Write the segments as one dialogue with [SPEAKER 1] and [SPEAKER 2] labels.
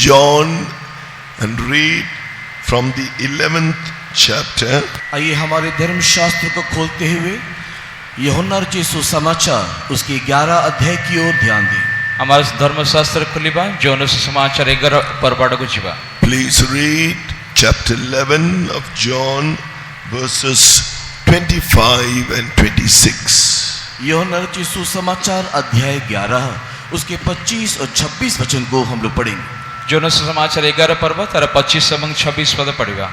[SPEAKER 1] John and read from the 11th chapter.
[SPEAKER 2] आइए हमारे धर्मशास्त्र को खोलते हुए यूहन्ना रचित सुसमाचार उसके 11 अध्याय की ओर ध्यान दें।
[SPEAKER 3] हमारा धर्मशास्त्र खुलिबा जोन सुसमाचार 11 परपाड़ को जीवा।
[SPEAKER 1] Please read chapter 11 of John verses 25 and 26.
[SPEAKER 2] यूहन्ना रचित सुसमाचार अध्याय 11 उसके 25 और 26 वचन को हम लोग पढ़ेंगे।
[SPEAKER 3] जोन सुसमाचार 11 पर्व तार 25 एवं 26 पद पढ़िबा।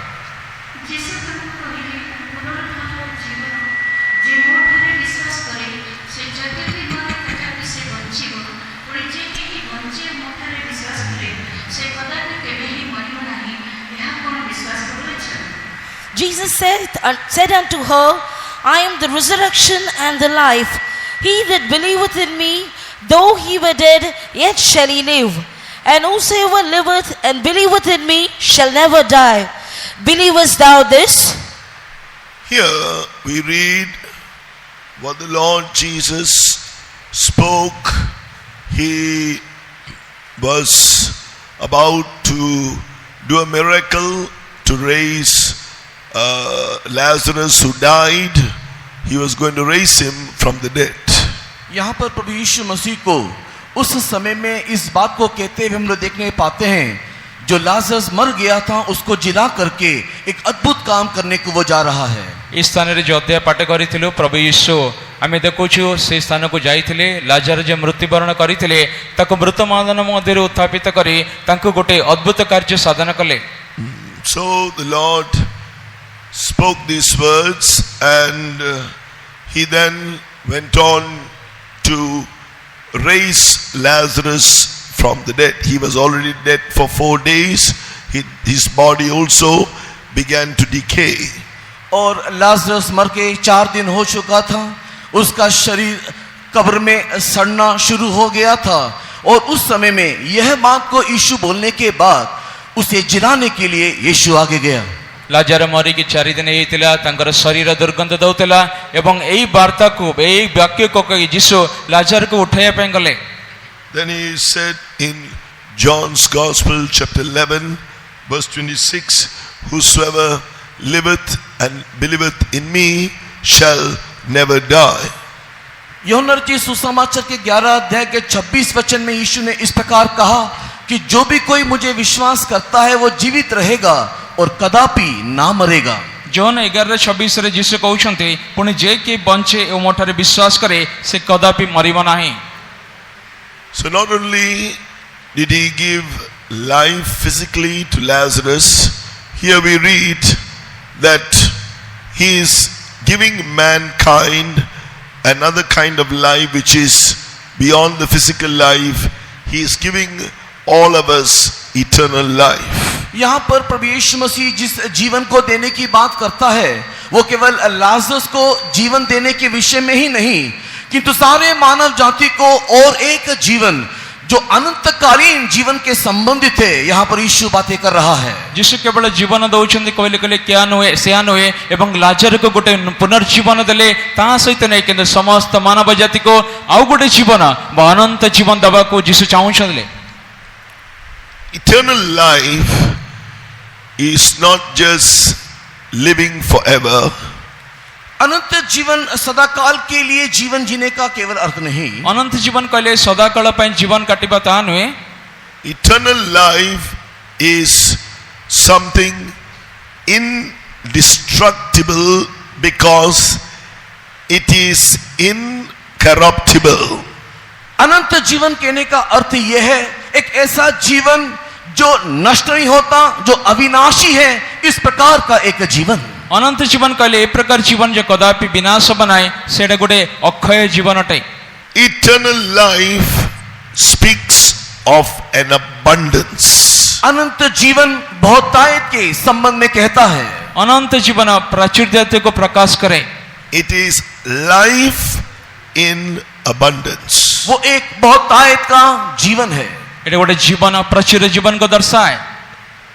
[SPEAKER 4] Jesus said unto her, I am the resurrection and the life. He that believeth in me, though he were dead, yet shall he live. And whosoever liveth and believeth in me shall never die. Believest thou this?
[SPEAKER 1] Here we read what the Lord Jesus spoke. He was about to do a miracle to raise Lazarus who died. He was going to raise him from the dead.
[SPEAKER 2] यहाँ पर प्रभु यीशु मसीह को उस समय में इस बात को कहते हुए हम लोग देखने पाते हैं, जो लाजरस मर गया था उसको जिला करके एक अद्भुत काम करने को वो जा रहा है।
[SPEAKER 3] इस स्थान रे जो अध्याय पाठ करिथिलु प्रभु यीशु आमे देखुछु से स्थान को जाइथिले, लाजर जे मृत्युवरण करिथिले ताको मृत मानन मध्यरे उत्थापित करी तांको गोटे अद्भुत कार्य साधन कले।
[SPEAKER 1] So the Lord spoke these words and he then went on to raise Lazarus from the dead. He was already dead for 4 days. His body also began to decay.
[SPEAKER 2] और लाजरस मर के 4 दिन हो चुका था, उसका शरीर कब्र में सड़ना शुरू हो गया था। और उस समय में यह बात को यीशु बोलने के बाद उसे जिलाने के लिए यीशु आगे गया।
[SPEAKER 3] लाजर मरी की 4 दिन हेतिला, तांकर शरीर दुर्गंध दउतला एवं एई वार्ता को एई वाक्य को कहि यीशु लाजर को उठाया पे गले।
[SPEAKER 1] Then he said in John's Gospel chapter 11 verse 26, whosoever liveth and believeth in me shall never die.
[SPEAKER 2] यूहन्ना रचित सुसमाचार के 11 अध्याय के 26 वचन में यीशु ने इस प्रकार कहा कि जो भी कोई मुझे विश्वास करता है वो जीवित रहेगा और कदापि ना मरेगा।
[SPEAKER 3] जोन 11:26 रे यीशु कहउछन्ते पुनी जे के बंचे ओ मोठारे विश्वास करे से कदापि मरिबो नाही।
[SPEAKER 1] So not only did he give life physically to Lazarus, here we read that he is giving mankind another kind of life which is beyond the physical life. He is giving all of us eternal life.
[SPEAKER 2] यहाँ पर प्रभु यीशु मसीह जिस जीवन को देने की बात करता है वो केवल लाजरस को जीवन देने के विषय में ही नहीं, किंतु सारे मानव जाति को और एक जीवन जो अनंतकालीन जीवन के संबंधित है, यहाँ पर यीशु बातें कर रहा है।
[SPEAKER 3] यीशु केवल जीवन दउछन्ते कहले कहले क्या नोए सेया नोए एवं लाजर को गोटे पुनर्जीवन देले ता सहित नै किंतु समस्त मानव जाति को आउ गोटे जीवन अनंत जीवन दबा को यीशु चाहुछन्ते।
[SPEAKER 1] Eternal life is not just living forever.
[SPEAKER 2] अनंत जीवन सदाकाल के लिए जीवन जीने का केवल अर्थ नहीं।
[SPEAKER 3] अनंत जीवन कहले सदाकाल पय जीवन काटिबा ता नोए।
[SPEAKER 1] Eternal life is something indestructible because it is incorruptible.
[SPEAKER 2] अनंत जीवन कहने का अर्थ यह है एक ऐसा जीवन जो नष्ट नहीं होता, जो अविनाशी है, इस प्रकार का एक जीवन।
[SPEAKER 3] अनंत जीवन कहले ए प्रकार जीवन जो कदापि विनाश बनाए सेडा गोटे अक्षय जीवन अटे।
[SPEAKER 1] Eternal life speaks of an abundance.
[SPEAKER 2] अनंत जीवन बहुतायत के संबंध में कहता है।
[SPEAKER 3] अनंत जीवन प्राचुर्यता को प्रकाश करे।
[SPEAKER 1] It is life in abundance.
[SPEAKER 2] वो एक बहुतायत का जीवन है।
[SPEAKER 3] एटा गोटे जीवन प्रचुर जीवन को दर्शाए।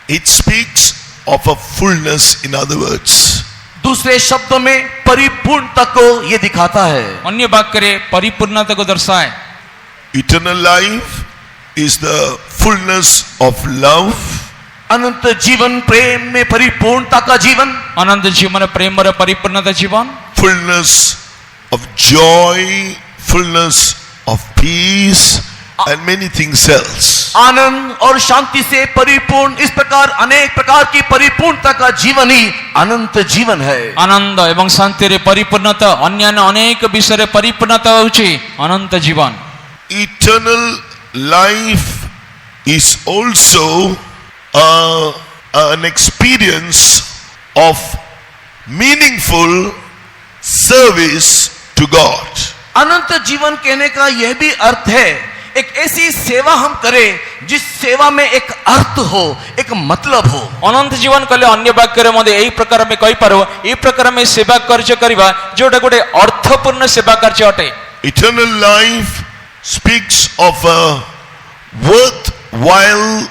[SPEAKER 1] It speaks of a fullness, in other words.
[SPEAKER 2] दूसरे शब्दों में परिपूर्णता को ये दिखाता है।
[SPEAKER 3] अन्य वाक्य रे परिपूर्णता को दर्शाए।
[SPEAKER 1] Eternal life is the fullness of love,
[SPEAKER 2] अनंत जीवन प्रेम में परिपूर्णता का जीवन,
[SPEAKER 3] अनंत जीवन प्रेम र परिपूर्णता जीवन,
[SPEAKER 1] fullness of joy, fullness of peace, and many things else.
[SPEAKER 2] आनंद और शांति से परिपूर्ण, इस प्रकार अनेक प्रकार की परिपूर्णता का जीवन ही अनंत जीवन है।
[SPEAKER 3] आनंद एवं शांति रे परिपूर्णता, अन्यान्य अनेक विषय रे परिपूर्णता होची अनंत जीवन।
[SPEAKER 1] Eternal life is also an experience of meaningful service to God.
[SPEAKER 2] अनंत जीवन कहने का यह भी अर्थ है, एक ऐसी सेवा हम करें जिस सेवा में एक अर्थ हो, एक मतलब हो।
[SPEAKER 3] अनंत जीवन कले अन्य वाक्य रे मध्ये एई प्रकार में कहि पारो, एई प्रकार में सेवा कार्य करिबा जोटा गोटे अर्थपूर्ण सेवा कार्य अटे।
[SPEAKER 1] Eternal life speaks of a worthwhile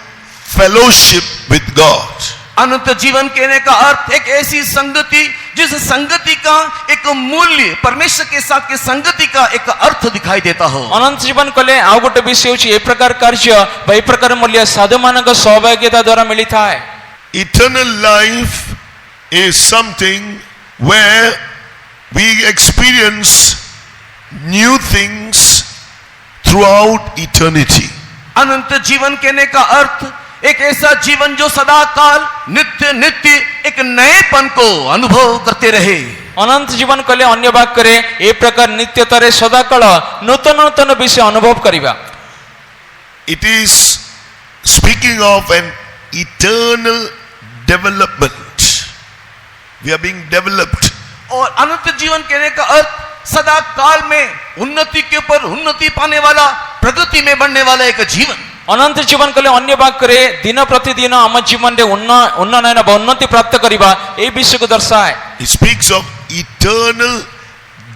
[SPEAKER 1] fellowship with God.
[SPEAKER 2] अनंत जीवन कहने का अर्थ एक ऐसी संगति जिस संगति का एक मूल्य, परमेश्वर के साथ की संगति का एक अर्थ दिखाई देता हो।
[SPEAKER 3] अनंत जीवन कले आउ गोटे विषय होची ए प्रकार कार्य बा ए प्रकार मूल्य साधु मानक सहभागिता द्वारा मिली थाए।
[SPEAKER 1] Eternal life is something where we experience new things throughout eternity.
[SPEAKER 2] अनंत जीवन कहने का अर्थ एक ऐसा जीवन जो सदा काल नित्य नित्य एक नएपन को अनुभव करते रहे।
[SPEAKER 3] अनंत जीवन कले अन्य वाक्य रे ए प्रकार नित्यतरे सदाकाल नूतन नूतन विषय अनुभव करिबा।
[SPEAKER 1] It is speaking of an eternal development. We are being developed.
[SPEAKER 2] और अनंत जीवन कहने का अर्थ सदा काल में उन्नति के ऊपर उन्नति पाने वाला, प्रगति में बढ़ने वाला एक जीवन।
[SPEAKER 3] अनंत जीवन कले अन्य वाक्य रे दिन प्रतिदिन आम जीवन रे उन्नयन उन्नति प्राप्त करिबा ए विषय को दर्शाए।
[SPEAKER 1] It speaks of eternal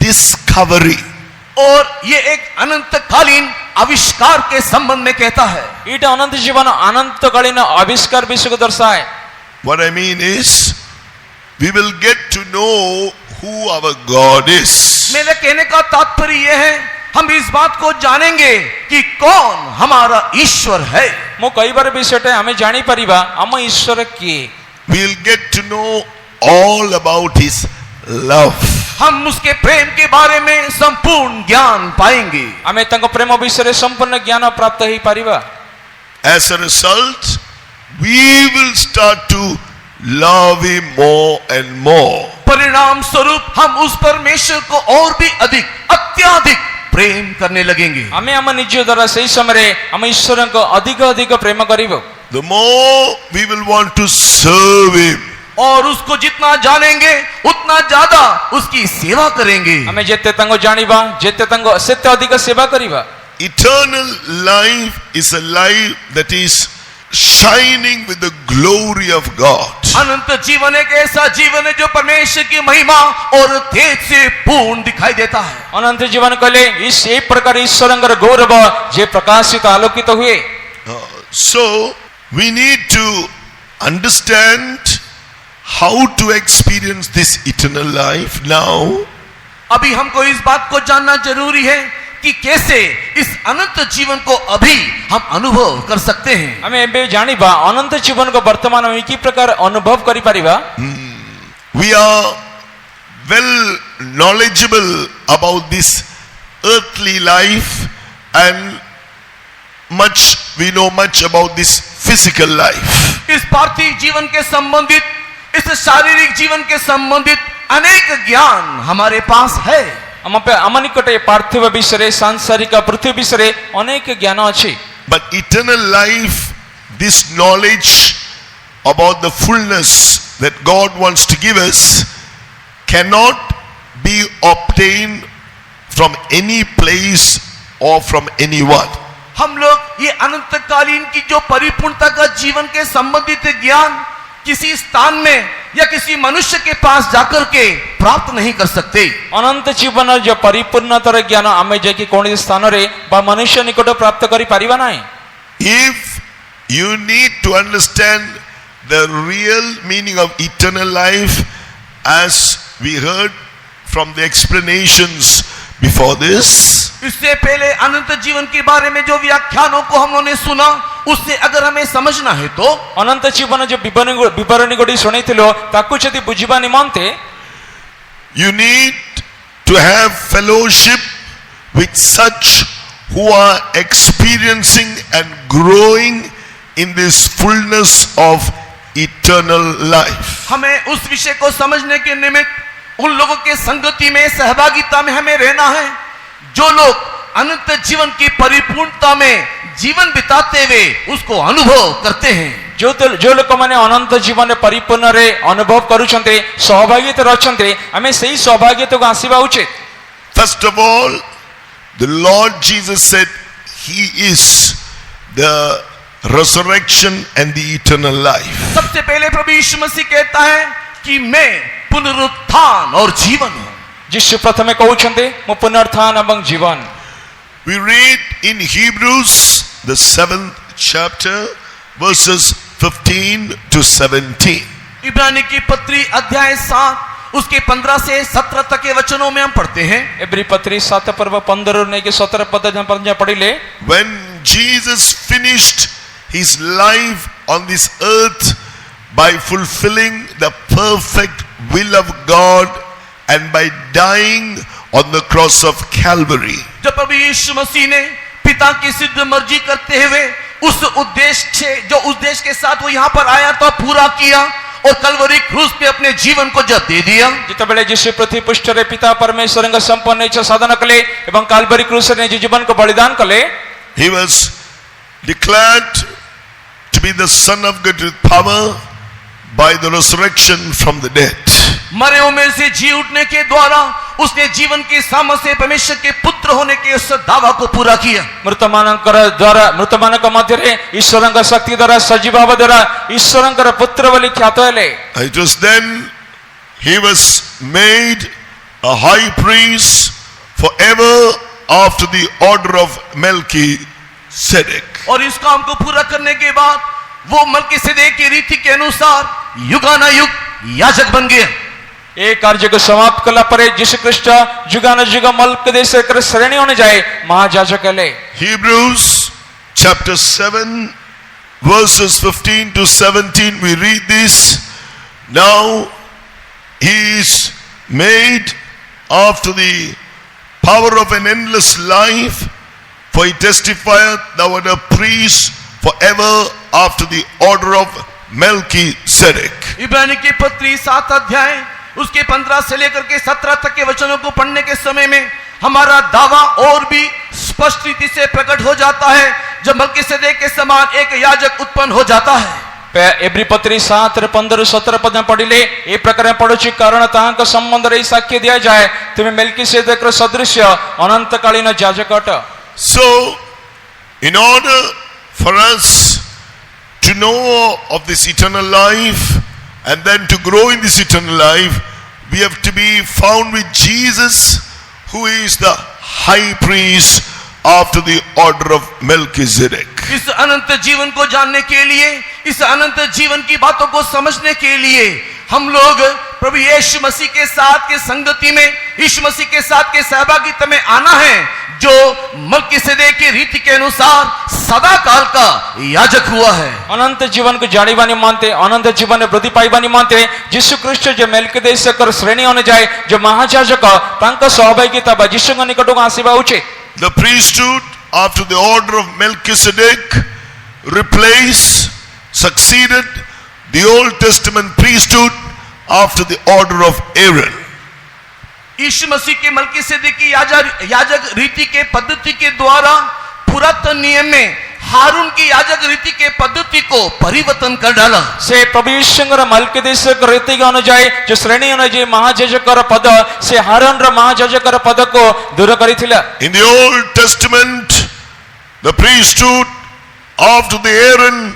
[SPEAKER 1] discovery.
[SPEAKER 2] और ये एक अनंतकालीन आविष्कार के संबंध में कहता है।
[SPEAKER 3] ईटा अनंत जीवन अनंतकालीन आविष्कार विषय को दर्शाए।
[SPEAKER 1] What I mean is, we will get to know who our God is.
[SPEAKER 2] मेरे कहने का तात्पर्य यह है, हम इस बात को जानेंगे कि कौन हमारा ईश्वर है।
[SPEAKER 3] मो कई बार विषयटा हमें जानी परिबा हम ईश्वर किए।
[SPEAKER 1] We'll get to know all about His love.
[SPEAKER 2] हम उसके प्रेम के बारे में संपूर्ण ज्ञान पाएंगे।
[SPEAKER 3] हमें तंग प्रेम विषय रे संपूर्ण ज्ञान प्राप्त ही परिबा।
[SPEAKER 1] As a result, we will start to love Him more and more.
[SPEAKER 2] परिणाम स्वरूप हम उस परमेश्वर को और भी अधिक, अत्याधिक प्रेम करने लगेंगे।
[SPEAKER 3] हमें हम निज द्वारा सही समय रे हम ईश्वर को अधिक अधिक प्रेम करिबो।
[SPEAKER 1] The more we will want to serve Him.
[SPEAKER 2] और उसको जितना जानेंगे उतना ज्यादा उसकी सेवा करेंगे।
[SPEAKER 3] हमें जेते तंग जानिबा जेते तंग सेते अधिक सेवा करिबा।
[SPEAKER 1] Eternal life is a life that is shining with the glory of God.
[SPEAKER 2] अनंत जीवन एक ऐसा जीवन है जो परमेश्वर की महिमा और तेज से पूर्ण दिखाई देता है।
[SPEAKER 3] अनंत जीवन कले इस एक प्रकार ईश्वरंगर गौरव जे प्रकाशित आलोकित हुए।
[SPEAKER 1] So we need to understand how to experience this eternal life now.
[SPEAKER 2] अभी हमको इस बात को जानना जरूरी है कि कैसे इस अनंत जीवन को अभी हम अनुभव कर सकते हैं।
[SPEAKER 3] हमें एबे जानिबा अनंत जीवन को वर्तमान में की प्रकार अनुभव करि परिबा।
[SPEAKER 1] We are well knowledgeable about this earthly life and we know much about this physical life.
[SPEAKER 2] इस पार्थिव जीवन के संबंधित, इस शारीरिक जीवन के संबंधित अनेक ज्ञान हमारे पास है।
[SPEAKER 3] हम निकटे पार्थिव विषय रे सांसारिक पृथ्वी विषय रे अनेक ज्ञान अछि।
[SPEAKER 1] But eternal life, this knowledge about the fullness that God wants to give us, cannot be obtained from any place or from anyone.
[SPEAKER 2] हम लोग ये अनंतकालीन की जो परिपूर्णता का जीवन के संबंधित ज्ञान किसी स्थान में या किसी मनुष्य के पास जाकर के प्राप्त नहीं कर सकते।
[SPEAKER 3] अनंत जीवन जो परिपूर्णतर ज्ञान आमे जेकी कोन स्थान रे बा मनुष्य निकट प्राप्त करि परिबा नाही।
[SPEAKER 1] If you need to understand the real meaning of eternal life, as we heard from the explanations before this,
[SPEAKER 2] इससे पहले अनंत जीवन के बारे में जो व्याख्यानों को हम लोगों ने सुना उससे अगर हमें समझना है तो
[SPEAKER 3] ଅନନ୍ତ ଜୀବନ ଯୋଉ ବିବରଣୀ ଗୋଟି ଶୁଣିଥିଲ ତାକୁ ଯଦି ବୁଝିବା ନିମନ୍ତେ
[SPEAKER 1] you need to have fellowship with such who are experiencing and growing in this fullness of eternal life.
[SPEAKER 2] हमें उस विषय को समझने के निमित्त उन लोगों के संगति में सहभागिता में हमें रहना है जो लोग अनंत जीवन की परिपूर्णता में जीवन बिताते हुए उसको अनुभव करते हैं।
[SPEAKER 3] जो ଲୋକମାନେ ଅନନ୍ତ ଜୀବନରେ ପରିପୂର୍ଣ୍ଣରେ ଅନୁଭବ କରୁଛନ୍ତି ସହଭାଗିତାରେ ଅଛନ୍ତି ଆମେ ସେହି ସହଭାଗିତାକୁ ଆସିବା ଉଚିତ।
[SPEAKER 1] First of all, the Lord Jesus said he is the resurrection and the eternal life.
[SPEAKER 2] सबसे पहले प्रभु यीशु मसीह कहता है कि मैं पुनरुत्थान और जीवन हूं।
[SPEAKER 3] ଯୀଶୁ ପ୍ରଥମେ କହୁଛନ୍ତି ମୁଁ ପୁନରୁତ୍ଥାନ ଏବଂ ଜୀବନ।
[SPEAKER 1] We read in Hebrews, the 7th chapter, verses 15 to 17.
[SPEAKER 2] इब्रानी की पत्री अध्याय 7 उसके 15 से 17 तक के वचनों में हम पढ़ते हैं।
[SPEAKER 3] ଏବ୍ରୀ ପତ୍ରୀ 7 ପର୍ବ 15 ରୁ ନେଇକି 17 ପଦ ପର୍ଯ୍ୟନ୍ତ ପଢିଲେ
[SPEAKER 1] When Jesus finished his life on this earth by fulfilling the perfect will of God and by dying on the cross of Calvary,
[SPEAKER 2] जब प्रभु यीशु मसीह ने पिता की सिद्ध मर्जी करते हुए उस उद्देश्य के साथ वो यहाँ पर आया तो पूरा किया और कलवरी क्रूस पे अपने जीवन को जब दे दिया।
[SPEAKER 3] ଯେତେବେଳେ ଯୀଶୁ ପୃଥିବୀ ପୃଷ୍ଠରେ ପିତା ପରମେଶ୍ୱରଙ୍କ ସମ୍ପୂର୍ଣ୍ଣ ଇଚ୍ଛା ସାଧନ କଲେ ଏବଂ କାଲବରୀ କ୍ରୁସରେ ନିଜ ଜୀବନକୁ ବଳିଦାନ କଲେ
[SPEAKER 1] he was declared to be the Son of God with power by the resurrection from the dead.
[SPEAKER 2] मरे हुए में से जी उठने के द्वारा उसने जीवन की सामर्थ्य से परमेश्वर के पुत्र होने के उस दावा को पूरा किया।
[SPEAKER 3] ମୃତମାନଙ୍କ ମଧ୍ୟରେ ଈଶ୍ୱରଙ୍କ ଶକ୍ତି ଦ୍ୱାରା ସଜୀବ ହେବା ଦ୍ୱାରା ଈଶ୍ୱରଙ୍କର ପୁତ୍ର ବୋଲି ଖ୍ୟାତ ହେଲେ।
[SPEAKER 1] It was then he was made a high priest forever after the order of Melchizedek.
[SPEAKER 2] और इस काम को पूरा करने के बाद वो मलकीसेदेक की रीति के अनुसार युगानुयुग याजक बन गया।
[SPEAKER 3] ଏ କାର୍ଯ୍ୟକୁ ସମାପ୍ତ କଲା ପରେ ଯୀଶୁ ଖ୍ରୀଷ୍ଟ ଯୁଗାନୁଯୁଗ ମଲ୍କିସେଦେକର ଶ୍ରେଣୀ ଅନୁଯାୟୀ ମହାଯାଜକ ହେଲେ।
[SPEAKER 1] Hebrews chapter 7 verses 15 to 17 we read this. Now he is made after the power of an endless life, for he testifieth thou art a priest forever after the order of Melchizedek.
[SPEAKER 2] इब्रानी की पत्री 7 अध्याय उसके 15 से लेकर के 17 तक के वचनों को पढ़ने के समय में हमारा दावा और भी स्पष्ट रीति से प्रकट हो जाता है जब मलकीसेदेक के समान एक याजक उत्पन्न हो जाता है।
[SPEAKER 3] एब्री पत्री 7 ରୁ 15 ରୁ 17 ପଦ ପଢିଲେ ଏ ପ୍ରକାର ପଢୁଛି କାରଣ ତାହାଙ୍କ ସମ୍ବନ୍ଧରେ ଏହି ସାକ୍ଷ୍ୟ ଦିଆଯାଏ ତୁମେ ମେଲ୍କିସେଦେକର ସଦୃଶ୍ୟ ଅନନ୍ତକାଳୀନ ଯାଜକ ଅଟ।
[SPEAKER 1] So in order for us to know of this eternal life and then to grow in this eternal life, we have to be found with Jesus, who is the high priest after the order of Melchizedek.
[SPEAKER 2] इस अनंत जीवन को जानने के लिए, इस अनंत जीवन की बातों को समझने के लिए हम लोग प्रभु यीशु मसीह के साथ के संगति में, यीशु मसीह के साथ के सहभागिता में आना है जो मलकीसेदेक की रीति के अनुसार सदा काल का याजक हुआ है।
[SPEAKER 3] अनंत जीवन को जानिबा निमंते अनंत जीवन में वृद्धि पाइबा निमंते यीशु ख्रीष्ट जो मेल्किसेदेकर श्रेणी अनुଯାୟୀ जो महायाजक तांका सहभागिता बा यीशुଙ୍କ निकटକୁ ଆସିବା उचित।
[SPEAKER 1] The priesthood after the order of Melchizedek succeeded the Old Testament priesthood after the order of Aaron.
[SPEAKER 2] यीशु मसीह के मलकीसेदेक की याजक रीति के पद्धति के द्वारा पुरातन नियम में हारून की याजक रीति के पद्धति को परिवर्तन कर डाला।
[SPEAKER 3] से प्रभु यीशुଙ୍କର मल्किसेदेक रीति के अनुଯାୟୀ जो श्रेणी अनुଯାୟୀ महायाजकर पद से हारूनର महायाजकर पद को दूर କରିଥିଲା।
[SPEAKER 1] In the Old Testament the priesthood after the Aaron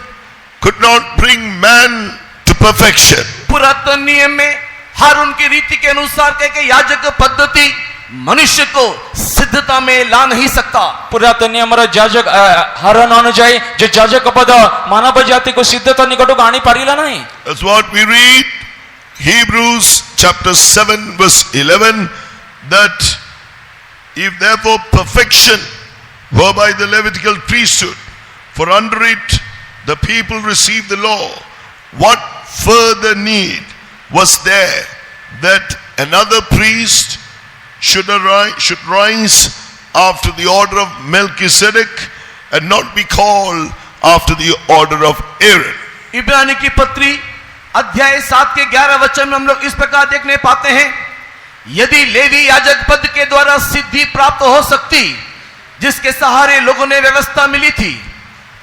[SPEAKER 1] could not bring man to perfection.
[SPEAKER 2] पुरातन नियम में हारून की रीति के अनुसार के याजक पद्धति मनुष्य को सिद्धता में ला नहीं सकता।
[SPEAKER 3] पुरातन नियमର ଯାଜକ ହାରଣ ଅନୁଯାୟୀ जो ଯାଜକ ପଦ ମାନବ ଜାତିକୁ ସିଦ୍ଧତା ନିକଟକୁ ଆଣି ପାରିଲା ନାହିଁ।
[SPEAKER 1] That's what we read Hebrews chapter 7 verse 11, that if therefore perfection were by the Levitical priesthood, for under it the people received the law. What further need was there that another priest should rise after the order of Melchizedek and not be called after the order of Aaron?
[SPEAKER 2] इब्रानी की पत्री अध्याय 7 के 11 वचन में हम लोग इस प्रकार देखने पाते हैं, यदि लेवी याजक पद के द्वारा सिद्धि प्राप्त हो सकती जिसके सहारे लोगों ने व्यवस्था मिली थी,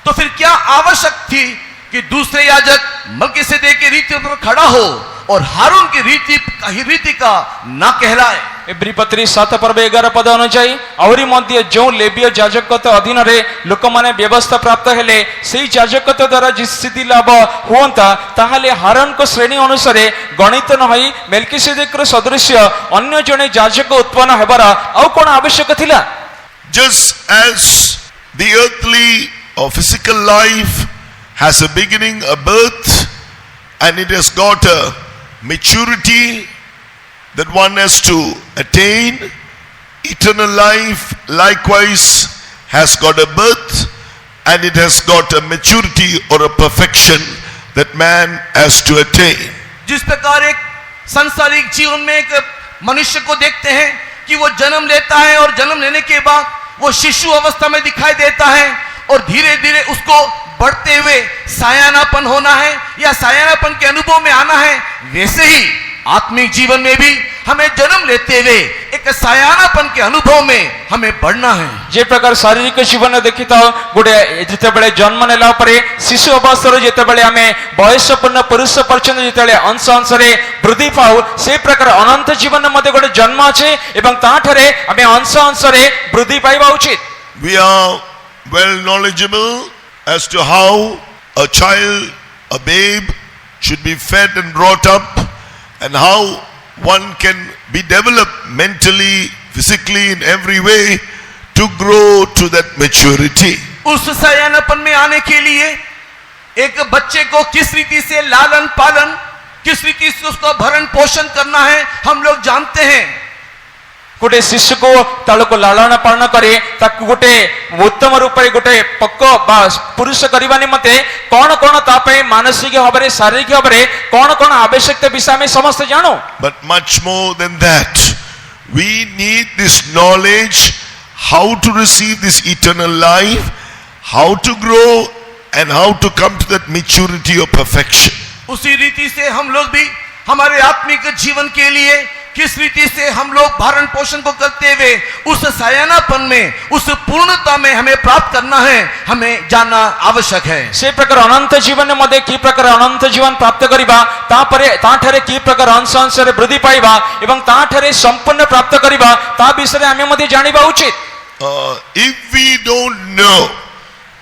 [SPEAKER 2] तो फिर क्या आवश्यक थी कि दूसरे याजक मलकीसेदेक की रीति पर खड़ा हो और हारून की रीति का ना कहलाए।
[SPEAKER 3] एब्री पत्री 7 पर्व 11 पद अनुଯାयी आहुरी मध्य जो लेबीय याजकत्व अधीन रे लोक माने व्यवस्था प्राप्त हेले सेही याजकत्व द्वारा सिद्धि लाभ हुअंता ताहाले हारून को श्रेणी अनुसार गणित न होई मेल्किसेदेक रो सदृश्य अन्य जने याजक उत्पन्न हेबार आउ कोन आवश्यक थिला?
[SPEAKER 1] Just as the earthly or physical life has a beginning, a birth, and it has got a maturity that one has to attain, eternal life likewise has got a birth and it has got a maturity or a perfection that man has to attain.
[SPEAKER 2] जिस प्रकार एक सांसारिक जीवन में एक मनुष्य को देखते हैं कि वो जन्म लेता है और जन्म लेने के बाद वो शिशु अवस्था में दिखाई देता है और धीरे धीरे उसको बढ़ते हुए सायानापन होना है या सायानापन के अनुभव में आना है, वैसे ही आत्मिक जीवन में भी हमें जन्म लेते हुए एक सायानापन के अनुभव में हमें बढ़ना है।
[SPEAKER 3] जे प्रकार शारीरिक जीवन देखि था गोटे जेतेबेले जन्म नेला परे शिशु अवस्था जेतेबेले आमे वयस्कपूर्ण पुरुष पर्यंत जेतेबेले अंश अंश रे वृद्धि पाऊ से प्रकार अनंत जीवन मध्ये गोटे जन्म अछि एवं ताठरे आमे अंश अंश रे वृद्धि पाइबा उचित।
[SPEAKER 1] We are well knowledgeable as to how a child, a babe should be fed and brought up, and how one can be developed mentally, physically, in every way to grow to that maturity.
[SPEAKER 2] उस सयानापन में आने के लिए एक बच्चे को किस रीति से लालन पालन, किस रीति से उसको भरण पोषण करना है हम लोग जानते हैं।
[SPEAKER 3] गोटे शिशु को तालो को लालन पालन करे ताकु गोटे उत्तम रूप रे गोटे पक्क बा पुरुष करबा निमते कोन कोन तापे मानसिक भाबरे शारीरिक भाबरे कोन कोन आवश्यकता विषय में समस्त जानो।
[SPEAKER 1] But much more than that, we need this knowledge how to receive this eternal life, how to grow and how to come to that maturity or perfection.
[SPEAKER 2] उसी रीति से हम लोग भी हमारे आत्मिक जीवन के लिए किस रीति से हम लोग भरण पोषण को करते हुए उस सायानापन में उस पूर्णता में हमें प्राप्त करना है, हमें जानना आवश्यक है।
[SPEAKER 3] से प्रकार अनंत जीवन मध्ये की प्रकार अनंत जीवन प्राप्त करिबा तापरे ताठरे की प्रकार अंश अंश रे वृद्धि पाइबा एवं ताठरे संपूर्ण प्राप्त करिबा ता विषय हमें मध्ये जानिबा उचित।
[SPEAKER 1] If we don't know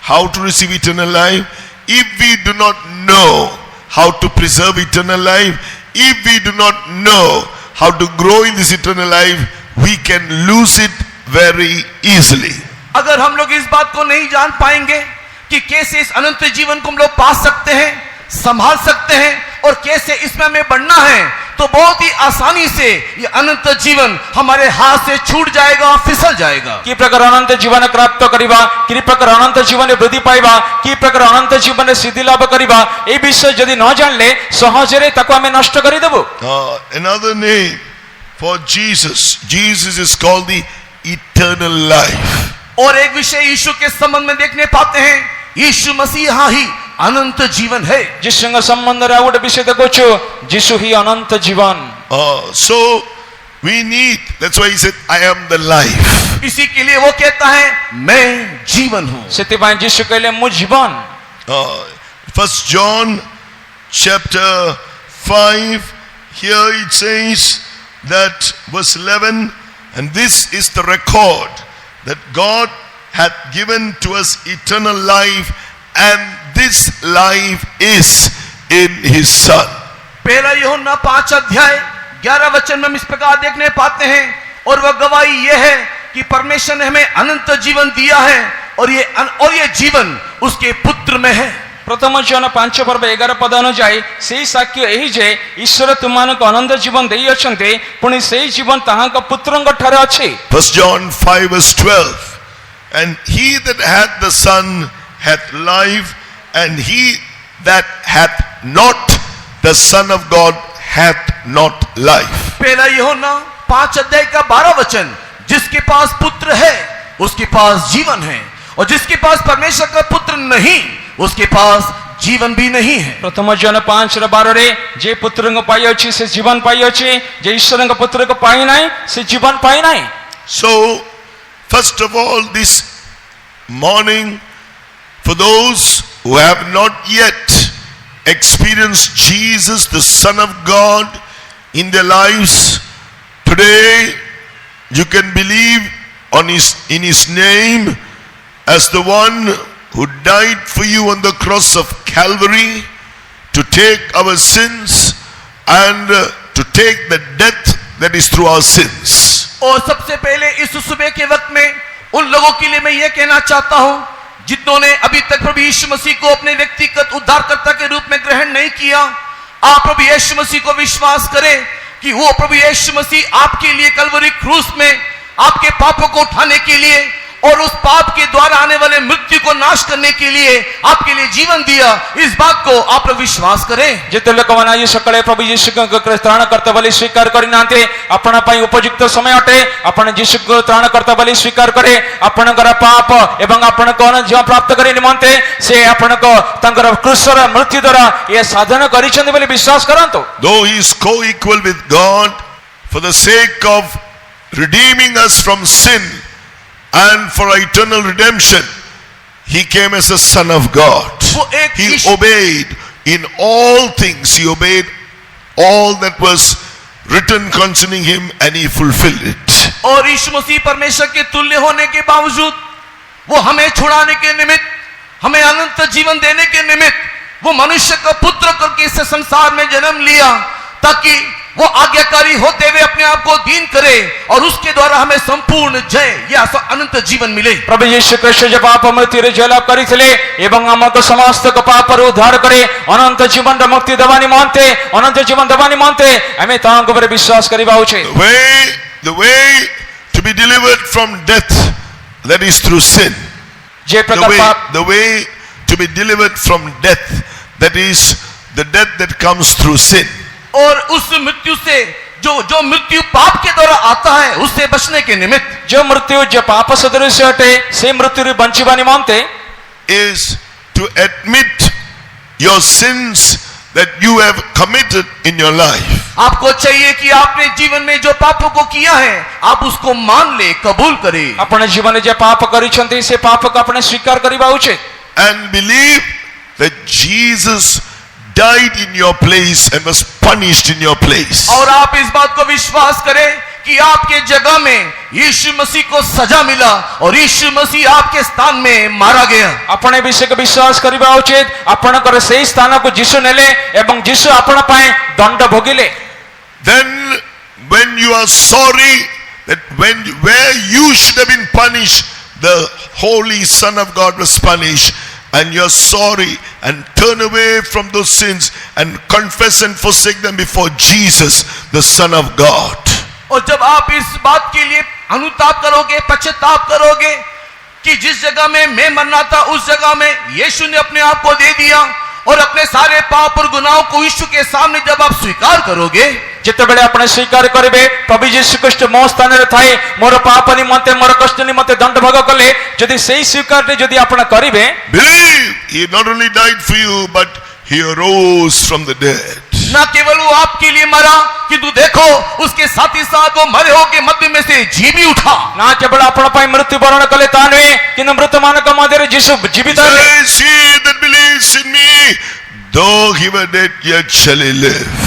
[SPEAKER 1] how to receive eternal life, if we do not know how to preserve eternal life, if we do not know how to grow in this eternal life, we can lose it very easily.
[SPEAKER 2] अगर हम लोग इस बात को नहीं जान पाएंगे कि कैसे इस अनंत जीवन को हम लोग पा सकते हैं, संभाल सकते हैं और कैसे इसमें हमें बढ़ना है, तो बहुत ही आसानी से ये अनंत जीवन हमारे हाथ से छूट जाएगा, फिसल जाएगा।
[SPEAKER 3] की प्रकार अनंत जीवन प्राप्त करिबा, की प्रकार अनंत जीवन वृद्धि पाइबा, की प्रकार अनंत जीवन सिद्धि लाभ करिबा, ए विषय यदि न जानले सहजरे ताको हमें नष्ट करि देबो।
[SPEAKER 1] Another name for Jesus is called the eternal life.
[SPEAKER 2] और एक विषय यीशु के संबंध में देखने पाते हैं, यीशु मसीहा ही अनंत जीवन है।
[SPEAKER 3] जिस संग संबंध रे गोटे विषय देखो यीशु ही अनंत जीवन।
[SPEAKER 1] So we need, that's why he said I am the life.
[SPEAKER 2] इसी के लिए वो कहता है मैं जीवन हूं।
[SPEAKER 3] सेति पय यीशु कहले मु जीवन।
[SPEAKER 1] 1 John chapter 5, here it says that verse 11, and this is the record that God hath given to us eternal life, and this life is in his Son.
[SPEAKER 2] पहला यूहन्ना 5 अध्याय 11 वचन में हम इस प्रकार देखने पाते हैं, और वह गवाही यह है कि परमेश्वर ने हमें अनंत जीवन दिया है और ये जीवन उसके पुत्र में है।
[SPEAKER 3] प्रथम जन 5 पर्व 11 पद अनुଯାयी सेही साक्ष्य एही जे ईश्वर तुमनको अनंत जीवन देई अछन्ते, पुनी सेही जीवन ताहाक पुत्रंग ठारे अछि।
[SPEAKER 1] 1 John 5 verse 12, and he that hath the Son hath life, and he that hath not the Son of God hath not life.
[SPEAKER 2] पहला यूहन्ना 5 अध्याय का 12 वचन, जिसके पास पुत्र है उसके पास जीवन है, और जिसके पास परमेश्वर का पुत्र नहीं उसके पास जीवन भी नहीं है।
[SPEAKER 3] प्रथम जन 5:12 रे जे पुत्र को पाई अछि से जीवन पाई अछि, जे ईश्वर को पुत्र को पाई नाही से जीवन पाई नाही।
[SPEAKER 1] So, first of all, this morning, for those who have not yet experienced Jesus, the Son of God, in their lives, today you can believe in His name as the one who died for you on the cross of Calvary to take our sins and to take the death that is through our sins.
[SPEAKER 2] और सबसे पहले इस सुबह के वक्त में उन लोगों के लिए मैं ये कहना चाहता हूं जिन्होंने अभी तक प्रभु यीशु मसीह को अपने व्यक्तिगत उद्धारकर्ता के रूप में ग्रहण नहीं किया। आप प्रभु यीशु मसीह को विश्वास करें कि वो प्रभु यीशु मसीह आपके लिए कलवरी क्रूस में आपके पापों को उठाने के लिए और उस पाप के द्वारा आने वाले मृत्यु को नाश करने के लिए आपके लिए जीवन दिया, इस बात को आप लोग विश्वास करें।
[SPEAKER 3] जेते लोकମାନେ ଆଜି ସକାଳେ ପ୍ରଭୁ ଯୀଶୁଙ୍କ ତ୍ରାଣକର୍ତ୍ତା ବୋଲି ସ୍ୱୀକାର କରିନାହାନ୍ତି, ଆପଣ ପାଇଁ ଉପଯୁକ୍ତ ସମୟ ଅଟେ। ଆପଣ ଯୀଶୁଙ୍କୁ ତ୍ରାଣକର୍ତ୍ତା ବୋଲି ସ୍ୱୀକାର करे ଆପଣଙ୍କର ପାପ ଏବଂ ଆପଣଙ୍କ ଅନୁଗ୍ରହ ପ୍ରାପ୍ତ କରିବା ନିମନ୍ତେ ସେ ଆପଣଙ୍କ ତାଙ୍କର କ୍ରୁଶର ମୃତ୍ୟୁ ଦ୍ୱାରା ଏ ସାଧନ କରିଛନ୍ତି ବୋଲି ବିଶ୍ୱାସ କରନ୍ତୁ।
[SPEAKER 1] Though he is co-equal with God, for the sake of redeeming us from sin and for eternal redemption, he came as a son of God. He obeyed in all things. He obeyed all that was written concerning him, and he fulfilled it.
[SPEAKER 2] और यीशु मसीह परमेश्वर के तुल्य होने के बावजूद वो हमें छुड़ाने के निमित्त, हमें अनंत जीवन देने के निमित्त वो मनुष्य का पुत्र करके इस संसार में जन्म लिया, ताकि वो आज्ञाकारी होते हुए अपने आप को दीन करे और उसके द्वारा हमें संपूर्ण जय या अनंत जीवन मिले।
[SPEAKER 3] प्रभु यीशु ख्रीष्ट जब पाप मृत्यु जय लाभ करथिले एवं हमको समस्त को पाप उद्धार करे अनंत जीवन र मुक्ति देवा निमंते, अनंत जीवन देवा निमंते हमें तांको पर विश्वास करिबा उचित।
[SPEAKER 1] The way to be delivered from death, that is through sin. The way to be delivered from death, that is the death that comes through sin.
[SPEAKER 2] और उस मृत्यु से जो मृत्यु पाप के द्वारा आता है उससे बचने के निमित्त,
[SPEAKER 3] जो मृत्यु जो पाप सदृश अटे से मृत्यु रे बंचिबा निमंते
[SPEAKER 1] is to admit your sins that you have committed in your life.
[SPEAKER 2] आपको चाहिए कि आपने जीवन में जो पापों को किया है आप उसको मान ले, कबूल करें।
[SPEAKER 3] अपने जीवन में जो पाप करिसंती से पाप को अपने स्वीकार करिबा उचित।
[SPEAKER 1] And believe that Jesus died in your place and was punished in your place.
[SPEAKER 2] और आप इस बात को विश्वास करें कि आपके जगह में यीशु मसीह को सजा मिला और यीशु मसीह आपके स्थान में मारा गया।
[SPEAKER 3] अपने विषय को विश्वास करिबा उचित। आपनकर सही स्थान को यीशु नेले एवं यीशु आपण पाए दंड भोगिले।
[SPEAKER 1] Then when you are sorry that where you should have been punished, the holy Son of God was punished, and you are sorry and turn away from those sins and confess and forsake them before Jesus, the Son of God.
[SPEAKER 2] और जब आप इस बात के लिए अनुताप करोगे, पश्चाताप करोगे कि जिस जगह में मैं मरना था उस जगह में यीशु ने अपने आप को दे दिया, और अपने सारे पाप और गुनाहों को यीशु के सामने जब आप स्वीकार करोगे,
[SPEAKER 3] जितेबेले अपने स्वीकार करिवे प्रभु यीशु ख्रीष्ट मो स्थान रे थाए मोर पाप निमंते मोर कष्ट निमंते दंड भोग कले, जदि सेही स्वीकार रे जदि आपण करिवे,
[SPEAKER 1] believe he not only died for you but he arose from the dead.
[SPEAKER 2] ना केवल वो आपके लिए मरा कि तू देखो उसके साथ ही साथ वो मरे हो के मध्य में से जी भी उठा।
[SPEAKER 3] ना केवल आपण पई मृत्यु वरण कले ताने किन मृत मानक मध्य यीशु जीवित है।
[SPEAKER 1] Says he that believes in me, though he were dead, yet shall he live.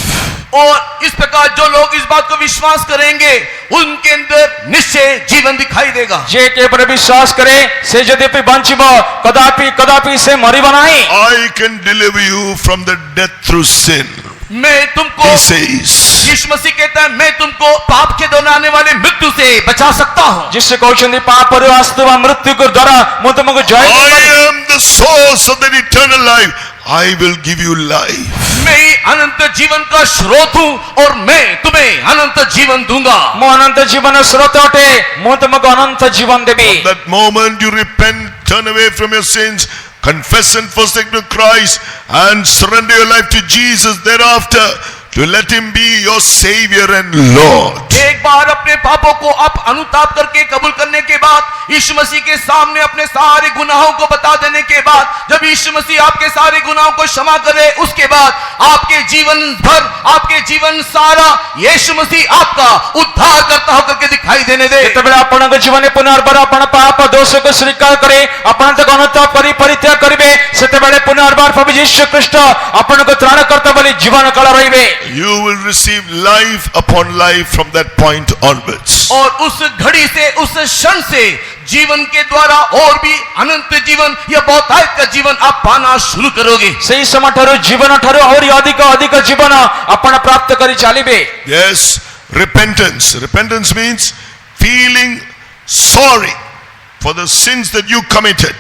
[SPEAKER 2] और इस प्रकार जो लोग इस बात को विश्वास करेंगे उनके अंदर निश्चय जीवन दिखाई देगा।
[SPEAKER 3] जे के पर विश्वास करे से यद्यपि बंचिबो कदापि कदापि से मरिबो नहीं।
[SPEAKER 1] I can deliver you from the death through sin.
[SPEAKER 2] मैं तुमको,
[SPEAKER 1] He says,
[SPEAKER 2] यीशु मसीह कहता है मैं तुमको पाप के द्वारा आने वाले मृत्यु से बचा सकता हूँ।
[SPEAKER 3] जिससे कहउछन्ती पाप रो वास्तव मृत्यु को द्वारा मु तुमको जय
[SPEAKER 1] I am the source of the eternal life. I will give you life.
[SPEAKER 2] मैं ही अनंत जीवन का स्रोत हूँ और मैं तुम्हें अनंत जीवन दूंगा।
[SPEAKER 3] मु अनंत जीवन स्रोत अटे, मु तुमको अनंत जीवन देबी।
[SPEAKER 1] That moment you repent, turn away from your sins, confess and forsake to Christ and surrender your life to Jesus thereafter, to let him be your Savior and Lord.
[SPEAKER 2] एक बार अपने पापों को आप अनुताप करके कबूल करने के बाद, यीशु मसीह के सामने अपने सारे गुनाहों को बता देने के बाद, जब यीशु मसीह आपके सारे गुनाहों को क्षमा करे, उसके बाद आपके जीवन भर, आपके जीवन सारा यीशु मसीह आपका उद्धार करता होकर के दिखाई देने दे।
[SPEAKER 3] ଯେତେବେଳେ ଆପଣଙ୍କ ଜୀବନରେ ପୁନର୍ବାର ଆପଣ ପାପ ଦୋଷକୁ ସ୍ୱୀକାର କରି ଆପଣ ତାକୁ ଅନୁତାପ କରି ପରିତ୍ୟାଗ କରିବେ, ସେତେବେଳେ ପୁନର୍ବାର ପ୍ରଭୁ ଯୀଶୁ ଖ୍ରୀଷ୍ଟ ଆପଣଙ୍କୁ ତ୍ରାଣକର୍ତ୍ତା ବୋଲି ଜୀବନ କାଳ ରହିବେ।
[SPEAKER 1] You will receive life upon life from that point onwards.
[SPEAKER 2] और उस घड़ी से, उस क्षण से जीवन के द्वारा और भी अनंत जीवन या बहुतायत का जीवन आप पाना शुरू करोगे।
[SPEAKER 3] ସେହି ସମୟଠାରୁ ଜୀବନ ଠାରୁ ଆହୁରି ଅଧିକ ଅଧିକ ଜୀବନ ଆପଣ ପ୍ରାପ୍ତ କରି ଚାଲିବେ।
[SPEAKER 1] Yes, repentance. Repentance means feeling sorry for the sins that you committed,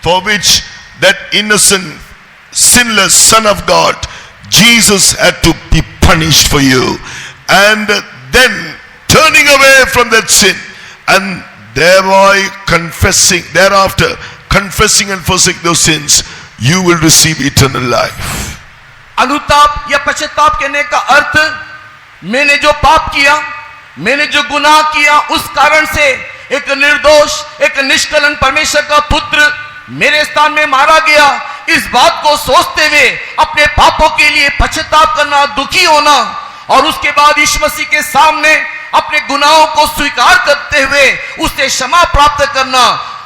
[SPEAKER 1] for which that innocent, sinless Son of God, Jesus, had to be punished for you. And then turning away from that sin and thereby confessing, thereafter confessing and forsaking those sins, you will receive eternal life.
[SPEAKER 2] अनुताप या पश्चाताप कहने का अर्थ, मैंने जो पाप किया, मैंने जो गुनाह किया, उस कारण से एक निर्दोष, एक निष्कलन परमेश्वर का पुत्र मेरे स्थान में मारा गया, इस बात को सोचते हुए अपने पापों के लिए पश्चाताप करना, दुखी होना, और उसके बाद यीशु मसीह के सामने अपने गुनाहों को स्वीकार करते हुए उससे क्षमा प्राप्त करना,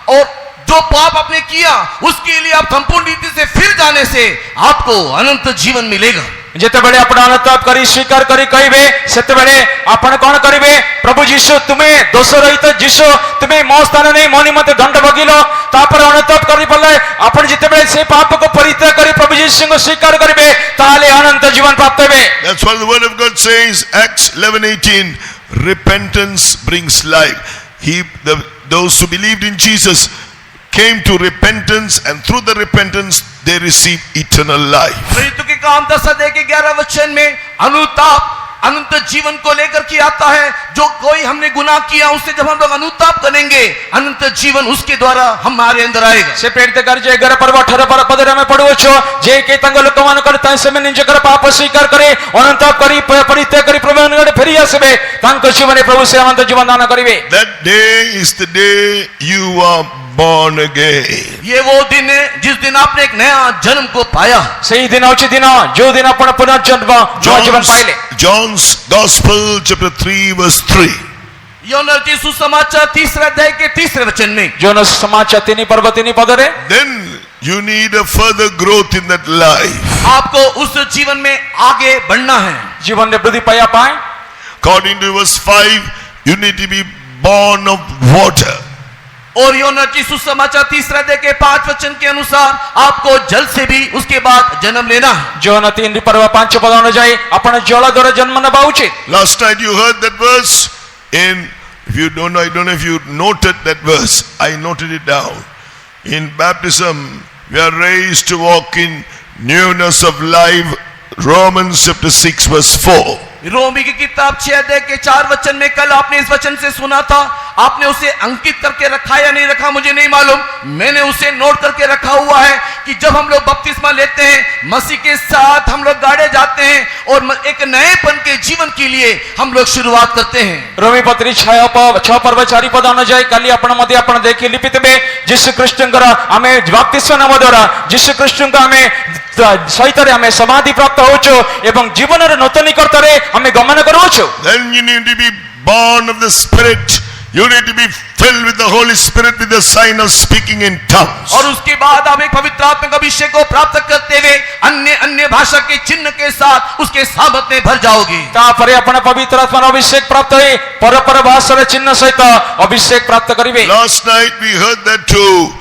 [SPEAKER 2] और जो पाप आपने किया उसके लिए आप संपूर्ण रीति से फिर जाने से आपको अनंत जीवन मिलेगा।
[SPEAKER 3] ଯେତେବେଳେ ଆପଣ ଅନୁତାପ କରି ସ୍ୱୀକାର କରି କହିବେ, ସେତେବେଳେ ଆପଣ କଣ କରିବେ? ପ୍ରଭୁ ଯୀଶୁ, ତୁମେ ଦୋଷ ରହିତ ଯୀଶୁ, ତୁମେ ମୋ ସ୍ଥାନ ନେଇ ମୋ ନିମନ୍ତେ ଦଣ୍ଡ ଭୋଗିଲ, ତାପରେ ଅନୁତାପ କରି ପଡ଼ିଲେ ଆପଣ ଯେତେବେଳେ ସେ ପାପକୁ ପରିତ୍ୟାଗ କରି ପ୍ରଭୁ ଯୀଶୁଙ୍କୁ ସ୍ୱୀକାର କରିବେ, ତାହେଲେ ଅନନ୍ତ ଜୀବନ ପ୍ରାପ୍ତ ହେବେ।
[SPEAKER 1] That's what the word of God says, Acts 11:18, repentance brings life. Those who believed in Jesus came to repentance, and through the repentance they receive eternal life.
[SPEAKER 2] प्रेरितों के काम 10:11 में अनुताप अनंत जीवन को लेकर के आता है। जो कोई हमने गुनाह किया उससे जब हम लोग अनुताप करेंगे, अनंत जीवन उसके द्वारा हमारे अंदर आएगा।
[SPEAKER 3] ସେ ପ୍ରେରିତ କାର୍ଯ୍ୟ 11 ପର୍ବ 18 ପଦରେ ଆମେ ପଢୁଅଛୁ, ଯେ କି ତାଙ୍କ ଲୋକମାନଙ୍କର ତାଙ୍କ ସେମାନେ ନିଜର ପାପ ସ୍ୱୀକାର କରି ଅନୁତାପ କରି ପରିତ୍ୟାଗ କରି ପ୍ରଭୁ ନିକଟରେ ଫେରି ଆସିବେ, ତାଙ୍କ ଜୀବନରେ ପ୍ରଭୁ ସେ ଅନନ୍ତ ଜୀବନ ଦାନ କରିବେ।
[SPEAKER 1] That day is the day you are born again.
[SPEAKER 2] ये वो दिन है जिस दिन आपने एक नया जन्म को पाया।
[SPEAKER 3] ସେହି ଦିନ ହେଉଛି ଦିନ ଯୋଉ ଦିନ ଆପଣ ପୁନର୍ଜନ୍ମ ନୂଆ ଜୀବନ ପାଇଲେ।
[SPEAKER 1] John's Gospel chapter 3 verse 3.
[SPEAKER 2] यूहन्ना रचित सुसमाचार 3 अध्याय के 3 वचन में,
[SPEAKER 3] ଯୋଉନ ସମାଚାର 3 ପର୍ବ 3 ପଦରେ,
[SPEAKER 1] Then you need a further growth in that life.
[SPEAKER 2] आपको उस जीवन में आगे बढ़ना है।
[SPEAKER 3] ଜୀବନରେ ବୃଦ୍ଧି ପାଇବା ପାଇଁ
[SPEAKER 1] According to verse 5, you need to be born of water.
[SPEAKER 2] और यूहन्ना रचित सुसमाचार 3 अध्याय के 5 वचन के अनुसार आपको जल से भी उसके बाद जन्म लेना है।
[SPEAKER 3] ଯୋଉନ 3 ପର୍ବ 5 ପଦ ଅନୁଯାୟୀ ଆପଣ ଜଳ ଦ୍ୱାରା ଜନ୍ମ ନେବା ଉଚିତ।
[SPEAKER 1] Last night you heard that verse in, if you don't know, I don't know if you noted that verse. I noted it down. In baptism, we are raised to walk in newness of life. Romans chapter 6 verse 4.
[SPEAKER 2] रोमी की किताब 6 अध्याय के 4 वचन में कल आपने इस वचन से सुना था। आपने उसे अंकित करके रखा या नहीं रखा मुझे नहीं मालूम, मैंने उसे नोट करके रखा हुआ है कि जब हम लोग बपतिस्मा लेते हैं, मसीह के साथ हम लोग गाड़े जाते हैं और एक नएपन के जीवन के लिए हम लोग शुरुआत करते हैं।
[SPEAKER 3] ରୋମୀ ପତ୍ରୀ 6 ପର୍ବ 4 ପଦ ଅନୁଯାୟୀ କାଲି ଆପଣ ମଧ୍ୟ ଆପଣ ଦେଖି ଲିପିଥିବେ, ଯୀଶୁ ଖ୍ରୀଷ୍ଟଙ୍କର ଆମେ ବାପ୍ତିସ୍ମ ନେବା ଦ୍ୱାରା ଯୀଶୁ ଖ୍ରୀଷ୍ଟଙ୍କୁ ଆମେ ସହିତରେ ଆମେ ସମାଧି ପ୍ରାପ୍ତ ହେଉଛୁ ଏବଂ ଜୀବନର ନୂତନୀକରଣରେ ଆମେ ଗମନ କରୁଅଛୁ।
[SPEAKER 1] Then you need to be born of the Spirit. You need to be filled with the Holy Spirit with the sign of speaking in tongues.
[SPEAKER 2] और उसके बाद आप एक पवित्र आत्मा का अभिषेक को प्राप्त करते हुए अन्य भाषा के चिन्ह के साथ उसके सामत में भर जाओगे।
[SPEAKER 3] ତାପରେ ଆପଣ ପବିତ୍ର ଆତ୍ମାର ଅଭିଷେକ ପ୍ରାପ୍ତ ହୋଇ ପରପର ଭାଷାର ଚିହ୍ନ ସହିତ ଅଭିଷେକ ପ୍ରାପ୍ତ କରିବେ।
[SPEAKER 1] Last night we heard that too.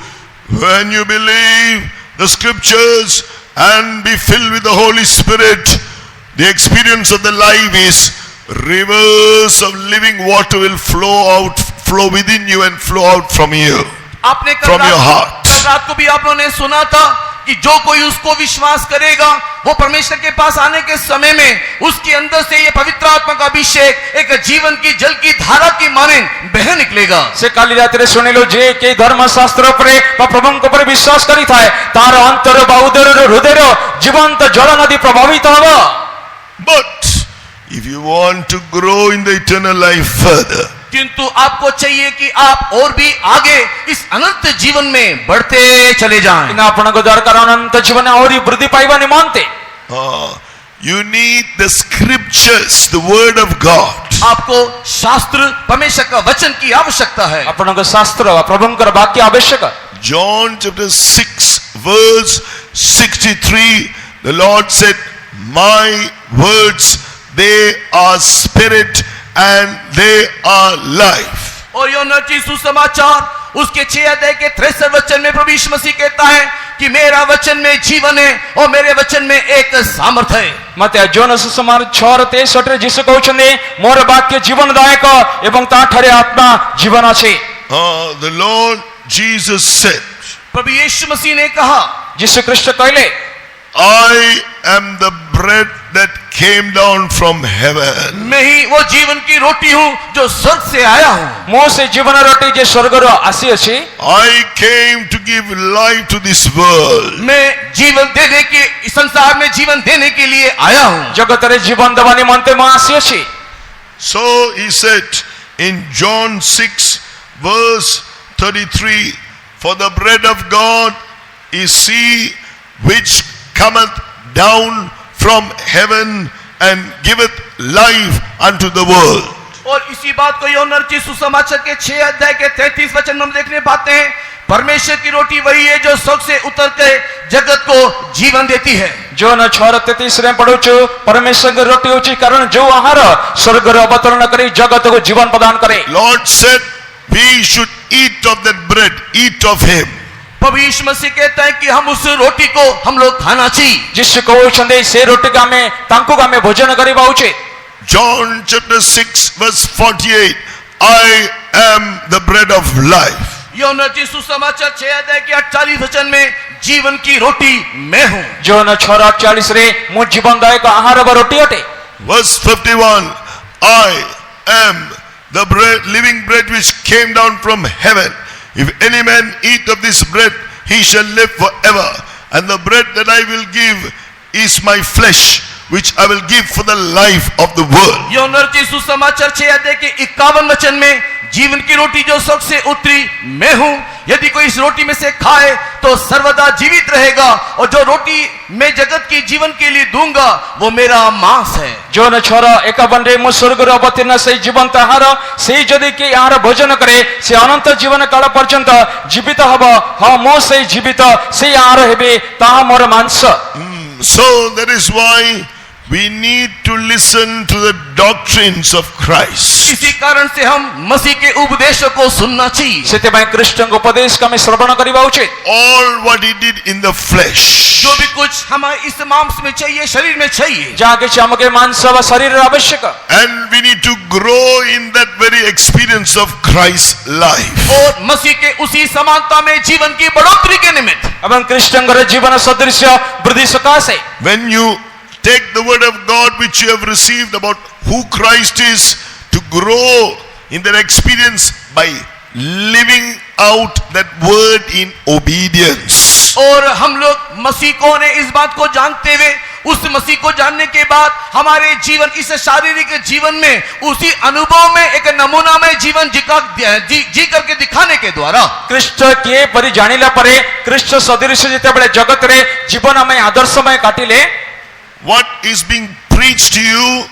[SPEAKER 1] When you believe the scriptures and be filled with the Holy Spirit, the experience of the life is rivers of living water will flow within you and flow out from you,
[SPEAKER 2] आपने
[SPEAKER 1] from your heart.
[SPEAKER 2] कल रात को भी आप लोगों ने सुना था कि जो कोई उसको विश्वास करेगा वो परमेश्वर के पास आने के समय में उसके अंदर से ये पवित्र आत्मा का अभिषेक एक जीवन की जल की धारा की माने बह निकलेगा।
[SPEAKER 3] से काली रात्रि शुणिलु जे के धर्मशास्त्र उपरे बा प्रभुଙ୍କ ଉପରେ विश्वास करिथाए तार अंतर बा उदर हृदय जीवंत जल नदी प्रभावित हबो।
[SPEAKER 1] But if you want to grow in the eternal life further,
[SPEAKER 2] किंतु आपको चाहिए कि आप और भी आगे इस अनंत जीवन में बढ़ते चले जाएं।
[SPEAKER 3] इन आपनको दरकार अनंत जीवन और वृद्धि पाइबा निमंते
[SPEAKER 1] you need the scriptures, the word of God.
[SPEAKER 2] आपको शास्त्र परमेश्वर का वचन की आवश्यकता है।
[SPEAKER 3] आपनको शास्त्र प्रभुଙ୍କର वाक्य आवश्यक।
[SPEAKER 1] John chapter 6 verse 63, the Lord said, my words, they are spirit and they are life.
[SPEAKER 2] और यूहन्ना की सुसमाचार उसके 6 अध्याय के 63 वचन में प्रभु यीशु मसीह कहता है कि मेरा वचन में जीवन है और मेरे वचन में एक सामर्थ है।
[SPEAKER 3] मते जोन सुसमाचार 6:63 रे यीशु कहउछन्ते मोर वाक्य जीवनदायक एवं ताठारे आत्मा जीवन अछि।
[SPEAKER 1] The Lord Jesus said,
[SPEAKER 2] प्रभु यीशु मसीह ने कहा,
[SPEAKER 3] यीशु ख्रिस्ट कहले,
[SPEAKER 1] I am the bread that came down from heaven.
[SPEAKER 2] मैं ही वो जीवन की रोटी हूँ जो स्वर्ग से आया हूँ।
[SPEAKER 3] मो से जीवन रोटी जे स्वर्गरो आसी अछि।
[SPEAKER 1] I came to give life to this world.
[SPEAKER 2] मैं जीवन देने के संसार में जीवन देने के लिए आया हूँ।
[SPEAKER 3] जगत रे जीवन देवा निमंते मो आसी अछि।
[SPEAKER 1] So he said in John 6 verse 33, for the bread of God is he which cometh down from heaven and giveth life unto the world.
[SPEAKER 2] और इसी बात को यूहन्ना की सुसमाचार के 6 अध्याय के 33 वचन में हम देखने पाते हैं, परमेश्वर की रोटी वही है जो स्वर्ग से उतर के जगत को जीवन देती है।
[SPEAKER 3] जो न 6:33 रे पढुछु परमेश्वर की रोटी होची कारण जो आहार स्वर्ग रे अवतरण करी जगत को जीवन प्रदान करे।
[SPEAKER 1] Lord said we should eat of that bread, eat of him.
[SPEAKER 2] प्रभु यीशु मसीह कहता है कि हम उस रोटी को हम लोग खाना चाहिए।
[SPEAKER 3] यीशु कहउछन्ते से रोटी का में तांको का में भोजन करिबा उचित।
[SPEAKER 1] John chapter 6 verse 48, I am the bread of life.
[SPEAKER 2] यूहन्ना की सुसमाचार 6 अध्याय के 48 वचन में जीवन की रोटी मैं हूँ।
[SPEAKER 3] जो न 6:48 रे मो जीवनदायक आहार व रोटी अटे।
[SPEAKER 1] Verse 51, I am the bread, living bread which came down from heaven. If any man eat of this bread, he shall live forever. And the bread that I will give is my flesh, which I will give for the life of the world.
[SPEAKER 2] यूहन्ना की सुसमाचार 6 अध्याय के 51 वचन में जीवन की रोटी जो स्वर्ग से उतरी मैं हूँ, यदि कोई इस रोटी में से खाए तो सर्वदा जीवित रहेगा और जो रोटी मैं जगत की जीवन के लिए दूंगा वो मेरा मांस है।
[SPEAKER 3] जो न 6:51 रे मो स्वर्ग रे अवतीर्ण से जीवंत आहार से जदि के आहार भोजन करे से अनंत जीवन काल पर्यंत जीवित हबो। हां मो से जीवित से आहार हेबे ता मोर मांस।
[SPEAKER 1] So that is why we need to listen to the doctrines of Christ.
[SPEAKER 2] इसी कारण से हम मसीह के उपदेशों को सुनना चाहिए।
[SPEAKER 3] सेते भाई कृष्ण को उपदेश का में श्रवण करिबा उचित।
[SPEAKER 1] All what he did in the flesh.
[SPEAKER 2] जो भी कुछ हमारे इस मांस में चाहिए, शरीर में चाहिए,
[SPEAKER 3] जाके हमके मांस व शरीर आवश्यक।
[SPEAKER 1] And we need to grow in that very experience of Christ's life.
[SPEAKER 2] और मसीह के उसी समानता में जीवन की बढ़ोतरी के निमित्त
[SPEAKER 3] एवं कृष्ण के जीवन सदृश्य वृद्धि सकाशे
[SPEAKER 1] When you take the word of God which you have received about who Christ is, to grow in that experience by living out that word in obedience.
[SPEAKER 2] और हम लोग मसीह को ने इस बात को जानते हुए उस मसीह को जानने के बाद हमारे जीवन इस शारीरिक जीवन में उसी अनुभव में एक नमूना में जीवन जी करके दिखाने के द्वारा
[SPEAKER 3] कृष्ण के परि जानिला परे कृष्ण सदृश जेतेबेले जगत रे जीवन में आदर्शमय काटिले।
[SPEAKER 1] What is being preached to you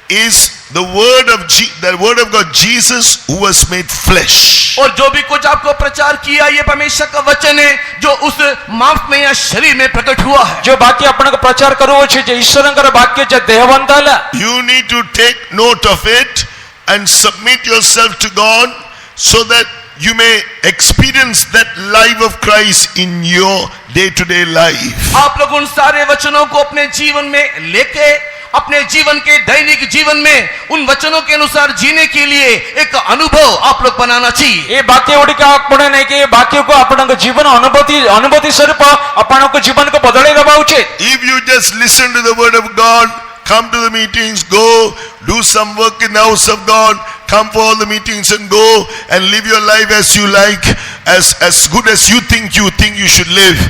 [SPEAKER 1] is the word of God, Jesus who was made flesh.
[SPEAKER 2] और जो भी कुछ आपको प्रचार किया ये परमेश्वर का वचन है जो उस मांस में या शरीर में प्रकट हुआ है।
[SPEAKER 3] जो बाकी आपण को प्रचार करो छे जे ईश्वरंकर वाक्य जे देहवंत हला।
[SPEAKER 1] You need to take note of it and submit yourself to God so that you may experience that life of Christ in your day-to-day life.
[SPEAKER 2] आप लोग उन सारे वचनों को अपने जीवन में लेके अपने जीवन के दैनिक जीवन में उन वचनों के अनुसार जीने के लिए एक अनुभव आप लोग बनाना चाहिए।
[SPEAKER 3] ଏ ବାକ୍ୟ ଗୁଡ଼ିକ ଆପଣ ନେଇକି ଏ ବାକ୍ୟକୁ ଆପଣଙ୍କ ଜୀବନ ଅନୁଭୂତି ସ୍ୱରୂପ ଆପଣଙ୍କ ଜୀବନକୁ ବଦଳେଇ ଦେବା ଉଚିତ।
[SPEAKER 1] If you just listen to the word of God, come to the meetings, go do some work in the house of God, come for all the meetings and go and live your life as you like, as good as you think you should live.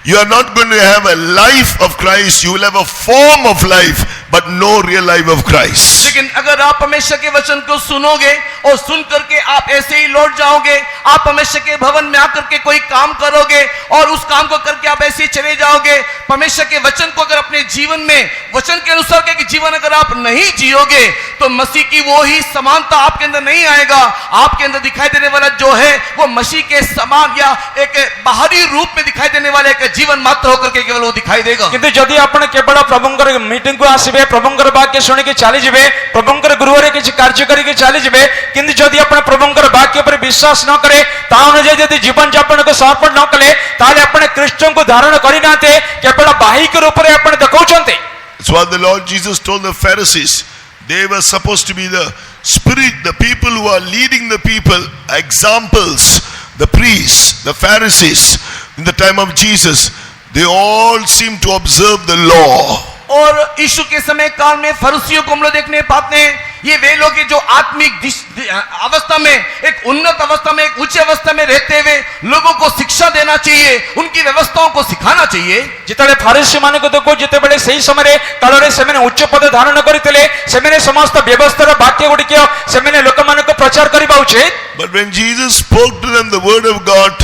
[SPEAKER 1] You are not going to have a life of Christ. You will have a form of life, but no real life of Christ.
[SPEAKER 2] लेकिन अगर आप परमेश्वर के वचन को सुनोगे और सुन करके आप ऐसे ही लौट जाओगे, आप परमेश्वर के भवन में आकर के कोई काम करोगे और उस काम को करके आप ऐसे ही चले जाओगे, परमेश्वर के वचन को अगर अपने जीवन में वचन के अनुसार के जीवन अगर आप नहीं जियोगे तो मसीह की वो ही समानता आपके अंदर नहीं आएगा। आपके अंदर दिखाई देने वाला जो है वो मसीह के समान या एक बाहरी रूप में दिखाई देने वाला एक जीवन मात्र होकर के केवल वो दिखाई देगा।
[SPEAKER 3] କିନ୍ତୁ ଯଦି ଆପଣ କେବଳ ପ୍ରଭୁଙ୍କର ମିଟିଂକୁ ଆସିବେ, ପ୍ରଭୁଙ୍କର ବାକ୍ୟ ଶୁଣିକି ଚାଲିଯିବେ, ପ୍ରଭୁଙ୍କର ଗୃହରେ କିଛି କାର୍ଯ୍ୟ କରିକି ଚାଲିଯିବେ, କିନ୍ତୁ ଯଦି ଆପଣ ପ୍ରଭୁଙ୍କର ବାକ୍ୟ ଉପରେ ବିଶ୍ୱାସ ନ କରେ, ତା ଅନୁଯାୟୀ ଯଦି ଜୀବନ ଯାପନକୁ ସମର୍ପଣ ନ କଲେ, ତାହେଲେ ଆପଣ ଖ୍ରୀଷ୍ଟଙ୍କୁ ଧାରଣ କରିନାହାନ୍ତି, କେବଳ ବାହିକ ରୂପରେ ଆପଣ ଦେଖାଉଛନ୍ତି।
[SPEAKER 1] That's what the Lord Jesus told the Pharisees. They were supposed to be the spirit, the people who are leading the people, examples, the priests, the Pharisees in the time of Jesus. They all seem to observe the law.
[SPEAKER 2] और यीशु के समय काल में फरीसियों को हम लोग देखने पाते हैं, ये वे लोग हैं जो आत्मिक अवस्था में, एक उन्नत अवस्था में, एक उच्च अवस्था में रहते हुए लोगों को शिक्षा देना चाहिए, उनकी व्यवस्थाओं को सिखाना चाहिए।
[SPEAKER 3] ଯେତେବେଳେ ଫାରିସୀ ମାନଙ୍କୁ ଦେଖୁ, ଯେତେବେଳେ ସେହି ସମୟରେ କାଳରେ ସେମାନେ ଉଚ୍ଚ ପଦ ଧାରଣ କରିଥିଲେ, ସେମାନେ ସମସ୍ତ ବ୍ୟବସ୍ଥାର ବାକ୍ୟ ଗୁଡ଼ିକ ସେମାନେ ଲୋକମାନଙ୍କୁ ପ୍ରଚାର କରିବା ଉଚିତ।
[SPEAKER 1] But when Jesus spoke to them the word of God,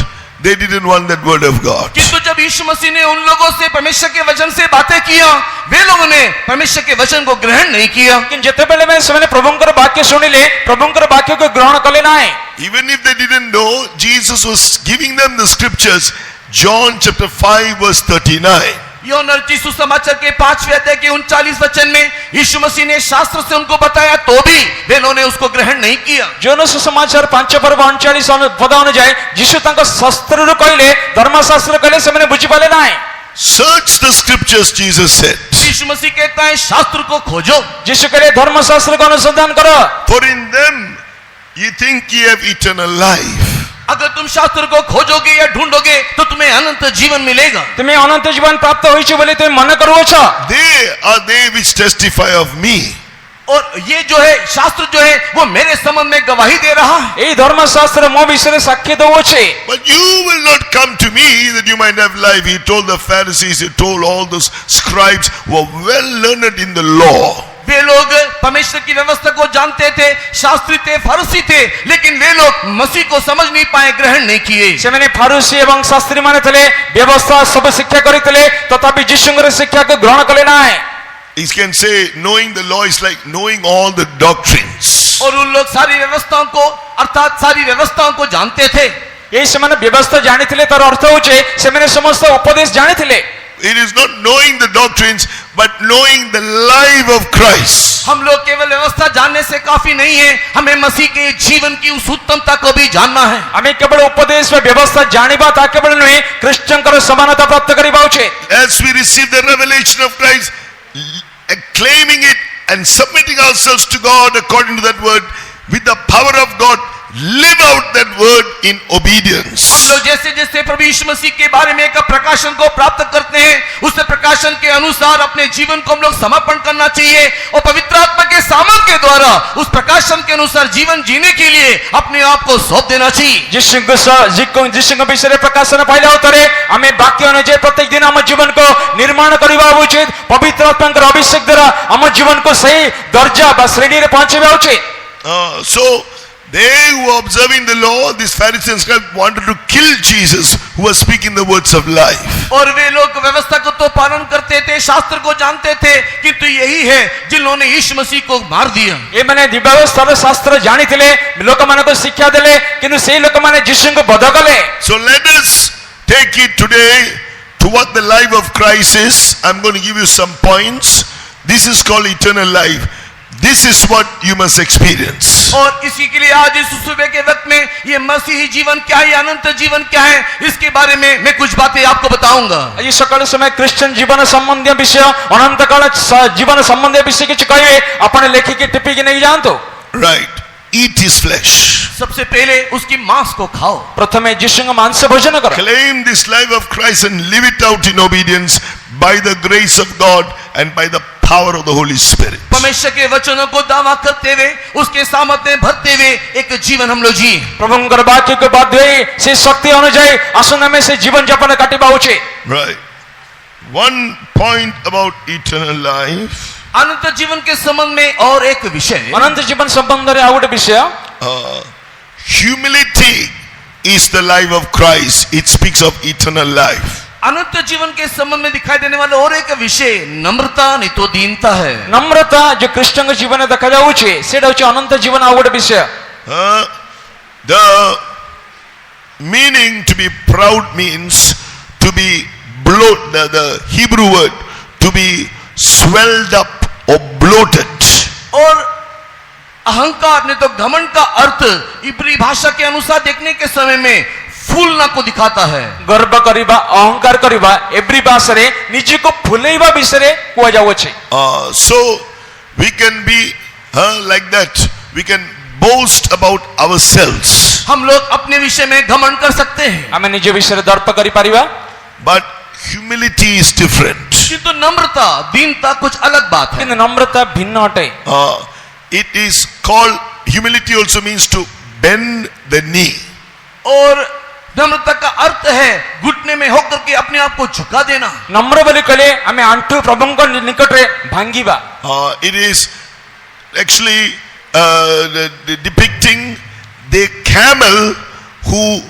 [SPEAKER 1] they didn't want that word of God.
[SPEAKER 2] किंतु जब यीशु मसीह ने उन लोगों से परमेश्वर के वचन से बातें किया, वे लोगों ने परमेश्वर के वचन को ग्रहण नहीं किया।
[SPEAKER 3] କିନ୍ତୁ ଯେତେବେଳେ ସେମାନେ ପ୍ରଭୁଙ୍କର ବାକ୍ୟ ଶୁଣିଲେ, ପ୍ରଭୁଙ୍କର ବାକ୍ୟକୁ ଗ୍ରହଣ କଲେ ନାହିଁ।
[SPEAKER 1] Even if they didn't know, Jesus was giving them the scriptures. John chapter 5 verse 39.
[SPEAKER 2] यूहन्ना रचित सुसमाचार के 5वें अध्याय के 39 वचन में यीशु मसीह ने शास्त्र से उनको बताया, तो भी वे लोगों ने उसको ग्रहण नहीं किया।
[SPEAKER 3] ଯୋନ ସୁସମାଚାର 5 ପର୍ବ 39 ପଦ ଅନୁଯାୟୀ ଯୀଶୁ ତାଙ୍କ ଶାସ୍ତ୍ରରୁ କହିଲେ, ଧର୍ମଶାସ୍ତ୍ର କହିଲେ, ସେମାନେ ବୁଝିପାରିଲେ ନାହିଁ।
[SPEAKER 1] Search the scriptures, Jesus said.
[SPEAKER 2] यीशु मसीह कहता है शास्त्र को खोजो।
[SPEAKER 3] ଯୀଶୁ କହିଲେ ଧର୍ମଶାସ୍ତ୍ର को अनुसंधान करो।
[SPEAKER 1] For in them you think ye have eternal life.
[SPEAKER 2] अगर तुम शास्त्र को खोजोगे या ढूंढोगे तो तुम्हें अनंत जीवन मिलेगा।
[SPEAKER 3] तुम्हें अनंत जीवन प्राप्त होइछ बोली तुम मन करूछ।
[SPEAKER 1] They are they which testify of me.
[SPEAKER 2] और ये जो है शास्त्र जो है वो मेरे संबंध में गवाही दे रहा है।
[SPEAKER 3] এই ধর্মশাস্ত্র ମୋ ବିଷୟରେ ସାକ୍ଷୀ ଦଉଅଛି।
[SPEAKER 1] But you will not come to me that you might have life. He told the Pharisees, he told all those scribes who were well learned in the law.
[SPEAKER 2] वे लोग परमेश्वर की व्यवस्था को जानते थे, शास्त्री थे, फरीसी थे, लेकिन वे लोग मसीह को समझ नहीं पाए, ग्रहण नहीं किए।
[SPEAKER 3] ସେମାନେ ଫାରୁସି ଏବଂ ଶାସ୍ତ୍ରୀ ମାନେ ଥିଲେ, ବ୍ୟବସ୍ଥା ସବୁ ଶିକ୍ଷା କରିଥିଲେ, ତଥାପି ଯୀଶୁଙ୍କର ଶିକ୍ଷାକୁ ଗ୍ରହଣ କଲେ ନାହିଁ।
[SPEAKER 1] He can say knowing the law is like knowing all the doctrines.
[SPEAKER 2] और उन लोग सारी व्यवस्थाओं को अर्थात सारी व्यवस्थाओं को जानते थे।
[SPEAKER 3] এই ସେମାନେ ବ୍ୟବସ୍ଥା ଜାଣିଥିଲେ, ତାର ଅର୍ଥ ହେଉଛି ସେମାନେ ସମସ୍ତ ଉପଦେଶ ଜାଣିଥିଲେ।
[SPEAKER 1] It is not knowing the doctrines, but knowing the life of Christ.
[SPEAKER 2] हम लोग केवल व्यवस्था जानने से काफी नहीं है, हमें मसीह के जीवन की उस उत्तमता को भी जानना है।
[SPEAKER 3] ଆମେ କେବଳ ଉପଦେଶ ବା ବ୍ୟବସ୍ଥା ଜାଣିବା ତା କେବଳ ନୁହେଁ, ଖ୍ରୀଷ୍ଟଙ୍କର ସମାନତା ପ୍ରାପ୍ତ କରିବା ଉଚିତ।
[SPEAKER 1] As we receive the revelation of Christ, claiming it and submitting ourselves to God according to that word, with the power of God, live out that word in obedience.
[SPEAKER 2] हम लोग जैसे जैसे प्रभु यीशु मसीह के बारे में एक प्रकाशन को प्राप्त करते हैं, उस प्रकाशन के अनुसार अपने जीवन को हम लोग समर्पण करना चाहिए और पवित्र आत्मा के सामर्थ के द्वारा उस प्रकाशन के अनुसार जीवन जीने के लिए अपने आप को सौंप देना चाहिए।
[SPEAKER 3] ଯୀଶୁଙ୍କ ବିଷୟରେ ପ୍ରକାଶନ ପାଇଲା ଉତ୍ତରେ ଆମେ ବାକ୍ୟ ଅନୁଯାୟୀ ପ୍ରତ୍ୟେକ ଦିନ ଆମ ଜୀବନକୁ ନିର୍ମାଣ କରିବା ଉଚିତ। ପବିତ୍ର ଆତ୍ମାଙ୍କର ଅଭିଷେକ ଦ୍ୱାରା ଆମ ଜୀବନକୁ ସେହି ଦର୍ଜା ବା ଶ୍ରେଣୀରେ ପହଞ୍ଚାଇବା ଉଚିତ।
[SPEAKER 1] So they who were observing the law, these Pharisees and scribes, wanted to kill Jesus, who was speaking the words of life.
[SPEAKER 2] और वे लोग व्यवस्था को तो पालन करते थे, शास्त्र को जानते थे, किंतु यही है जिन्होंने यीशु मसीह को मार दिया।
[SPEAKER 3] ଏମାନେ ବ୍ୟବସ୍ଥାର ଶାସ୍ତ୍ର ଜାଣିଥିଲେ, ଲୋକମାନଙ୍କୁ ଶିକ୍ଷା ଦେଲେ, କିନ୍ତୁ ସେହି ଲୋକମାନେ ଯୀଶୁଙ୍କୁ ବଧ କଲେ।
[SPEAKER 1] So let us take it today to what the life of Christ is. I'm going to give you some points. This is called eternal life. This is what you must experience.
[SPEAKER 2] और इसी के लिए आज इस सुबह के वक्त में ये मसीही जीवन क्या है, अनंत जीवन क्या है, इसके बारे में मैं कुछ बातें आपको बताऊंगा।
[SPEAKER 3] ଆଜି ସକାଳ ସମୟ ଖ୍ରୀଷ୍ଟିଆନ ଜୀବନ ସମ୍ବନ୍ଧୀୟ ବିଷୟ ଅନନ୍ତ କାଳ ଜୀବନ ସମ୍ବନ୍ଧୀୟ ବିଷୟ କିଛି କହିବେ ଆପଣ ଲେଖିକି ଟିପିକି ନେଇ ଯାଆନ୍ତୁ।
[SPEAKER 1] Right. Eat his flesh.
[SPEAKER 2] सबसे पहले उसकी मांस को खाओ।
[SPEAKER 3] ପ୍ରଥମେ ଯୀଶୁଙ୍କ ମାଂସ ଭୋଜନ କର।
[SPEAKER 1] Claim this life of Christ and live it out in obedience by the grace of God and by the power of the Holy Spirit.
[SPEAKER 2] परमेश्वर के वचनों को दावा करते हुए उसके सामर्थ्य भरते हुए एक जीवन हम लोग जी।
[SPEAKER 3] ପ୍ରଭୁଙ୍କର ବାକ୍ୟକୁ ବାଧ୍ୟ ହୋଇ ସେ ଶକ୍ତି ଅନୁଯାୟୀ ଆସନ୍ତୁ ଆମେ ସେ ଜୀବନ ଯାପନ କାଟିବା ଉଚିତ।
[SPEAKER 1] Right. One point about eternal life.
[SPEAKER 2] अनंत जीवन के संबंध में और एक विषय,
[SPEAKER 3] ଅନନ୍ତ ଜୀବନ ସମ୍ବନ୍ଧରେ ଆଉ ଗୋଟେ ବିଷୟ,
[SPEAKER 1] Humility is the life of Christ. It speaks of eternal life.
[SPEAKER 2] अनंत जीवन के संबंध में दिखाई देने वाला और एक विषय नम्रता नहीं तो दीनता है।
[SPEAKER 3] ନମ୍ରତା ଯୋଉ ଖ୍ରୀଷ୍ଟଙ୍କ ଜୀବନରେ ଦେଖାଯାଉଛି ସେଇଟା ହଉଛି ଅନନ୍ତ ଜୀବନ ଆଉ ଗୋଟେ ବିଷୟ।
[SPEAKER 1] The meaning to be proud means to be bloated. The Hebrew word to be swelled up or bloated.
[SPEAKER 2] और अहंकार ने तो घमंड का अर्थ इब्री भाषा के अनुसार देखने के समय में फूलना को दिखाता है।
[SPEAKER 3] ଗର୍ବ କରିବା ଅହଙ୍କାର କରିବା ଏଭ୍ରି ଭାଷାରେ ନିଜକୁ ଫୁଲେଇବା ବିଷୟରେ କୁହାଯାଉଅଛି।
[SPEAKER 1] So we can be like that. We can boast about ourselves.
[SPEAKER 2] हम लोग अपने विषय में घमंड कर सकते हैं,
[SPEAKER 3] ଆମେ ନିଜ ବିଷୟରେ ଦର୍ପ କରିପାରିବା।
[SPEAKER 1] But humility is different.
[SPEAKER 2] किंतु नम्रता दीनता कुछ अलग बात है।
[SPEAKER 3] କିନ୍ତୁ ନମ୍ରତା ଭିନ୍ନ ଅଟେ।
[SPEAKER 1] It is called, humility also means to bend the knee.
[SPEAKER 2] और नम्रता का अर्थ है घुटने में होकर के अपने आप को झुका देना।
[SPEAKER 3] ନମ୍ର ବୋଲି କହିଲେ ଆମେ ଆଣ୍ଠୁ ପ୍ରଭୁଙ୍କ ନିକଟରେ ଭାଙ୍ଗିବା।
[SPEAKER 1] It is actually depicting the camel who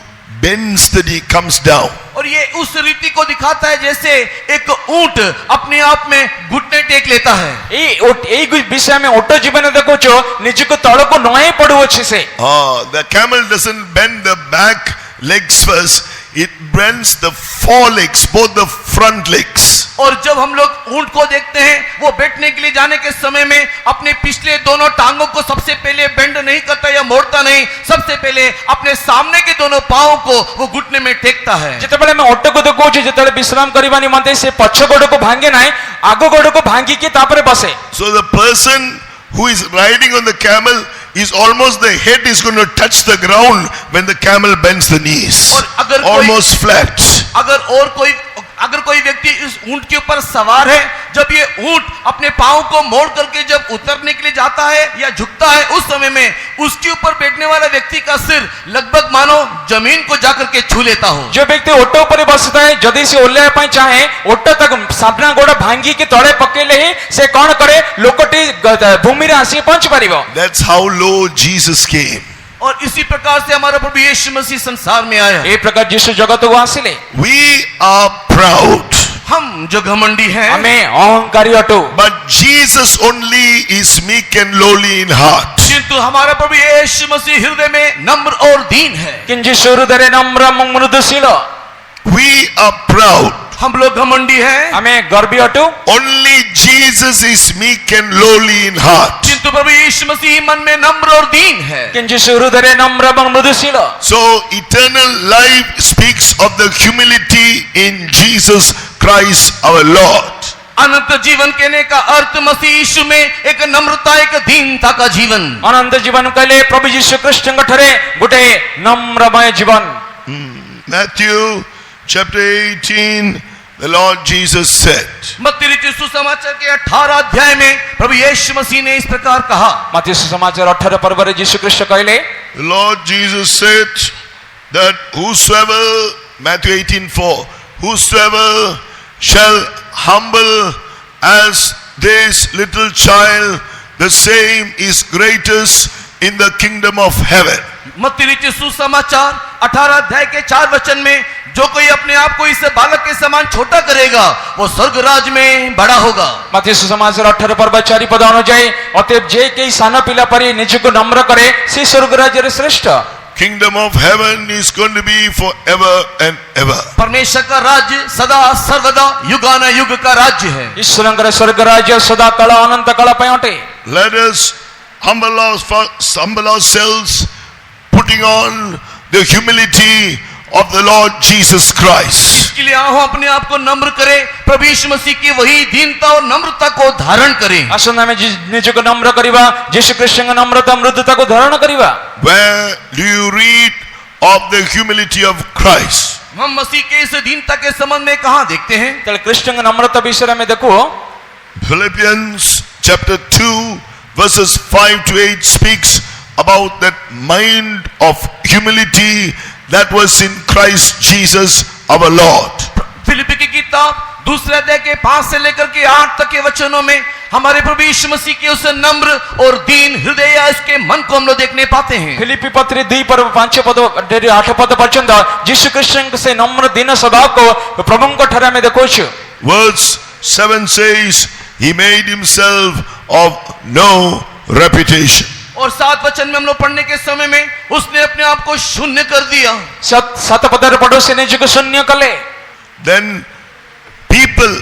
[SPEAKER 1] bends the knee, comes down.
[SPEAKER 2] और ये उस रीति को दिखाता है जैसे एक ऊंट अपने आप में घुटने टेक लेता है।
[SPEAKER 3] ଏଇ ବିଷୟ ଆମେ ଓଟ ଜୀବନ ଦେଖୁଛୁ ନିଜକୁ ତଳକୁ ନୁଆଁଇ ପଡୁଅଛି ସେ।
[SPEAKER 1] The camel doesn't bend the back legs first, it bends the forelegs, both the front legs.
[SPEAKER 2] और जब हम लोग ऊंट को देखते हैं वो बैठने के लिए जाने के समय में अपने पिछले दोनों टांगों को सबसे पहले बेंड नहीं करता या मोड़ता नहीं, सबसे पहले अपने सामने के दोनों पांवों को वो घुटने में टेकता है।
[SPEAKER 3] ଯେତେବେଳେ ଆମେ ଓଟକୁ ଦେଖୁଛୁ ଯେତେବେଳେ ବିଶ୍ରାମ କରିବା ନିମନ୍ତେ ସେ ପଛ ଗୋଡକୁ ଭାଙ୍ଗେ ନାହିଁ, ଆଗ ଗୋଡକୁ ଭାଙ୍ଗିକି ତାପରେ ବସେ।
[SPEAKER 1] So the person who is riding on the camel is almost, the head is going to touch the ground when the camel bends the knees, almost flat.
[SPEAKER 2] अगर कोई व्यक्ति इस ऊंट के ऊपर सवार है, जब ये ऊंट अपने पांव को मोड़ करके जब उतरने के लिए जाता है या झुकता है, उस समय में उसके ऊपर बैठने वाला व्यक्ति का सिर लगभग मानो जमीन को जाकर के छू लेता हो।
[SPEAKER 3] जो व्यक्ति ओट ऊपर बसता है जदि से ओल्लाया ପାଇଁ चाहे ओट तक सामना गोड़ भांगी के तळे पकेले ही से कोन करे लोकटी भूमि रे आसी पहुंच परिबो।
[SPEAKER 1] That's how low Jesus came.
[SPEAKER 2] और इसी प्रकार से हमारा प्रभु यीशु मसीह संसार में आया।
[SPEAKER 3] ए प्रकार यीशु जगत को आसिले।
[SPEAKER 1] We are proud.
[SPEAKER 2] हम जो घमंडी हैं,
[SPEAKER 3] हमें अहंकारी अटो।
[SPEAKER 1] But Jesus only is meek and lowly in heart.
[SPEAKER 2] किंतु हमारा प्रभु यीशु मसीह हृदय में नम्र और दीन है।
[SPEAKER 3] किंजी हृदय नम्र मृदुशील।
[SPEAKER 1] We are proud.
[SPEAKER 2] हम लोग घमंडी हैं,
[SPEAKER 3] हमें गर्वी अटो।
[SPEAKER 1] Only Jesus is meek and lowly in heart.
[SPEAKER 2] किंतु प्रभु यीशु मसीह मन में नम्र और दीन है।
[SPEAKER 3] किंजी हृदय नम्र मृदुशील।
[SPEAKER 1] So eternal life speaks of the humility in Jesus Christ our Lord.
[SPEAKER 2] अनंत जीवन कहने का अर्थ मसीह यीशु में एक नम्रता, एक दीनता का जीवन।
[SPEAKER 3] अनंत जीवन कहले प्रभु यीशु कृष्ण ठरे गोटे नम्रमय जीवन।
[SPEAKER 1] Matthew chapter 18, the Lord Jesus said.
[SPEAKER 2] मत्ती रचित सुसमाचार के 18 अध्याय में प्रभु यीशु मसीह ने इस प्रकार कहा।
[SPEAKER 3] मत्ती सुसमाचार 18 पर्व रे यीशु कृष्ण कहले,
[SPEAKER 1] The Lord Jesus said that whosoever, Matthew 18:4, whosoever shall humble as this little child, the same is greatest in the kingdom of heaven.
[SPEAKER 2] मत्ती रचित सुसमाचार 18 अध्याय के 4 वचन में जो कोई अपने आप को इस बालक के समान छोटा करेगा वो स्वर्ग राज में बड़ा होगा।
[SPEAKER 3] मत्ती सुसमाचार 18 पर्व 4 पद अनुଯାୟୀ अतएव जे केही सानो पिला परि निजको नम्र करे से स्वर्ग राज्य रे श्रेष्ठ।
[SPEAKER 1] Kingdom of heaven is going to be forever and ever.
[SPEAKER 2] परमेश्वर का राज्य सदा सर्वदा युगानुयुग का राज्य है।
[SPEAKER 3] ईश्वरଙ୍କର स्वर्ग राज्य सदा काल अनंत काल ପାଇଁ ଅଟେ।
[SPEAKER 1] Let us humble ourselves, putting on the humility of the Lord Jesus Christ.
[SPEAKER 2] इसके लिए आओ अपने आप को नम्र करें, प्रभु यीशु मसीह की वही दीनता और नम्रता को धारण करें।
[SPEAKER 3] ଆସନ୍ତୁ ଆମେ ନିଜକୁ ନମ୍ର କରିବା, ଯୀଶୁ ଖ୍ରୀଷ୍ଟଙ୍କ ନମ୍ରତା ମୃଦୁତାକୁ ଧାରଣ କରିବା।
[SPEAKER 1] Where do you read of the humility of Christ?
[SPEAKER 2] हम मसीह के इस दीनता के संबंध में कहाँ देखते हैं?
[SPEAKER 3] ତାହେଲେ ଖ୍ରୀଷ୍ଟଙ୍କ ନମ୍ରତା ବିଷୟରେ ଆମେ ଦେଖୁ।
[SPEAKER 1] Philippians chapter 2 verses 5 to 8 speaks about that mind of humility that was in Christ Jesus our Lord.
[SPEAKER 2] फिलिप्पी की किताब दूसरे अध्याय के 5 से लेकर के 8 तक के वचनों में हमारे प्रभु यीशु मसीह के उस नम्र और दीन हृदय या इसके मन को हम लोग देखने पाते हैं।
[SPEAKER 3] ଫିଲିପି ପତ୍ରୀ 2:5 8 ପଦ ପର୍ଯ୍ୟନ୍ତ ଯୀଶୁ ଖ୍ରୀଷ୍ଟଙ୍କ ସେ ନମ୍ର ଦୀନ ସ୍ୱଭାବକୁ ପ୍ରଭୁଙ୍କ ଠାରେ ଆମେ ଦେଖୁଛୁ।
[SPEAKER 1] Verse 7 says, He made himself of no reputation.
[SPEAKER 2] और 7 वचन में हम लोग पढ़ने के समय में उसने अपने आप को शून्य कर दिया।
[SPEAKER 3] 7 पदରେ ପଢୁ ସେ ନିଜକୁ ଶୂନ୍ୟ କଲେ।
[SPEAKER 1] Then people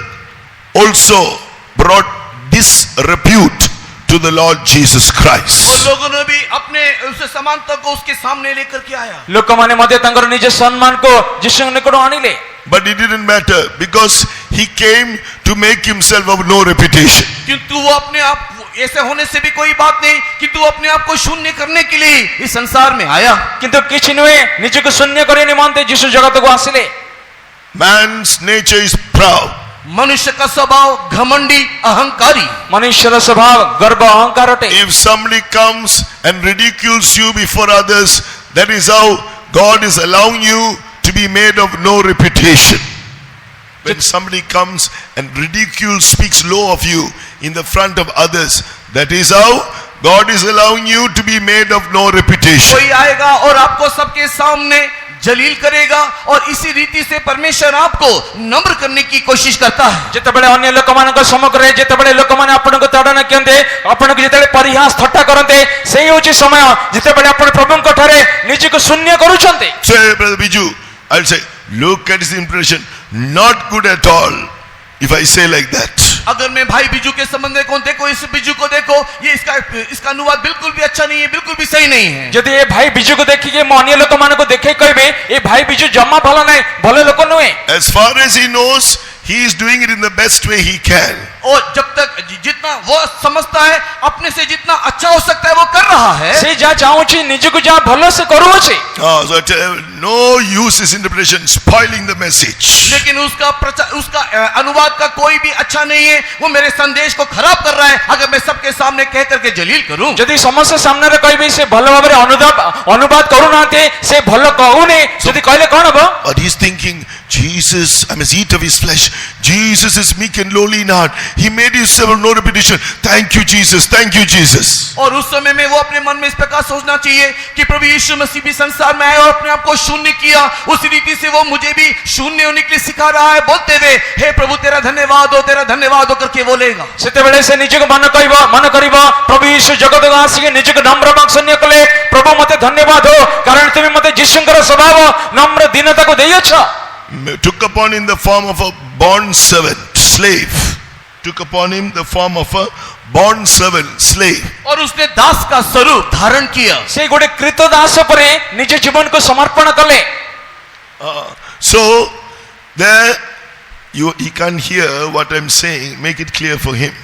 [SPEAKER 1] also brought disrepute to the Lord Jesus
[SPEAKER 2] और
[SPEAKER 1] Christ.
[SPEAKER 2] लोगों ने भी अपने उस समानता को उसके सामने लेकर के आया।
[SPEAKER 3] ଲୋକମାନେ ମଧ୍ୟ ତାଙ୍କର ନିଜ ସମ୍ମାନକୁ ଯୀଶୁଙ୍କ ନିକଟ ଆଣିଲେ।
[SPEAKER 1] But it didn't matter because he came to make himself of no reputation.
[SPEAKER 2] किंतु वो अपने आप ऐसे होने से भी कोई बात नहीं, किंतु अपने आप को शून्य करने के लिए इस संसार में आया।
[SPEAKER 3] କିନ୍ତୁ କିଛି ନୁହେଁ, ନିଜକୁ ଶୂନ୍ୟ କରିବା ନିମନ୍ତେ ଯୀଶୁ ଜଗତକୁ ଆସିଲେ।
[SPEAKER 1] Man's nature is proud.
[SPEAKER 2] मनुष्य का स्वभाव घमंडी अहंकारी।
[SPEAKER 3] ମନୁଷ୍ୟର ସ୍ୱଭାବ ଗର୍ବ ଅହଙ୍କାର ଅଟେ।
[SPEAKER 1] If somebody comes and ridicules you before others, that is how God is allowing you to be made of no reputation. When somebody comes and ridicules, speaks low of you in the front of others, that is how God is allowing you to be made of no reputation.
[SPEAKER 2] कोई आएगा और आपको सबके सामने जलील करेगा और इसी रीति से परमेश्वर आपको नम्र करने की कोशिश करता है।
[SPEAKER 3] ଯେତେବେଳେ ଅନ୍ୟ ଲୋକମାନଙ୍କ ସମ୍ମୁଖରେ ଯେତେବେଳେ ଲୋକମାନେ ଆପଣଙ୍କୁ ତାଡ଼ନା କରନ୍ତି, ଆପଣଙ୍କୁ ଯେତେବେଳେ ପରିହାସ ଥଟ୍ଟା କରନ୍ତି, ସେଇ ହେଉଛି ସମୟ ଯେତେବେଳେ ଆପଣ ପ୍ରଭୁଙ୍କ ଠାରେ ନିଜକୁ ଶୂନ୍ୟ କରୁଛନ୍ତି।
[SPEAKER 1] Say, Brother Biju, I'll say, look at his impression, not good at all. If I say like that,
[SPEAKER 2] अगर मैं भाई बिजू के संबंध में कौन देखो, इस बिजू को देखो, ये इसका अनुवाद बिल्कुल भी अच्छा नहीं है, बिल्कुल भी सही नहीं है।
[SPEAKER 3] ଯଦି ଏ ଭାଇ ବିଜୁକୁ ଦେଖିକି ମୁଁ ଅନ୍ୟ ଲୋକମାନଙ୍କୁ ଦେଖେଇ କହିବେ ଏ ଭାଇ ବିଜୁ ଜମା ଭଲ ନାହିଁ, ଭଲ ଲୋକ ନୁହେଁ।
[SPEAKER 1] as far as he knows, he is doing it in the best way he can.
[SPEAKER 2] और जब तक जितना वो समझता है अपने से जितना अच्छा हो सकता है वो कर रहा है।
[SPEAKER 3] ସେ ଯାହା ଚାହୁଁଛି ନିଜକୁ ଯାହା ଭଲ ସେ କରୁଅଛି।
[SPEAKER 1] So no use his interpretation, spoiling the message.
[SPEAKER 2] लेकिन उसका अनुवाद का कोई भी अच्छा नहीं है, वो मेरे संदेश को खराब कर रहा है। अगर मैं सबके सामने कह करके जलील करूं,
[SPEAKER 3] ଯଦି ସମସ୍ତ ସାମ୍ନାରେ କହିବି ସେ ଭଲ ଭାବରେ ଅନୁବାଦ କରୁନାହାନ୍ତି, ସେ ଭଲ କହୁନି, ଯଦି କହିଲେ କଣ ହବ?
[SPEAKER 1] But he's thinking, Jesus, I must eat of his flesh. Jesus is meek and lowly in heart. He made himself of no reputation. Thank you, Jesus. Thank you, Jesus.
[SPEAKER 2] और उस समय में वो अपने मन में इस प्रकार सोचना चाहिए कि प्रभु यीशु मसीह भी संसार में आए और अपने आप को शून्य किया, उसी रीति से वो मुझे भी शून्य होने के लिए सिखा रहा है, बोलते हुए हे प्रभु तेरा धन्यवाद हो, तेरा धन्यवाद हो करके बोलेगा।
[SPEAKER 3] ସେତେବେଳେ ସେ ନିଜକୁ ମନ କରିବ ପ୍ରଭୁ ଯୀଶୁ ଜଗତକୁ ଆସିକି ନିଜକୁ ନମ୍ର ଏବଂ ଶୂନ୍ୟ କଲେ, ପ୍ରଭୁ ମୋତେ ଧନ୍ୟବାଦ ହୋ, କାରଣ ତୁମେ ମୋତେ ଯୀଶୁଙ୍କର ସ୍ୱଭାବ ନମ୍ର ଦୀନତାକୁ ଦେଇଅଛ।
[SPEAKER 1] Took upon him the form of a bond servant, slave. Took upon him the form of a bond servant, slave.
[SPEAKER 2] और उसने दास का स्वरूप धारण किया।
[SPEAKER 3] ସେ ଗୋଟେ କ୍ରୀତ ଦାସ ପରେ ନିଜ ଜୀବନକୁ ସମର୍ପଣ କଲେ।
[SPEAKER 1] So there he can't hear what I'm saying. Make it clear for him.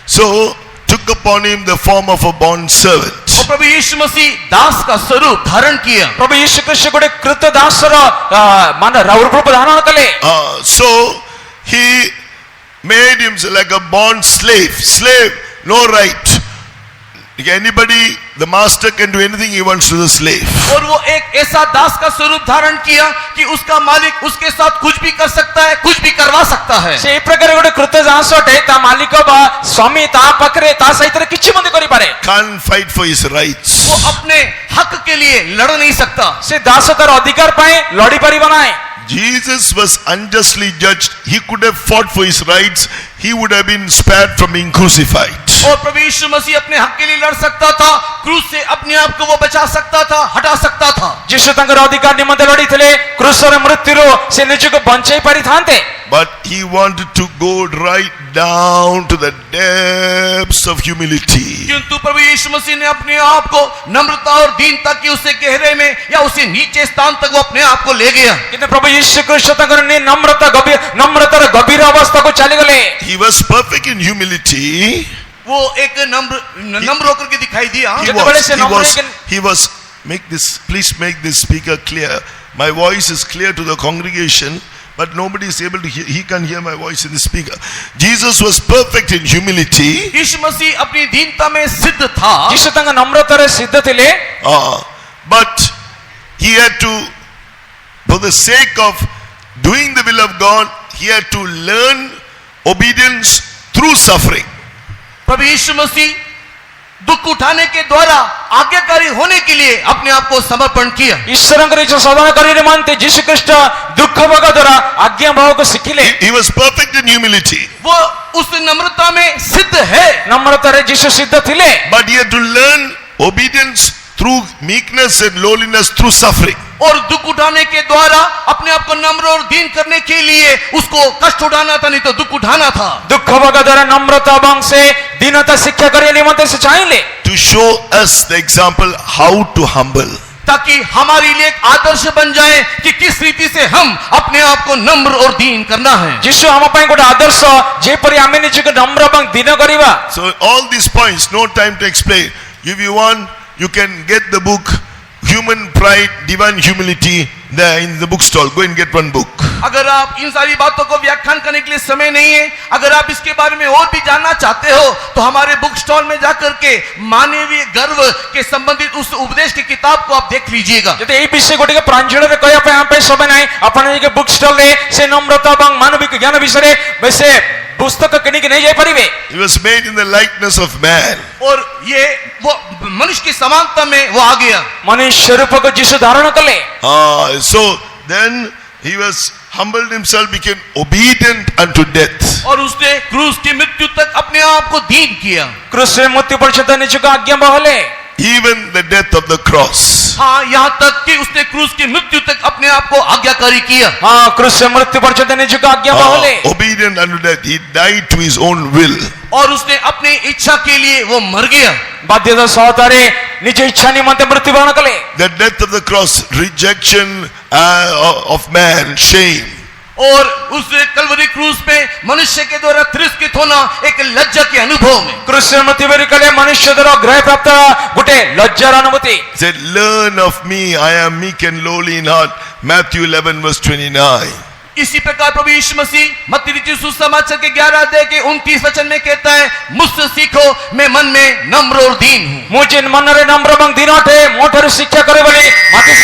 [SPEAKER 1] So took upon him the form of a bond servant.
[SPEAKER 2] और प्रभु यीशु मसीह दास का स्वरूप धारण किया।
[SPEAKER 3] ପ୍ରଭୁ ଯୀଶୁ ଖ୍ରୀଷ୍ଟ ଗୋଟେ କ୍ରୀତ ଦାସର ରୂପ ଧାରଣ କଲେ।
[SPEAKER 1] So he made himself like a bond slave. Slave, no right. Anybody, the master can do anything he wants to the slave.
[SPEAKER 2] और वो एक ऐसा दास का स्वरूप धारण किया कि उसका मालिक उसके साथ कुछ भी कर सकता है, कुछ भी करवा सकता है।
[SPEAKER 3] ସେ ପ୍ରକାର ଗୋଟେ କ୍ରୀତ ଦାସ ଅଟେ, ତା ମାଲିକ ବା ସ୍ୱାମୀ ତା ପାଖରେ ତା ସହିତ କିଛି ମଧ୍ୟ କରିପାରେ।
[SPEAKER 1] Can't fight for his rights.
[SPEAKER 2] वो अपने हक के लिए लड़ नहीं सकता।
[SPEAKER 3] ସେ ଦାସ ତାର ଅଧିକାର ପାଇଁ ଲଢି ପାରିବ ନାହିଁ।
[SPEAKER 1] Jesus was unjustly judged. He could have fought for his rights. He would have been spared from being crucified.
[SPEAKER 2] और प्रभु यीशु मसीह अपने हक के लिए लड़ सकता था, क्रूस से अपने आप को वो बचा सकता था, हटा सकता था।
[SPEAKER 3] ଯୀଶୁ ତାଙ୍କର ଅଧିକାର ନିମନ୍ତେ ଲଢିଥିଲେ, କ୍ରୁଶର ମୃତ୍ୟୁରୁ ସେ ନିଜକୁ ବଞ୍ଚାଇ ପାରିଥାନ୍ତେ।
[SPEAKER 1] But he wanted to go right down to the depths of humility.
[SPEAKER 2] किंतु प्रभु यीशु मसीह ने अपने आप को नम्रता और दीनता की उसे गहरे में या उसे नीचे स्थान तक वो अपने आप को ले गया।
[SPEAKER 3] କିନ୍ତୁ ପ୍ରଭୁ ଯୀଶୁ ଖ୍ରୀଷ୍ଟ ତାଙ୍କର ନମ୍ରତାର ଗଭୀର ଅବସ୍ଥାକୁ ଚାଲିଗଲେ।
[SPEAKER 1] He was perfect in humility.
[SPEAKER 2] वो एक नम्र होकर के दिखाई दिया।
[SPEAKER 1] He was, please make this speaker clear. My voice is clear to the congregation, but nobody is able to hear. He can hear my voice in the speaker. Jesus was perfect in humility.
[SPEAKER 2] यीशु मसीह अपनी दीनता में सिद्ध था।
[SPEAKER 3] ଯୀଶୁ ତାଙ୍କ ନମ୍ରତାରେ ସିଦ୍ଧ ଥିଲେ।
[SPEAKER 1] But he had to, for the sake of doing the will of God, he had to learn obedience through suffering.
[SPEAKER 2] प्रभु यीशु मसीह दुख उठाने के द्वारा आज्ञाकारी होने के लिए अपने आप को समर्पण किया।
[SPEAKER 3] ଈଶ୍ୱରଙ୍କର ଇଚ୍ଛା ସାଧନ କରିବା ନିମନ୍ତେ ଯୀଶୁ ଖ୍ରୀଷ୍ଟ ଦୁଃଖ ଭୋଗ ଦ୍ୱାରା ଆଜ୍ଞା ଭୋଗ ଶିଖିଲେ।
[SPEAKER 1] He was perfect in humility.
[SPEAKER 2] वो उस नम्रता में सिद्ध है।
[SPEAKER 3] ନମ୍ରତାରେ ଯୀଶୁ ସିଦ୍ଧ ଥିଲେ।
[SPEAKER 1] But he had to learn obedience through meekness and lowliness through suffering.
[SPEAKER 2] और दुख उठाने के द्वारा अपने आप को नम्र और दीन करने के लिए उसको कष्ट उठाना था, नहीं तो दुख उठाना था।
[SPEAKER 3] ଦୁଃଖ ଭୋଗ ଦ୍ୱାରା ନମ୍ରତା ଏବଂ ସେ ଦୀନତା ଶିକ୍ଷା କରିବା ନିମନ୍ତେ ସେ ଚାହିଁଲେ।
[SPEAKER 1] To show us the example how to humble.
[SPEAKER 2] ताकि हमारे लिए एक आदर्श बन जाए कि किस रीति से हम अपने आप को नम्र और दीन करना है।
[SPEAKER 3] ଯୀଶୁ ଆମ ପାଇଁ ଗୋଟେ ଆଦର୍ଶ ଯେପରି ଆମେ ନିଜକୁ ନମ୍ର ଏବଂ ଦୀନ କରିବା।
[SPEAKER 1] So all these points, no time to explain. If you want, you can get the book Human Pride, Divine Humility there in the bookstall. Go and get one book.
[SPEAKER 2] अगर आप इन सारी बातों को व्याख्यान करने के लिए समय नहीं है, अगर आप इसके बारे में और भी जानना चाहते हो तो हमारे बुक स्टॉल में जाकर के मानवीय गर्व के संबंधित उस उपदेश की किताब को आप देख लीजिएगा।
[SPEAKER 3] ଯଦି ଏଇ ବିଷୟ ଗୋଟିକ ପ୍ରାଞ୍ଜଳରେ କହିବା ପାଇଁ ଆମ ପାଇଁ ସମୟ ନାହିଁ, ଆପଣ ଯାଇକି ବୁକ୍ ଷ୍ଟଲରେ ସେ ନମ୍ରତା ଏବଂ ମାନବିକ ଜ୍ଞାନ ବିଷୟରେ ସେ पुस्तक किଣିକି ନେଇ ଯାଇପାରିବେ।
[SPEAKER 1] He was made in the likeness of man.
[SPEAKER 2] और ये वो मनुष्य की समानता में वो आ गया।
[SPEAKER 3] मनुष्य रूपको यीशु धारण कले।
[SPEAKER 1] So then he was humbled himself, became obedient unto death.
[SPEAKER 2] और उसने क्रूस की मृत्यु तक अपने आप को दीन किया।
[SPEAKER 3] क्रूसରେ मृत्यु पर्यंत ନିଜକୁ आज्ञा बहले।
[SPEAKER 1] Even the death of the cross.
[SPEAKER 2] हाँ, यहाँ तक कि उसने क्रूस की मृत्यु तक अपने आप को आज्ञाकारी किया।
[SPEAKER 3] हाँ, क्रूसରେ मृत्यु पर्यंत ନିଜକୁ आज्ञा बहले।
[SPEAKER 1] Obedient unto death, he died to his own will.
[SPEAKER 2] और उसने अपनी इच्छा के लिए वो मर गया।
[SPEAKER 3] बाध्यता सहतारे निज इच्छा निमन्ते मृत्युवरण कले।
[SPEAKER 1] The death of the cross, rejection of man, shame.
[SPEAKER 2] और उस कलवरी क्रूस पे मनुष्य के द्वारा तिरस्कृत होना एक लज्जा के अनुभव में।
[SPEAKER 3] क्रूसରେ मृत्यु कले मनुष्य द्वारा ग्रह प्राप्त गोटे लज्जार अनुभूति।
[SPEAKER 1] Said, learn of me, I am meek and lowly in heart. Matthew 11 verse 29.
[SPEAKER 2] इसी प्रकार प्रभु यीशु मसीह मत्ती लिखित सुसमाचार के 11 अध्याय के 29 वचन में कहता है, मुझसे सीखो, मैं मन में नम्र और दीन हूँ।
[SPEAKER 3] ମୁଁ ଯେନ୍ ମନରେ ନମ୍ର ଏବଂ ଦୀନ ଅଟେ, ମୋଠାରୁ ଶିକ୍ଷା କରେ ବୋଲି ମାଟି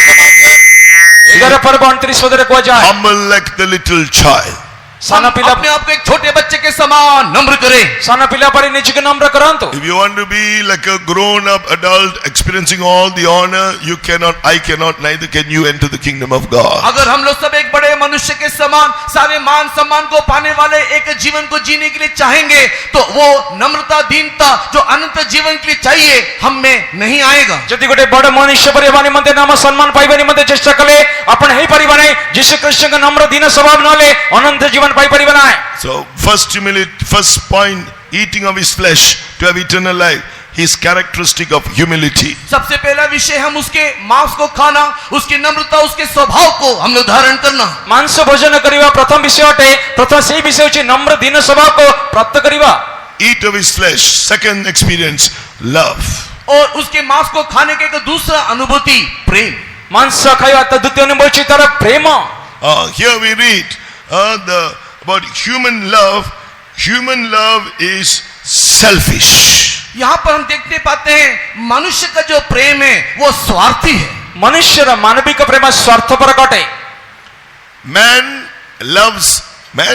[SPEAKER 3] 11 पर्व 29 ପଦରେ କୁହାଯାଏ।
[SPEAKER 1] Humble like the little child.
[SPEAKER 3] ସାନ ପିଲା
[SPEAKER 2] अपने आप को एक छोटे बच्चे के समान नम्र करे।
[SPEAKER 3] ସାନ ପିଲା ପରି ନିଜକୁ ନମ୍ର କରନ୍ତୁ।
[SPEAKER 1] If you want to be like a grown-up adult experiencing all the honor, you cannot, I cannot, neither can you enter the kingdom of God.
[SPEAKER 2] अगर हम लोग सब एक बड़े मनुष्य के समान सारे मान सम्मान को पाने वाले एक जीवन को जीने के लिए चाहेंगे तो वो नम्रता दीनता जो अनंत जीवन के लिए चाहिए हम में नहीं आएगा।
[SPEAKER 3] ଯଦି ଗୋଟେ ବଡ଼ ମନୁଷ୍ୟ ପରି ହେବା ନିମନ୍ତେ ନାମ ସମ୍ମାନ ପାଇବା ନିମନ୍ତେ ଚେଷ୍ଟା କଲେ ଆପଣ ହେଇପାରିବା ନାହିଁ। ଯୀଶୁ ଖ୍ରୀଷ୍ଟଙ୍କ ନମ୍ର ଦୀନ ସ୍ୱଭାବ ନହେଲେ ଅନନ୍ତ ଜୀବନ ପାଇପାରିବା ନାହିଁ।
[SPEAKER 1] So first point, eating of his flesh to have eternal life, his characteristic of humility.
[SPEAKER 2] सबसे पहला विषय हम उसके मांस को खाना, उसकी नम्रता, उसके स्वभाव को हम धारण करना।
[SPEAKER 3] ମାଂସ ଭୋଜନ କରିବା ପ୍ରଥମ ବିଷୟ ଅଟେ। ପ୍ରଥମ ସେଇ ବିଷୟ ହେଉଛି ନମ୍ର ଦୀନ ସ୍ୱଭାବକୁ ପ୍ରାପ୍ତ କରିବା।
[SPEAKER 1] Eat of his flesh. Second experience, love.
[SPEAKER 2] और उसके मांस को खाने के एक दूसरा अनुभूति प्रेम।
[SPEAKER 3] ମାଂସ ଖାଇବା ତ ଦ୍ୱିତୀୟ ଅନୁଭବ ହେଉଛି ତାର ପ୍ରେମ।
[SPEAKER 1] Here we read about human love. Human love is selfish.
[SPEAKER 2] यहाँ पर हम देखते पाते हैं मनुष्य का जो प्रेम है वो स्वार्थी है।
[SPEAKER 3] ମନୁଷ୍ୟର ମାନବିକ ପ୍ରେମ ସ୍ୱାର୍ଥପର ଅଟେ।
[SPEAKER 1] Man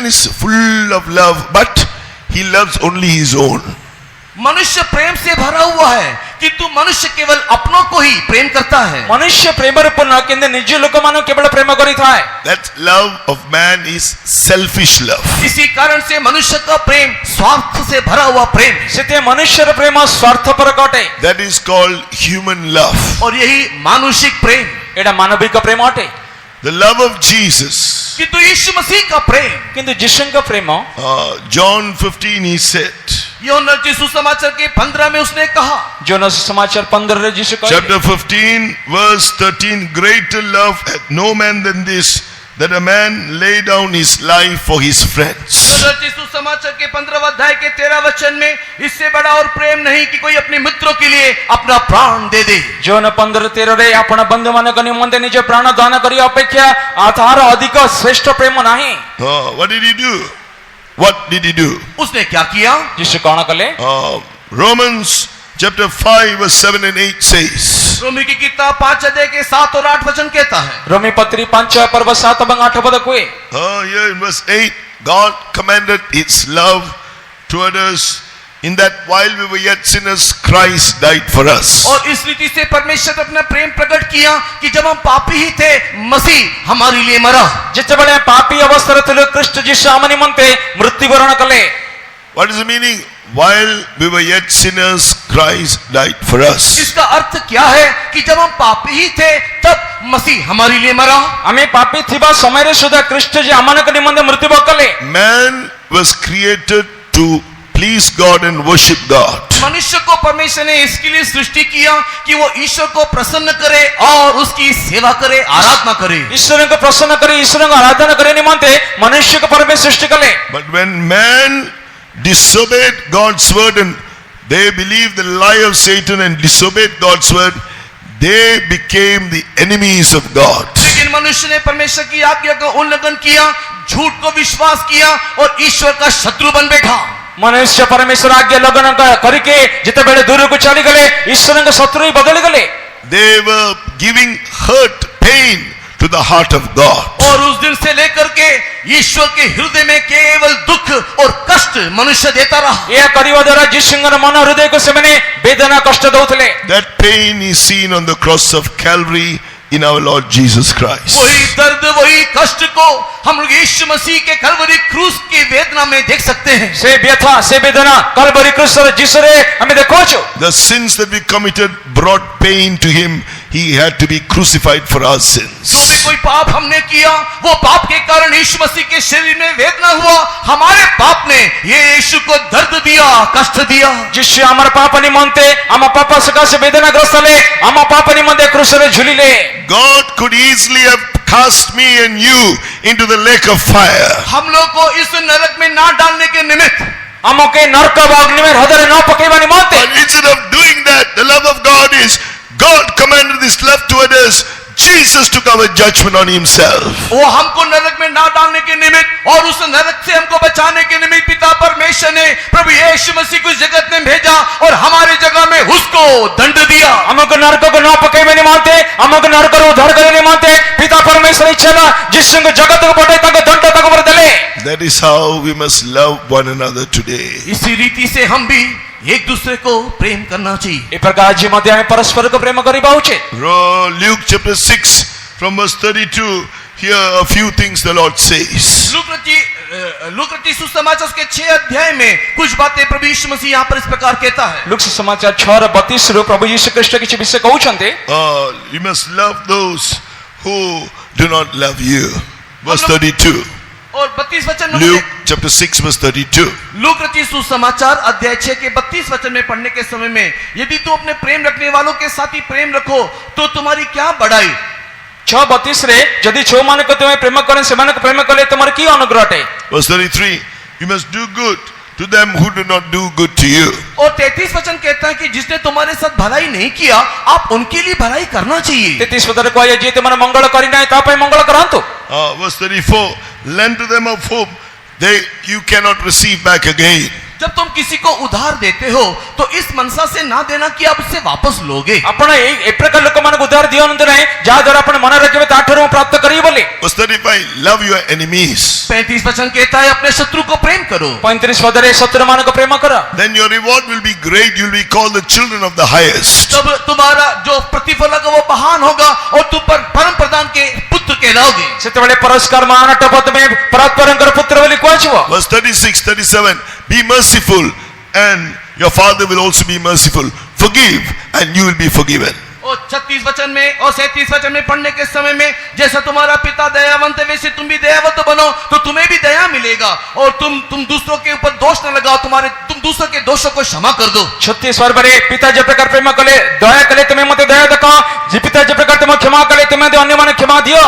[SPEAKER 1] is full of love, but he loves only his own.
[SPEAKER 2] मनुष्य प्रेम से भरा हुआ है किंतु मनुष्य केवल अपनों को ही प्रेम करता है।
[SPEAKER 3] ମନୁଷ୍ୟ ପ୍ରେମରେ ପୂର୍ଣ୍ଣ କିନ୍ତୁ ନିଜ ଲୋକମାନଙ୍କୁ କେବଳ ପ୍ରେମ କରିଥାଏ।
[SPEAKER 1] That love of man is selfish love.
[SPEAKER 2] इसी कारण से मनुष्य का प्रेम स्वार्थ से भरा हुआ प्रेम है।
[SPEAKER 3] ସେଥିପାଇଁ ମନୁଷ୍ୟର ପ୍ରେମ ସ୍ୱାର୍ଥପର ଅଟେ।
[SPEAKER 1] That is called human love.
[SPEAKER 2] और यही मानुषिक प्रेम।
[SPEAKER 3] ଏଇଟା ମାନବିକ ପ୍ରେମ ଅଟେ।
[SPEAKER 1] The love of Jesus
[SPEAKER 2] किंतु यीशु मसीह का प्रेम,
[SPEAKER 3] କିନ୍ତୁ ଯୀଶୁଙ୍କ ପ୍ରେମ
[SPEAKER 1] John 15 he said,
[SPEAKER 2] यूहन्ना रचित सुसमाचार के 15 में उसने कहा,
[SPEAKER 3] ଯୋନ ସମାଚାର 15 ରେ ଯୀଶୁ କହିଲେ,
[SPEAKER 1] chapter 15 verse 13, greater love hath no man than this, that a man lay down his life for his friends.
[SPEAKER 2] यूहन्ना रचित सुसमाचार के 15 अध्याय के 13 वचन में इससे बड़ा और प्रेम नहीं कि कोई अपने मित्रों के लिए अपना प्राण दे दे।
[SPEAKER 3] ଯୋନ 15:13 ରେ ଆପଣ ବନ୍ଧୁମାନଙ୍କ ନିମନ୍ତେ ନିଜ ପ୍ରାଣ ଦାନ କରିବା ଅପେକ୍ଷା ତାହାର ଅଧିକ ଶ୍ରେଷ୍ଠ ପ୍ରେମ ନାହିଁ।
[SPEAKER 1] What did he do? What did he do?
[SPEAKER 2] उसने क्या किया?
[SPEAKER 3] ଯୀଶୁ କଣ କଲେ?
[SPEAKER 1] Romans chapter 5 verse 7 and 8 says,
[SPEAKER 2] रोमी की किताब 5 अध्याय के 7 और 8 वचन कहता है,
[SPEAKER 3] ରୋମୀ ପତ୍ରୀ 5 ପର୍ବ 7 ଏବଂ 8 ପଦ କୁହେ,
[SPEAKER 1] here in verse 8, God commanded his love toward us in that while we were yet sinners, Christ died for us.
[SPEAKER 2] और इस रीति से परमेश्वर ने अपना प्रेम प्रकट किया कि जब हम पापी ही थे, मसीह हमारे लिए मरा।
[SPEAKER 3] ଯେତେବେଳେ ପାପୀ ଅବସ୍ଥାରେ ଥିଲେ ଖ୍ରୀଷ୍ଟ ଯୀଶୁ ଆମ ନିମନ୍ତେ ମୃତ୍ୟୁବରଣ କଲେ।
[SPEAKER 1] What is the meaning? While we were yet sinners, Christ died for us.
[SPEAKER 2] इसका अर्थ क्या है कि जब हम पापी ही थे तब मसीह हमारे लिए मरा।
[SPEAKER 3] ଆମେ ପାପୀ ଥିବା ସମୟରେ ସୁଦ୍ଧା ଖ୍ରୀଷ୍ଟ ଯେ ଆମମାନଙ୍କ ନିମନ୍ତେ ମୃତ୍ୟୁବରଣ କଲେ।
[SPEAKER 1] Man was created to please God and worship God.
[SPEAKER 2] मनुष्य को परमेश्वर ने इसके लिए सृष्टि किया कि वो ईश्वर को प्रसन्न करे और उसकी सेवा करे, आराधना करे।
[SPEAKER 3] ଈଶ୍ୱରଙ୍କୁ ପ୍ରସନ୍ନ କରି ଈଶ୍ୱରଙ୍କୁ ଆରାଧନା କରିବା ନିମନ୍ତେ ମନୁଷ୍ୟକୁ ପରମେଶ୍ୱର ସୃଷ୍ଟି କଲେ।
[SPEAKER 1] But when man disobeyed God's word and they believed the lie of Satan and disobeyed God's word, they became the enemies of God.
[SPEAKER 2] लेकिन मनुष्य ने परमेश्वर की आज्ञा का उल्लंघन किया, झूठ को विश्वास किया और ईश्वर का शत्रु बन बैठा।
[SPEAKER 3] ମନୁଷ୍ୟ ପରମେଶ୍ୱର ଆଜ୍ଞା ଲଗନ କରିକି ଯେତେବେଳେ ଦୂରକୁ ଚାଲିଗଲେ ଈଶ୍ୱରଙ୍କ ଶତ୍ରୁ ହିଁ ବଦଳି ଗଲେ।
[SPEAKER 1] They were giving hurt, pain to the heart of God.
[SPEAKER 2] और उस दिन से लेकर के ईश्वर के हृदय में केवल दुख और कष्ट मनुष्य देता रहा।
[SPEAKER 3] ଏହା କରିବା ଦ୍ୱାରା ଯୀଶୁଙ୍କର ମନ ହୃଦୟକୁ ସେମାନେ ବେଦନା କଷ୍ଟ ଦଉଥିଲେ।
[SPEAKER 1] That pain is seen on the cross of Calvary in our Lord Jesus Christ.
[SPEAKER 2] वही दर्द, वही कष्ट को हम लोग यीशु मसीह के कलवरी क्रूस की वेदना में देख सकते हैं।
[SPEAKER 3] ସେ ବ୍ୟଥା ସେ ବେଦନା କଲବରୀ କ୍ରୁଶର ଯୀଶୁରେ ଆମେ ଦେଖୁଛୁ।
[SPEAKER 1] The sins that we committed brought pain to him. He had to be crucified for our sins.
[SPEAKER 2] जो भी कोई पाप हमने किया, वो पाप के कारण यीशु मसीह के शरीर में वेदना हुआ। हमारे पाप ने ये यीशु को दर्द दिया, कष्ट दिया।
[SPEAKER 3] ଯୀଶୁ ଆମର ପାପ ନିମନ୍ତେ ଆମ ପାପ ସକାଶେ ବେଦନାଗ୍ରସ୍ତ ହେଲେ, ଆମ ପାପ ନିମନ୍ତେ କ୍ରୁଶରେ ଝୁଲିଲେ।
[SPEAKER 1] God could easily have cast me and you into the lake of fire.
[SPEAKER 2] हम लोग को इस नरक में ना डालने के निमित्त
[SPEAKER 3] ଆମକେ ନରକ ବା ଅଗ୍ନିମୟ ହ୍ରଦରେ ନ ପକେଇବା ନିମନ୍ତେ,
[SPEAKER 1] But instead of doing that, the love of God is, God commanded this love toward us. Jesus took our judgment on himself.
[SPEAKER 2] वो हमको नरक में ना डालने के निमित्त और उस नरक से हमको बचाने के निमित्त पिता परमेश्वर ने प्रभु यीशु मसीह को जगत में भेजा और हमारी जगह में उसको दंड दिया।
[SPEAKER 3] ଆମକୁ ନରକକୁ ନ ପକେଇବା ନିମନ୍ତେ, ଆମକୁ ନରକରୁ ଉଦ୍ଧାର କରିବା ନିମନ୍ତେ ପିତା ପରମେଶ୍ୱର ଇଚ୍ଛା ହେଲା ଯୀଶୁଙ୍କୁ ଜଗତକୁ ପଠାଇ ତାଙ୍କ ଦଣ୍ଡ ତାଙ୍କ ଉପରେ ଦେଲେ।
[SPEAKER 1] That is how we must love one another today.
[SPEAKER 2] इसी रीति से हम भी एक दूसरे को प्रेम करना चाहिए।
[SPEAKER 3] ଏ प्रकार ଆଜି ମଧ୍ୟ ଆମେ ପରସ୍ପରକୁ ପ୍ରେମ କରିବା ଉଚିତ।
[SPEAKER 1] Luke chapter 6 from verse 32, here a few things the Lord says.
[SPEAKER 2] Look रचित सुसमाचार के 6 अध्याय में कुछ बातें प्रभु यीशु मसीह यहाँ पर इस प्रकार कहता है।
[SPEAKER 3] ଲୁକ ସୁସମାଚାର 6:32 ରୁ ପ୍ରଭୁ ଯୀଶୁ ଖ୍ରୀଷ୍ଟ କିଛି ବିଷୟ କହୁଛନ୍ତି।
[SPEAKER 1] You must love those who do not love you. Verse 32.
[SPEAKER 2] और 32 वचन में
[SPEAKER 1] Luke chapter 6 verse 32.
[SPEAKER 2] लूक रचित सुसमाचार अध्याय 6 के 32 वचन में पढ़ने के समय में, यदि तू अपने प्रेम रखने वालों के साथ ही प्रेम रखो तो तुम्हारी क्या बढ़ाई।
[SPEAKER 3] 6:32 ରେ ଯଦି ଛୋମାନଙ୍କୁ ତୁମେ ପ୍ରେମ କରେ ସେମାନଙ୍କୁ ପ୍ରେମ କଲେ ତୁମର କି ଅନୁଗ୍ରହ ଅଟେ।
[SPEAKER 1] Verse 33. You must do good to them who do not do good to you.
[SPEAKER 2] और 33 वचन कहता है कि जिसने तुम्हारे साथ भलाई नहीं किया, आप उनके लिए भलाई करना चाहिए।
[SPEAKER 3] 33 ପଦରେ କୁହାଯାଏ ଯିଏ ତୁମର ମଙ୍ଗଳ କରିନାହିଁ ତା ପାଇଁ ମଙ୍ଗଳ କରନ୍ତୁ।
[SPEAKER 1] Verse 34. Lend to them of whom you cannot receive back again.
[SPEAKER 2] जब तुम किसी को उधार देते हो तो इस मनसा से ना देना कि आप उससे वापस लोगे।
[SPEAKER 3] ଆପଣ ଏ ପ୍ରକାର ଲୋକମାନଙ୍କୁ ଉଦ୍ଧାର ଦିଅନ୍ତୁ ନାହିଁ ଯାହା ଦ୍ୱାରା ଆପଣ ମନେ ରଖିବେ ତାଠାରୁ ମୁଁ ପ୍ରାପ୍ତ କରିବି ବୋଲି।
[SPEAKER 1] Verse 35. Love your enemies.
[SPEAKER 2] 35 वचन कहता है अपने शत्रु को प्रेम करो।
[SPEAKER 3] 35 ପଦରେ ଶତ୍ରୁମାନଙ୍କୁ ପ୍ରେମ କର।
[SPEAKER 1] Then your reward will be great. You will be called the children of the highest.
[SPEAKER 2] तब तुम्हारा जो प्रतिफल होगा वो महान होगा और तुम पर परम प्रधान के पुत्र कहलाओगे।
[SPEAKER 3] ସେତେବେଳେ ପୁରସ୍କାର ମହାନଟ ପଦବୀ ପରାତ୍ପରଙ୍କର ପୁତ୍ର ବୋଲି କୁହାଯିବ।
[SPEAKER 1] Verse 36, 37. Be merciful and your father will also be merciful. Forgive and you will be forgiven.
[SPEAKER 2] और 36 वचन में और 37 वचन में पढ़ने के समय में, जैसा तुम्हारा पिता दयावंत है वैसे तुम भी दयावंत बनो तो तुम्हें भी दया मिलेगा, और तुम दूसरों के ऊपर दोष न लगाओ, तुम दूसरों के दोषों को क्षमा कर दो।
[SPEAKER 3] 36 वर्बरे पिता जे प्रकार प्रेम कले दया कले तुम्हें मते दया देखो, जे पिता जे प्रकार तुम क्षमा कले तुम्हें अन्य माने क्षमा दियो।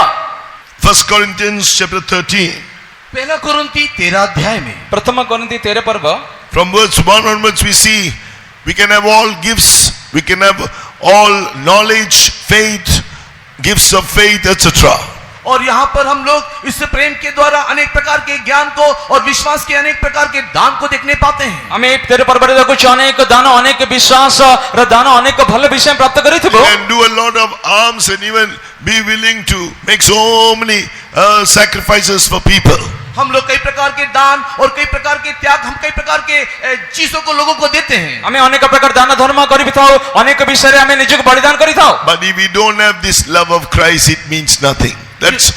[SPEAKER 1] 1 Corinthians chapter 13.
[SPEAKER 2] पहला कुरिन्ती 13 अध्याय में
[SPEAKER 3] प्रथम कोरिन्थी 13 पर्व
[SPEAKER 1] From verse 1 onwards we see we can have all gifts, we can have all knowledge, faith, gifts of faith, etc.
[SPEAKER 2] और यहाँ पर हम लोग इस प्रेम के द्वारा अनेक प्रकार के ज्ञान को और विश्वास के अनेक प्रकार के दान को देखने पाते हैं।
[SPEAKER 3] हमें तेरे पर्वरे देखो अनेक दान, अनेक विश्वास र दान, अनेक भल विषय प्राप्त करिथिबो,
[SPEAKER 1] And do a lot of alms and even be willing to make so many sacrifices for people.
[SPEAKER 2] हम लोग कई प्रकार के दान और कई प्रकार के त्याग, हम कई प्रकार के चीजों को लोगों को देते हैं।
[SPEAKER 3] हमें अनेक प्रकार दान धर्म करिथाओ, अनेक विषय रे हमें निजक बलिदान करिथाओ।
[SPEAKER 1] But if we don't have this love of Christ, it means nothing. That's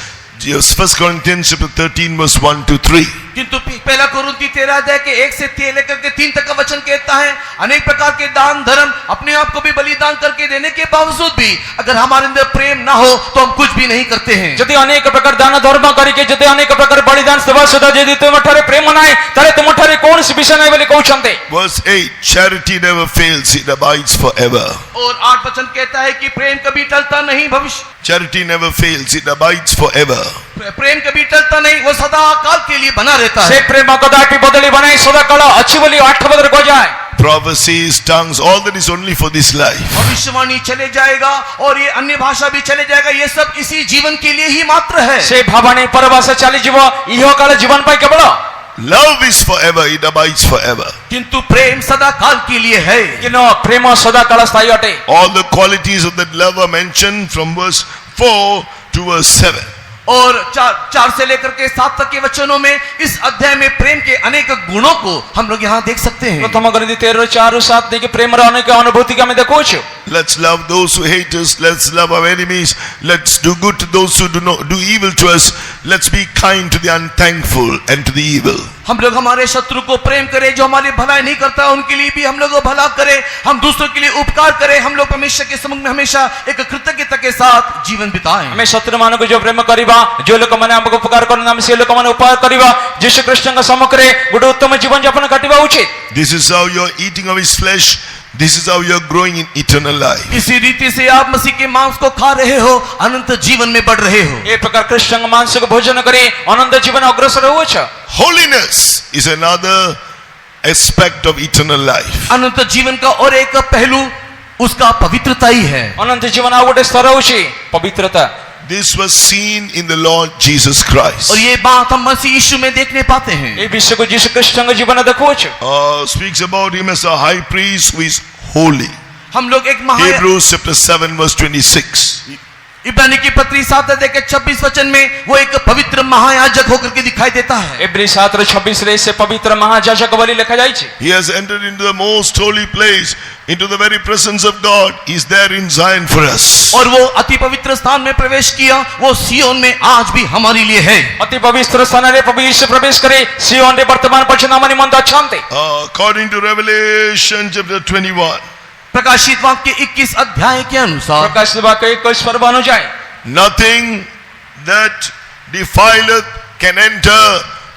[SPEAKER 1] 1 Corinthians chapter 13 verse 1 to 3.
[SPEAKER 2] किंतु पहला कुरिन्ती 13 अध्याय के 1 से 3 लेकर के 3 तक का वचन कहता है, अनेक प्रकार के दान धर्म अपने आप को भी बलिदान करके देने के बावजूद भी अगर हमारे अंदर प्रेम ना हो तो हम कुछ भी नहीं करते हैं।
[SPEAKER 3] जदि अनेक प्रकार दान धर्म करिके जदि अनेक प्रकार बलिदान सेवा सदा जदि तुमठारे प्रेम नाय ताले तुमठारे कोन विषय नै बोली कहउछन्ते।
[SPEAKER 1] Verse 8, charity never fails, it abides forever.
[SPEAKER 2] और 8 वचन कहता है कि प्रेम कभी टलता नहीं, भविष्य
[SPEAKER 1] Charity never fails, it abides forever.
[SPEAKER 2] प्रेम कभी टलता नहीं, वो सदा काल के लिए बना रहता
[SPEAKER 3] से
[SPEAKER 2] है।
[SPEAKER 3] प्रेम कदापि बदली बनाई सदा काल अच्छी बोली 8 बदर को जाए।
[SPEAKER 1] Prophecies, tongues, all that is only for this life.
[SPEAKER 2] भविष्यवाणी चले जाएगा और ये अन्य भाषा भी चले जाएगा, ये सब इसी जीवन के लिए ही मात्र है।
[SPEAKER 3] से भावनी परवास चली जीव इहो काल जीवन पाई केवल
[SPEAKER 1] Love is forever, it abides forever.
[SPEAKER 2] किंतु प्रेम सदा काल के लिए है।
[SPEAKER 3] किनो प्रेम सदा काल स्थायी अटे।
[SPEAKER 1] All the qualities of that love are mentioned from verse 4 to verse 7.
[SPEAKER 2] और 4 से लेकर के 7 तक के वचनों में इस अध्याय में प्रेम के अनेक गुणों को हम लोग यहाँ देख सकते हैं।
[SPEAKER 3] प्रथम कोरिन्थी 13 4 7 देखिए प्रेम र अनेक अनुभूति का मैं देखो छु।
[SPEAKER 1] Let's love those who hate us. Let's love our enemies. Let's do good to those who do evil to us. Let's be kind to the unthankful and to the evil.
[SPEAKER 2] हम लोग हमारे शत्रु को प्रेम करें, जो हमारी भलाई नहीं करता उनके लिए भी हम लोग भला करें, हम दूसरों के लिए उपकार करें, हम लोग परमेश्वर के सम्मुख में हमेशा एक कृतज्ञता के साथ जीवन बिताएं।
[SPEAKER 3] हमें शत्रु मान को जो प्रेम करिबा, जो लोक माने हमको उपकार करन हम से लोक माने उपकार करिबा, यीशु कृष्ण का सम्मुख रे गोटे उत्तम जीवन यापन काटिबा उचित।
[SPEAKER 1] This is how you're eating of his flesh. This is how you're growing in eternal life.
[SPEAKER 2] इसी रीति से आप मसीह के मांस को खा रहे हो, अनंत जीवन में बढ़ रहे हो।
[SPEAKER 3] एक प्रकार कृष्ण का मांस को भोजन करे अनंत जीवन अग्रसर हो छ।
[SPEAKER 1] Holiness is another aspect of eternal life.
[SPEAKER 2] अनंत जीवन का और एक पहलू उसका पवित्रता ही है।
[SPEAKER 3] अनंत जीवन आ गोटे स्तर होछि पवित्रता।
[SPEAKER 1] This was seen in the Lord Jesus Christ.
[SPEAKER 2] और ये बात हम मसीह यीशु में देखने पाते हैं।
[SPEAKER 3] ये विषय को यीशु कृष्ण का जीवन देखो छ।
[SPEAKER 1] Speaks about him as a high priest who is holy.
[SPEAKER 2] हम लोग एक
[SPEAKER 1] Hebrews chapter 7 verse 26.
[SPEAKER 2] इब्रानी की पत्री 7 अध्याय के 26 वचन में वो एक पवित्र महायाजक होकर के दिखाई देता है।
[SPEAKER 3] इब्री 7:26 रे से पवित्र महायाजक बोली लिखा जाय छै।
[SPEAKER 1] He has entered into the most holy place, into the very presence of God. He is there in Zion for us.
[SPEAKER 2] और वो अति पवित्र स्थान में प्रवेश किया, वो सियोन में आज भी हमारे लिए है।
[SPEAKER 3] अति पवित्र स्थान रे प्रभु यीशु प्रवेश करे, सियोन रे वर्तमान पछनामा निमंत अछन्ते।
[SPEAKER 1] According to Revelation chapter 21.
[SPEAKER 2] प्रकाशित वाक्य 21 अध्याय के अनुसार
[SPEAKER 3] प्रकाशित वाक्य 21 पर बनो जाए।
[SPEAKER 1] Nothing that defileth can enter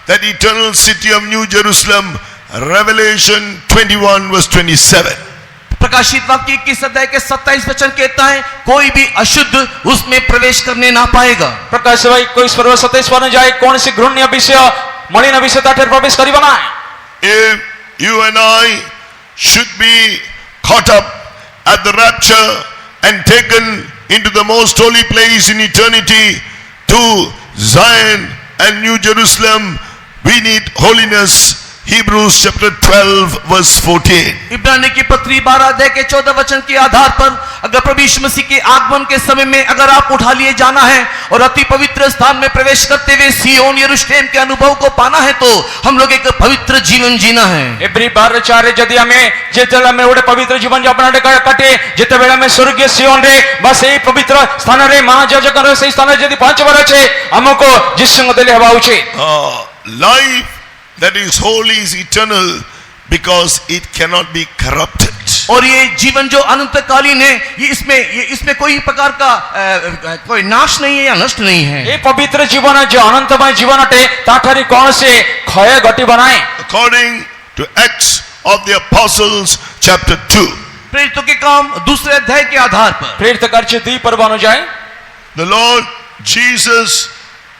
[SPEAKER 1] that eternal city of New Jerusalem. Revelation 21 verse 27.
[SPEAKER 2] प्रकाशित वाक्य 21 अध्याय के 27 वचन कहता है, कोई भी अशुद्ध उसमें प्रवेश करने ना पाएगा।
[SPEAKER 3] प्रकाशित वाक्य 21 पर 27 बनो जाए, कौन सी घृण्य विषय मलिन विषय ताठे प्रवेश करिबा ना।
[SPEAKER 1] If you and I should be caught up at the rapture and taken into the most holy place in eternity to Zion and New Jerusalem, we need holiness. Hebrews chapter 12 verse 14.
[SPEAKER 2] इब्रानी की पत्री 12 अध्याय के 14 वचन के आधार पर अगर प्रभु यीशु मसीह के आगमन के समय में अगर आप उठा लिए जाना है और अति पवित्र स्थान में प्रवेश करते हुए सियोन यरूशलेम के अनुभव को पाना है, तो हम लोग एक पवित्र जीवन जीना है।
[SPEAKER 3] इब्री 12:4 जदि हमें जेतला में ओडे पवित्र जीवन यापन काटे, जेते बेला में स्वर्गीय सियोन रे बस एई पवित्र स्थान रे महायाजक रे सेई स्थान जदि पहुंचबार छे, हमको जिसंग देले हेबा उचित।
[SPEAKER 1] Life that is holy is eternal because it cannot be corrupted.
[SPEAKER 2] और ये जीवन जो अनंतकालीन है, ये इसमें कोई प्रकार का कोई नाश नहीं है या नष्ट नहीं है।
[SPEAKER 3] ए पवित्र जीवन जो अनंतमय जीवन अटे ताठारी कौन से क्षय घटिब नाही।
[SPEAKER 1] According to Acts of the Apostles chapter 2,
[SPEAKER 2] प्रेरितों के काम दूसरे अध्याय के आधार पर
[SPEAKER 3] प्रेरित कार्य 2 पर बनो जाए।
[SPEAKER 1] the Lord Jesus,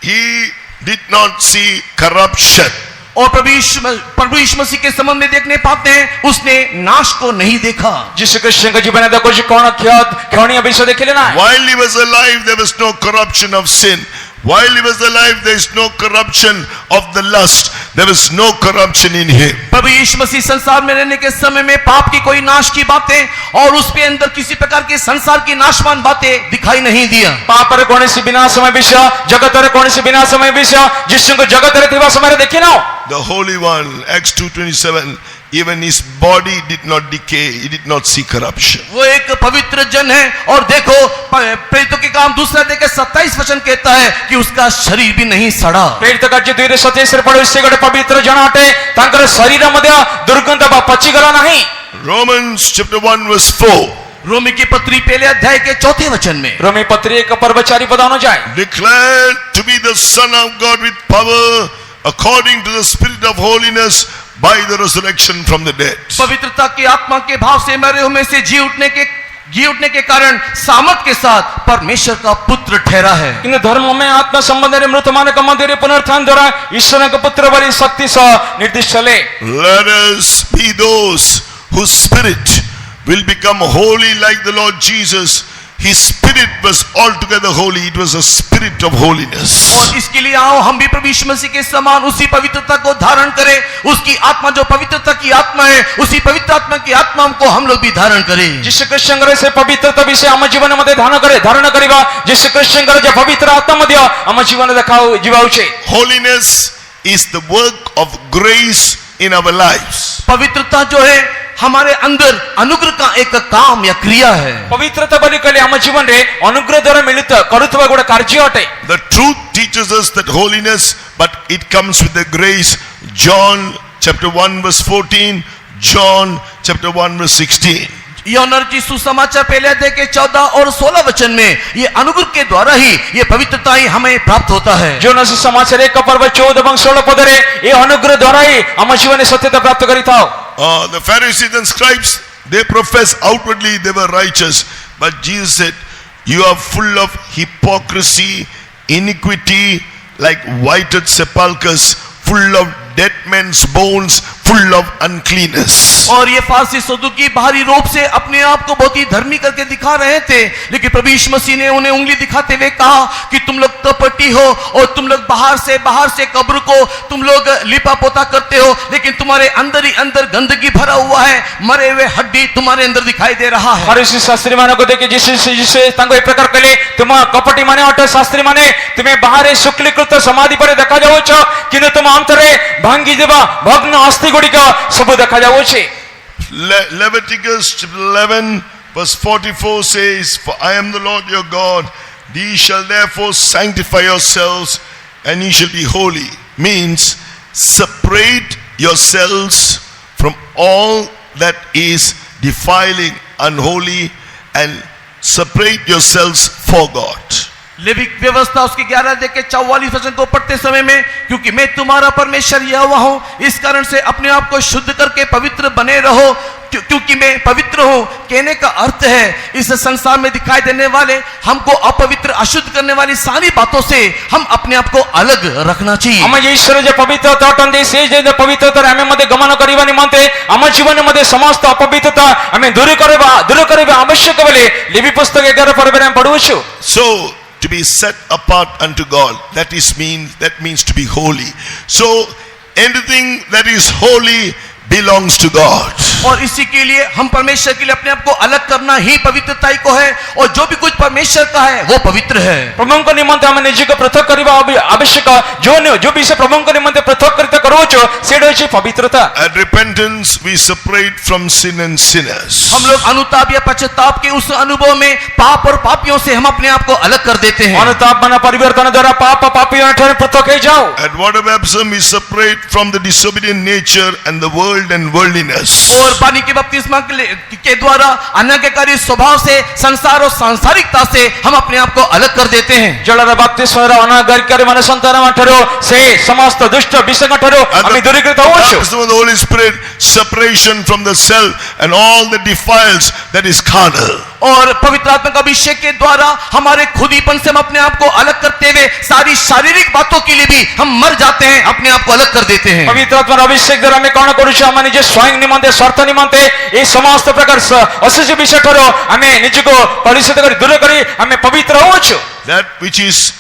[SPEAKER 1] he did not see corruption.
[SPEAKER 2] और प्रभु यीशु मसीह के संबंध में देखने पाते हैं, उसने नाश को नहीं देखा।
[SPEAKER 3] जिस कृष्ण का जीवन है कुछ कौन ख्याणीय विषय देखले ना।
[SPEAKER 1] While he was alive, there was no corruption of sin. While he was alive, there is no corruption of the lust. There was no corruption in him.
[SPEAKER 2] प्रभु यीशु मसीह संसार में रहने के समय में पाप की कोई नाश की बातें और उसके अंदर किसी प्रकार की संसार की नाशवान बातें दिखाई नहीं दिया।
[SPEAKER 3] पाप रे कोने से विनाशमय विषय, जगत रे कोने से विनाशमय विषय, जिसको जगत रे थिबा समय रे देखि ना।
[SPEAKER 1] The Holy One, Acts 2:27, even his body did not decay. He did not see corruption.
[SPEAKER 2] वो एक पवित्र जन है और देखो प्रेरितों के काम दूसरा देख 27 वचन कहता है कि उसका शरीर भी नहीं सड़ा।
[SPEAKER 3] प्रेरित कार्य 2:27 रे पढो इससे गडे पवित्र जन अटे तांकर शरीर मध्ये दुर्गंध बा पची गला नाही।
[SPEAKER 1] Romans chapter 1 verse 4.
[SPEAKER 2] रोमी की पत्री पहले अध्याय के 4 वचन में
[SPEAKER 3] रोमी पत्री 1 पर 4 पदानो जाए।
[SPEAKER 1] Declared to be the Son of God with power according to the Spirit of holiness by the resurrection from the dead.
[SPEAKER 2] पवित्रता की आत्मा के भाव से मरे हुए में से जी उठने के कारण सामर्थ के साथ परमेश्वर का पुत्र ठहरा है।
[SPEAKER 3] इन धर्म में आत्मा संबंध रे मृत मानक मंदिर पुनरुत्थान द्वारा ईश्वर का पुत्र बड़ी शक्ति से निर्दिष्ट चले।
[SPEAKER 1] Let us be those whose spirit will become holy like the Lord Jesus. His spirit was altogether holy. It was a spirit of holiness.
[SPEAKER 2] और इसके लिए आओ हम भी प्रभु यीशु मसीह के समान उसी पवित्रता को धारण करें। उसकी आत्मा जो पवित्रता की आत्मा है, उसी पवित्र आत्मा की आत्मा को हम लोग भी धारण करें।
[SPEAKER 3] जिस कृष्ण से पवित्रता विषय आम जीवन मध्ये धारण करिबा, जिस कृष्ण जो पवित्र आत्मा मध्ये आम जीवन देखाउ जीवाउछे।
[SPEAKER 1] Holiness is the work of grace in our lives.
[SPEAKER 2] पवित्रता जो है हमारे अंदर अनुग्रह का एक काम या क्रिया है।
[SPEAKER 3] पवित्रता बलि कले आम जीवन रे अनुग्रह द्वारा मिलित करुथबा गोटे कार्य अटे।
[SPEAKER 1] The truth teaches us that holiness, but it comes with the grace. John chapter 1 verse 14, John chapter 1 verse 16.
[SPEAKER 2] यूहन्ना की सुसमाचार पहले अध्याय के 14 और 16 वचन में ये अनुग्रह के द्वारा ही ये पवित्रता ही हमें प्राप्त होता है।
[SPEAKER 3] जो नस समाचार 1 पर्व 14 এবং 16 पदरे ये अनुग्रह द्वारा ही हम जीवन सत्यता प्राप्त करिताओ।
[SPEAKER 1] The Pharisees and scribes, they profess outwardly they were righteous, but Jesus said, you are full of hypocrisy, iniquity, like whited sepulchres, full of dead men's bones, full of uncleanness.
[SPEAKER 2] और ये फारसी सदूकी बाहरी रूप से अपने आप को बहुत ही धर्मी करके दिखा रहे थे, लेकिन प्रभु यीशु मसीह ने उन्हें उंगली दिखाते हुए कहा कि तुम लोग कपटी हो और तुम लोग बाहर से कब्र को तुम लोग लिपा पोता करते हो, लेकिन तुम्हारे अंदर ही अंदर गंदगी भरा हुआ है, मरे हुए हड्डी तुम्हारे अंदर दिखाई दे रहा है।
[SPEAKER 3] फरीसी शास्त्री माने को देखे जिसे तांको एक प्रकार कले तुम कपटी माने अटे शास्त्री माने तुम्हें बाहर शुक्लीकृत समाधि पर देखा जाओ छ, किंतु तुम अंतरे भांगी देवा भग्न अस्थि गुड़ी का सब देखा जाओ छे।
[SPEAKER 1] Leviticus chapter 11 verse 44 says, for I am the Lord your God, ye shall therefore sanctify yourselves and ye shall be holy. Means separate yourselves from all that is defiling, unholy, and separate yourselves for God.
[SPEAKER 2] लेविक व्यवस्था उसके 11 अध्याय के 44 वचन को पढ़ते समय में, क्योंकि मैं तुम्हारा परमेश्वर यहोवा हूं, इस कारण से अपने आप को शुद्ध करके पवित्र बने रहो, क्योंकि मैं पवित्र हूं। कहने का अर्थ है इस संसार में दिखाई देने वाले हमको अपवित्र अशुद्ध करने वाली सारी बातों से हम अपने आप को अलग रखना चाहिए।
[SPEAKER 3] हम ईश्वर जो पवित्रता अटंते से जे पवित्रता हमें मध्ये गमन करिवा निमंते हम जीवन मध्ये समस्त अपवित्रता हमें दूर करबा आवश्यक बोले लेवी पुस्तक 11 पर्व में पढुछु।
[SPEAKER 1] So to be set apart unto God, that means to be holy. So anything that is holy belongs to God.
[SPEAKER 2] और इसी के लिए हम परमेश्वर के लिए अपने आप को अलग करना ही पवित्रता को है, और जो भी कुछ परमेश्वर का है वो पवित्र है।
[SPEAKER 3] प्रभु को निमंते हम निज को पृथक करिवा आवश्यक, जो भी से प्रभु को निमंते पृथक करते करोचो सेड होची पवित्रता।
[SPEAKER 1] At repentance we separate from sin and sinners.
[SPEAKER 2] हम लोग अनुताप या पश्चाताप के उस अनुभव में पाप और पापियों से हम अपने आप को अलग कर देते हैं।
[SPEAKER 3] अनुताप माने परिवर्तन द्वारा पाप पापियों ठारे पृथक हो जाओ।
[SPEAKER 1] At water baptism we separate from the disobedient nature and the world and worldliness.
[SPEAKER 2] और और पानी के बपतिस्मा के द्वारा अनाज्ञाकारी स्वभाव से, संसार और सांसारिकता से हम अपने आप को अलग कर देते हैं।
[SPEAKER 3] ଜଳର ବାପ୍ତିସ୍ମର ଅନାଗାରିକାରୀ ମାନେ ସନ୍ତାନ ଠାରୁ ସେ ସମସ୍ତ ଦୁଷ୍ଟ ବିଷୟ ଠାରୁ ଆମେ ଦୂରୀକୃତ ହେଉଛୁ।
[SPEAKER 1] Baptism of the Holy Spirit, separation from the self and all that defiles that is carnal.
[SPEAKER 2] और पवित्र आत्मा का अभिषेक के द्वारा हमारे खुदीपन से हम अपने आप को अलग करते हुए सारी शारीरिक बातों के लिए भी हम मर जाते हैं, अपने आप को अलग कर देते हैं।
[SPEAKER 3] ପବିତ୍ର ଆତ୍ମାର ଅଭିଷେକ ଦ୍ୱାରା ଆମେ କଣ କରୁଛୁ? ଆମେ ନିଜେ ସ୍ୱୟଂ ନିମନ୍ତେ ସ୍ୱାର୍ଥ ନିମନ୍ତେ এই ସମସ୍ତ ପ୍ରକାର ଅଶୁଚି ବିଷୟ ଠାରୁ ଆମେ ନିଜକୁ ପରିଶୋଧ କରି ଦୂର କରି ଆମେ ପବିତ୍ର ହେଉଛୁ।
[SPEAKER 1] That which is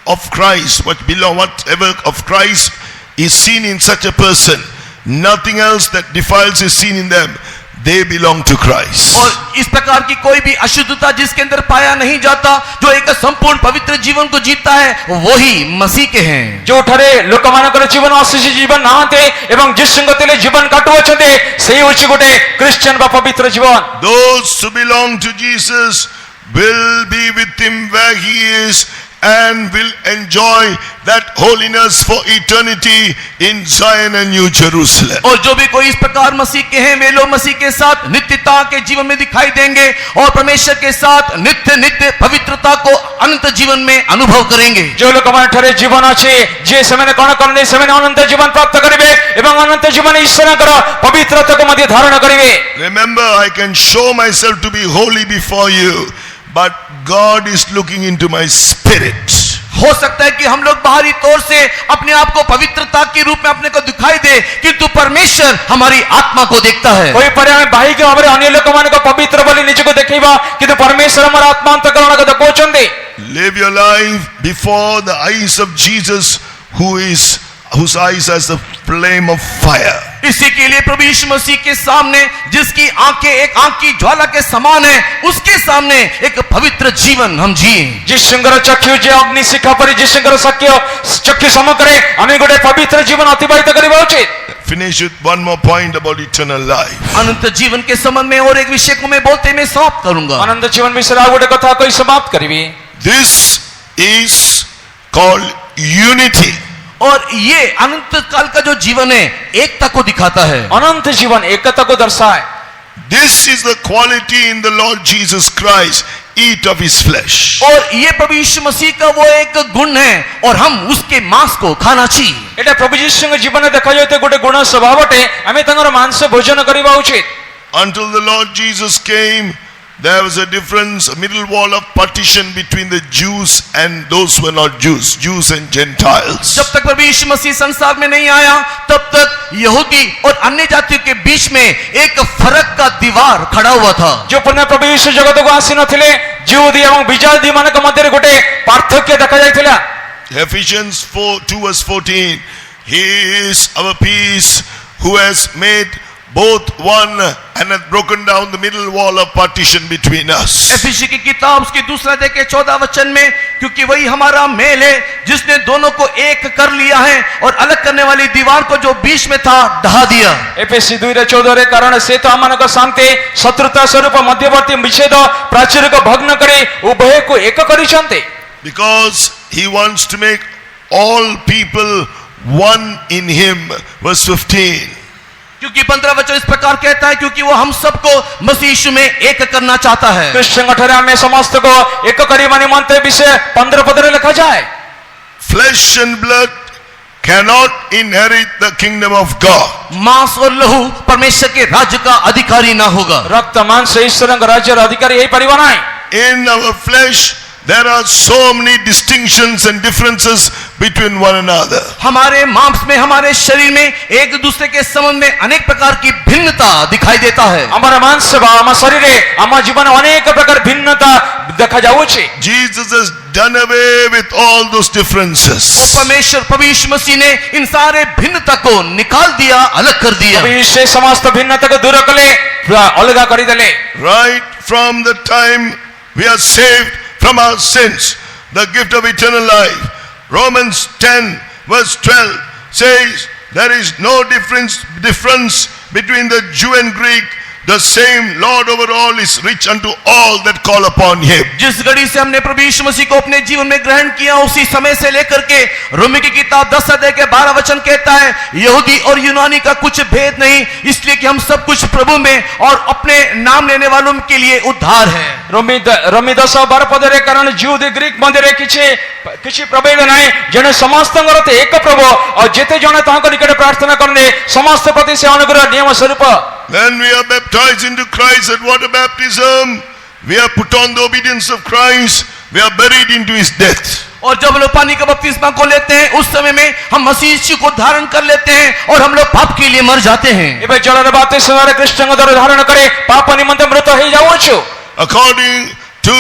[SPEAKER 1] of Christ, whatever of Christ is seen in such a person, nothing else that defiles is seen in them. They belong to Christ.
[SPEAKER 2] और इस प्रकार की कोई भी अशुद्धता जिसके अंदर पाया नहीं जाता, जो एक संपूर्ण पवित्र जीवन को जीता है, वही मसीह के हैं।
[SPEAKER 3] ଯୋଉଠାରେ ଲୋକମାନଙ୍କର ଜୀବନ ଅଶୁଚି ଜୀବନ ନାହାନ୍ତି ଏବଂ ଯୀଶୁଙ୍କ ଥିଲେ ଜୀବନ କାଟୁଅଛନ୍ତି, ସେଇ ହେଉଛି ଗୋଟେ ଖ୍ରୀଷ୍ଟିଆନ ବା ପବିତ୍ର ଜୀବନ।
[SPEAKER 1] Those who belong to Jesus will be with him where he is and will enjoy that holiness for eternity in Zion and New Jerusalem.
[SPEAKER 2] और जो भी कोई इस प्रकार मसीह के हैं, वे लोग मसीह के साथ नित्यता के जीवन में दिखाई देंगे और परमेश्वर के साथ नित्य नित्य पवित्रता को अनंत जीवन में अनुभव करेंगे।
[SPEAKER 3] जो ଲୋକମାନଙ୍କର ଜୀବନ ଅଛି, ଯେ ସେମାନେ କଣ କରନ୍ତି? ସେମାନେ ଅନନ୍ତ ଜୀବନ ପ୍ରାପ୍ତ କରିବେ ଏବଂ ଅନନ୍ତ ଜୀବନ ଈଶ୍ୱରଙ୍କର ପବିତ୍ରତାକୁ ମଧ୍ୟ ଧାରଣ କରିବେ।
[SPEAKER 1] Remember, I can show myself to be holy before you, but God is looking into my spirit.
[SPEAKER 2] हो सकता है कि हम लोग बाहरी तौर से अपने आप को पवित्रता के रूप में अपने को दिखाई दे, किंतु परमेश्वर हमारी आत्मा को देखता है।
[SPEAKER 3] ହୋଇପାରେ ଆମେ ବାହିକ ଭାବରେ ଅନ୍ୟ ଲୋକମାନଙ୍କ ପବିତ୍ର ବୋଲି ନିଜକୁ ଦେଖେଇବା, କିନ୍ତୁ ପରମେଶ୍ୱର ଆମର ଆତ୍ମାନ୍ତକରଣକୁ ଦେଖାଉଛନ୍ତି।
[SPEAKER 1] Live your life before the eyes of Jesus, whose eyes has the flame of fire.
[SPEAKER 2] इसी के लिए प्रभु यीशु मसीह के सामने, जिसकी आंखें एक आंख की ज्वाला के समान है, उसके सामने एक पवित्र जीवन हम जिए।
[SPEAKER 3] ଯୀଶୁଙ୍କର ଚକ୍ଷୁ ଯେ ଅଗ୍ନି ଶିଖା ପରି ଯୀଶୁଙ୍କର ଚକ୍ଷୁ ସମ୍ମୁଖରେ ଆମେ ଗୋଟେ ପବିତ୍ର ଜୀବନ ଅତିବାହିତ କରିବା ଉଚିତ।
[SPEAKER 1] Finish with one more point about eternal life.
[SPEAKER 2] अनंत जीवन के संबंध में और एक विषय को मैं बोलते मैं समाप्त करूंगा।
[SPEAKER 3] ଅନନ୍ତ ଜୀବନ ବିଷୟରେ ଆଉ ଗୋଟେ କଥା କହି ସମାପ୍ତ କରିବି।
[SPEAKER 1] This is called unity.
[SPEAKER 2] और ये अनंत काल का जो जीवन है, एकता को दिखाता है।
[SPEAKER 3] ଅନନ୍ତ ଜୀବନ ଏକତା को दर्शाए।
[SPEAKER 1] This is the quality in the Lord Jesus Christ. Eat of his flesh.
[SPEAKER 2] और ये प्रभु यीशु मसीह का वो एक गुण है और हम उसके मांस को खाना चाहिए।
[SPEAKER 3] ଏଟା ପ୍ରଭୁ ଯୀଶୁଙ୍କ ଜୀବନରେ ଦେଖାଯାଉଥିବା ଗୋଟେ ଗୁଣ ସ୍ୱଭାବ ଅଟେ। ଆମେ ତାଙ୍କର ମାଂସ ଭୋଜନ କରିବା ଉଚିତ।
[SPEAKER 1] Until the Lord Jesus came, there was a difference, a middle wall of partition between the Jews and those who were not Jews, Jews and Gentiles.
[SPEAKER 2] जब तक प्रभु यीशु मसीह संसार में नहीं आया, तब तक यहूदी और अन्य जातियों के बीच में एक फर्क का दीवार खड़ा हुआ था।
[SPEAKER 3] जो पुनः प्रभु यीशु जगतକୁ ଆସି ନଥିଲେ, ଯିହୁଦୀ ଏବଂ ବିଜାତି ମାନଙ୍କ ମଧ୍ୟରେ ଗୋଟେ ପାର୍ଥକ୍ୟ ଦେଖାଯାଇଥିଲା।
[SPEAKER 1] Ephesians 2:14, he is our peace, who has made both one and hath broken down the middle wall of partition between us.
[SPEAKER 2] एफिसी की किताब उसकी दूसरा अध्याय के 14 वचन में, क्योंकि वही हमारा मेल है जिसने दोनों को एक कर लिया है और अलग करने वाली दीवार को जो बीच में था ढहा दिया।
[SPEAKER 3] एफेसी 2:14 କାରଣ ସେ ତ ଆମମାନଙ୍କ ଶାନ୍ତି ଶତ୍ରୁତା ସ୍ୱରୂପ ମଧ୍ୟବର୍ତ୍ତୀ ବିଚ୍ଛେଦ ପ୍ରାଚୀରକୁ ଭଗ୍ନ କରି ଉଭୟକୁ ଏକ କରିଛନ୍ତି।
[SPEAKER 1] Because he wants to make all people one in him. Verse 15.
[SPEAKER 2] क्योंकि 15 वचन इस प्रकार कहता है, क्योंकि वो हम सबको मसीह यीशु में एक करना चाहता है।
[SPEAKER 3] ଖ୍ରୀଷ୍ଟଙ୍କ ଠାରେ ଆମେ ସମସ୍ତଙ୍କୁ ଏକ କରିବା ନିମନ୍ତେ ବିଷୟ 15 ପଦରେ ଲେଖାଯାଏ।
[SPEAKER 1] Flesh and blood cannot inherit the kingdom of God.
[SPEAKER 2] मांस और लहू परमेश्वर के राज्य का अधिकारी ना होगा।
[SPEAKER 3] ରକ୍ତ ମାଂସ ଈଶ୍ୱରଙ୍କ ରାଜ୍ୟର ଅଧିକାରୀ ହେଇପାରିବ ନାହିଁ।
[SPEAKER 1] In our flesh, there are so many distinctions and differences between one another.
[SPEAKER 2] हमारे मांस में, हमारे शरीर में एक दूसरे के संबंध में अनेक प्रकार की भिन्नता दिखाई देता है।
[SPEAKER 3] ଆମର ମାଂସ ବା ଆମ ଶରୀରରେ ଆମ ଜୀବନ ଅନେକ ପ୍ରକାର ଭିନ୍ନତା ଦେଖାଯାଉଛି।
[SPEAKER 1] Jesus has done away with all those differences.
[SPEAKER 2] परमेश्वर प्रभु यीशु मसीह ने इन सारे भिन्नता को निकाल दिया, अलग कर दिया।
[SPEAKER 3] ସେ ସମସ୍ତ ଭିନ୍ନତାକୁ ଦୂର କଲେ, ଅଲଗା କରିଦେଲେ।
[SPEAKER 1] Right from the time we are saved from our sins, the gift of eternal life. Romans 10 verse 12 says there is no difference between the Jew and Greek, the same Lord over all is rich unto all that call upon him.
[SPEAKER 2] जिस घड़ी से हमने प्रभु यीशु मसीह को अपने जीवन में ग्रहण किया, उसी समय से लेकर के रोमी की किताब 10 अध्याय के 12 वचन कहता है, यहूदी और यूनानी का कुछ भेद नहीं, इसलिए कि हम सब कुछ प्रभु में और अपने नाम लेने वालों के लिए उद्धार है।
[SPEAKER 3] रोमी 10:12 पदरे कारण ज्यूदी ग्रीक मंदिर किछि प्रभेद नाही, जने समस्तଙ୍କର ते एक प्रभु और जेते जने तांको निकटे प्रार्थना करने समस्त प्रति से अनुग्रह नियम स्वरूप।
[SPEAKER 1] When we are baptized into Christ at water baptism, we are put on the obedience of Christ, we are buried into his death.
[SPEAKER 2] और जब लोग पानी का बपतिस्मा को लेते हैं, उस समय में हम मसीह यीशु को धारण कर लेते हैं और हम लोग पाप के लिए मर जाते हैं।
[SPEAKER 3] एबे जलर बाप्तिस्मारे कृष्णଙ୍କ द्वारा धारण करे पाप निमित्त मृत होई जाउछु।
[SPEAKER 1] According to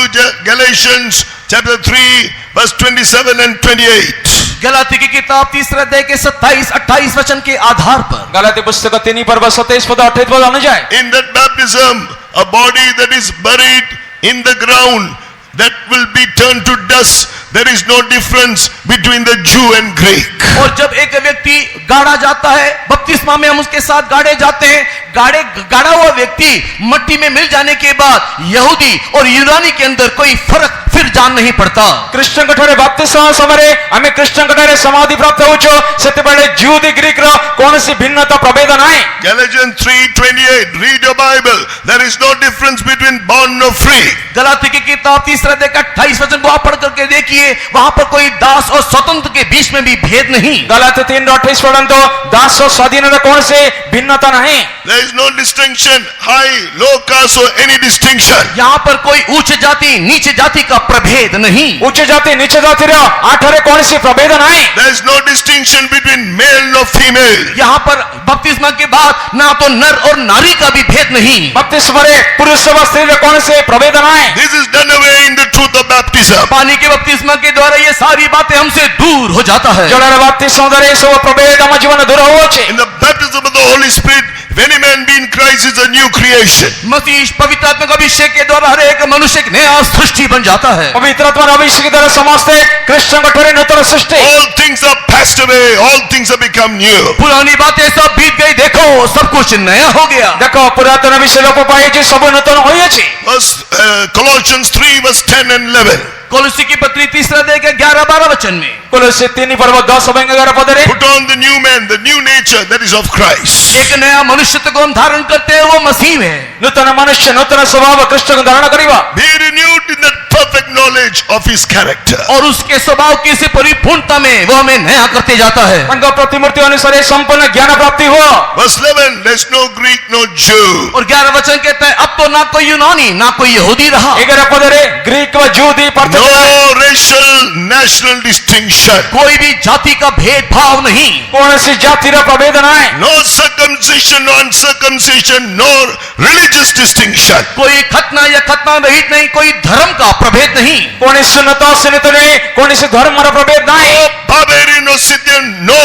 [SPEAKER 1] Galatians chapter 3 verse 27 and 28.
[SPEAKER 2] Galati की किताब 3 अध्याय के 27-28 वचन के आधार पर
[SPEAKER 3] गलाती पुस्तक 3 पर्व 27 पद 28 पद अनुसार,
[SPEAKER 1] In that baptism, a body that is buried in the ground that will be turned to dust. There is no difference between the Jew and Greek.
[SPEAKER 2] और जब एक व्यक्ति गाड़ा जाता है, बपतिस्मा में हम उसके साथ गाड़े जाते हैं, गाड़ा हुआ व्यक्ति मट्टी में मिल जाने के बाद यहूदी और यूनानी के अंदर कोई फर्क फिर जान नहीं पड़ता।
[SPEAKER 3] कृष्ण कठरे बपतिस्मा समरे हमें कृष्ण कठरे समाधि प्राप्त होचो, सेते बेले ज्यूदी ग्रीक रो कोनसी भिन्नता प्रभेद नाही।
[SPEAKER 1] Galatians 3:28. Read your Bible. There is no difference between bond or free.
[SPEAKER 2] Galati की किताब 3 अध्याय का 28 वचन को आप पढ़ करके देखिए, वहां पर कोई दास और स्वतंत्र के बीच में भी भेद नहीं।
[SPEAKER 3] गलाती 3:28 पढ़ंतो दास और स्वाधीन रे कोनसी भिन्नता नाही।
[SPEAKER 1] There is no distinction, high, low caste or any distinction.
[SPEAKER 2] यहाँ पर कोई उच्च जाति नीचे जाति का प्रभेद नहीं।
[SPEAKER 3] उच्च जाति नीचे जाति रे आठरे कोनसी प्रभेद नाही।
[SPEAKER 1] There is no distinction between male or female.
[SPEAKER 2] यहाँ पर बपतिस्मा के बाद ना तो नर और नारी का भी भेद नहीं।
[SPEAKER 3] बपतिस्मा रे पुरुष व स्त्री रे कोनसी प्रभेद नाही।
[SPEAKER 1] This is done away in the truth of baptism.
[SPEAKER 2] पानी के बपतिस्मा के द्वारा ये सारी बातें हमसे दूर हो जाता है।
[SPEAKER 3] जलर बपतिस्मा द्वारा सब प्रभेद हम जीवन दूर होचे।
[SPEAKER 1] In the baptism of the Holy Spirit, if any man be in Christ, is a new creation.
[SPEAKER 2] मसीह पवित्र आत्मा का अभिषेक के द्वारा हर एक मनुष्य एक नया सृष्टि बन जाता है।
[SPEAKER 3] पवित्र आत्मा अभिषेक के द्वारा समस्त कृष्ण कठरे नूतन सृष्टि।
[SPEAKER 1] All things are passed away, all things have become new.
[SPEAKER 2] पुरानी बातें सब बीत गई, देखो सब कुछ नया हो गया।
[SPEAKER 3] देखो पुरातन विषय लोप पाइछि, सब नूतन होइछि।
[SPEAKER 1] Colossians 3 verse 10 and 11.
[SPEAKER 2] कोलोसी की पत्री 3 अध्याय के 11-12 वचन में,
[SPEAKER 3] कोलोसी 3 पर्व 10 और 11 पद रे,
[SPEAKER 1] Put on the new man, the new nature that is of Christ.
[SPEAKER 2] एक नया मनुष्यत्व को हम धारण करते हैं, वो मसीह में।
[SPEAKER 3] नूतन मनुष्य नूतन स्वभाव कृष्ण को धारण करिवा।
[SPEAKER 1] Be renewed in the perfect knowledge of his character.
[SPEAKER 2] और उसके स्वभाव की इस परिपूर्णता में वो हमें नया करते जाता है।
[SPEAKER 3] तांको प्रतिमूर्ति अनुसार संपूर्ण ज्ञान प्राप्ति हो।
[SPEAKER 1] Verse 11, there is no Greek, no Jew.
[SPEAKER 2] और 11 वचन कहता है, अब तो ना कोई यूनानी ना कोई यहूदी रहा।
[SPEAKER 3] 11 पद रे ग्रीक व Judi
[SPEAKER 1] No racial, national distinction.
[SPEAKER 2] कोई भी जाति का भेदभाव नहीं।
[SPEAKER 3] कोनसी जाति रा प्रभेद नाही।
[SPEAKER 1] No circumcision, no uncircumcision, no religious distinction.
[SPEAKER 2] कोई खतना या खतना रहित नहीं, कोई धर्म का प्रभेद नहीं।
[SPEAKER 3] कोनी सुन्नत सुन्नत नहीं, कोनी से धर्म रा प्रभेद नाही।
[SPEAKER 1] No barbarian, no Scythian, no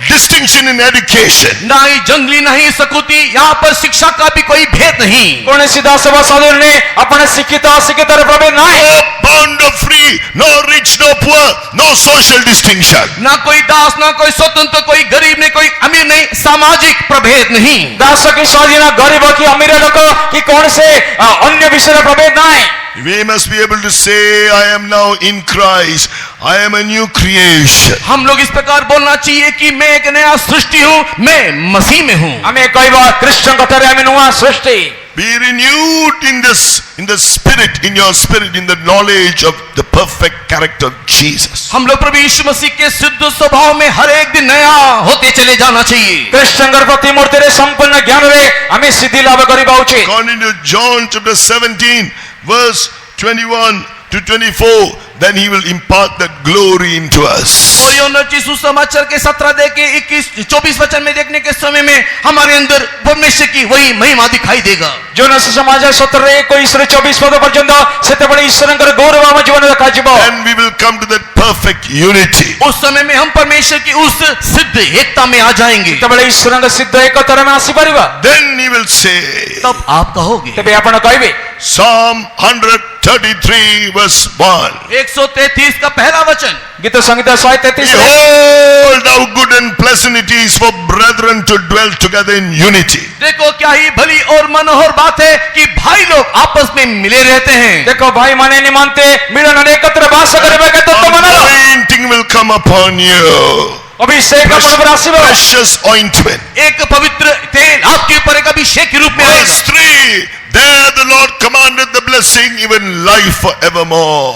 [SPEAKER 1] distinction in education.
[SPEAKER 2] ना ही जंगली नहीं सकुती, यहाँ पर शिक्षा का भी कोई भेद नहीं।
[SPEAKER 3] कोनी सीधा सभा साधु ने अपने शिक्षित अशिक्षित रा प्रभेद नाही।
[SPEAKER 1] No bond or free, no rich, no poor, no social distinction.
[SPEAKER 2] ना कोई दास ना कोई स्वतंत्र, कोई गरीब नहीं, कोई अमीर नहीं, सामाजिक प्रभेद नहीं।
[SPEAKER 3] दास की स्वाधीन, गरीब की अमीर लोग की कौन से अन्य विषय रा प्रभेद नाही।
[SPEAKER 1] We must be able to say, I am now in Christ. I am a new creation.
[SPEAKER 2] हम लोग इस प्रकार बोलना चाहिए कि मैं एक नया सृष्टि हूँ, मैं मसीह में हूँ।
[SPEAKER 3] हमें कई बार कृष्ण कथरे हमें नुआ सृष्टि।
[SPEAKER 1] Be renewed in the spirit, in your spirit, in the knowledge of the perfect character of Jesus.
[SPEAKER 2] हम लोग प्रभु यीशु मसीह के सिद्ध स्वभाव में हर एक दिन नया होते चले जाना चाहिए।
[SPEAKER 3] कृष्ण प्रतिमूर्ति रे संपूर्ण ज्ञान रे हमें सिद्धि लाभ करिबा उचित।
[SPEAKER 1] According to John chapter 17 verse 21 to 24, then he will impart that glory into us.
[SPEAKER 2] और यूहन्ना सुसमाचार के 17 अध्याय के 21-24 वचन में देखने के समय में हमारे अंदर परमेश्वर की वही महिमा दिखाई देगा।
[SPEAKER 3] जोना सुसमाचार 17 को ईश्वर 24 पद पर्यंत सेते बड़े ईश्वरंकर गौरव हम जीवन देखा जिवो।
[SPEAKER 1] And we will come to that perfect unity.
[SPEAKER 2] उस समय में हम परमेश्वर की उस सिद्ध एकता में आ जाएंगे।
[SPEAKER 3] सेते बड़े ईश्वरंकर सिद्ध एकता में आसी परिबा।
[SPEAKER 1] Then he will say,
[SPEAKER 2] तब आप कहोगे,
[SPEAKER 3] तबे आपण कहबे,
[SPEAKER 1] Psalm 100 133 verse 1.
[SPEAKER 2] 133 का पहला वचन,
[SPEAKER 3] गीत संहिता 133
[SPEAKER 1] Behold how good and pleasant it is for brethren to dwell together in unity.
[SPEAKER 2] देखो क्या ही भली और मनोहर बात है कि भाई लोग आपस में मिले रहते हैं।
[SPEAKER 3] देखो भाई माने निमंते मिलन एकत्र वास करबेकಂತ ಮನರ
[SPEAKER 1] Anointing will come upon you.
[SPEAKER 3] अभिषेक अपन पर आशीर्वाद,
[SPEAKER 1] Precious ointment.
[SPEAKER 2] एक पवित्र तेल आपके ऊपर एक अभिषेक के रूप में आएगा।
[SPEAKER 1] Verse 3. There the Lord commanded the blessing, even life forevermore.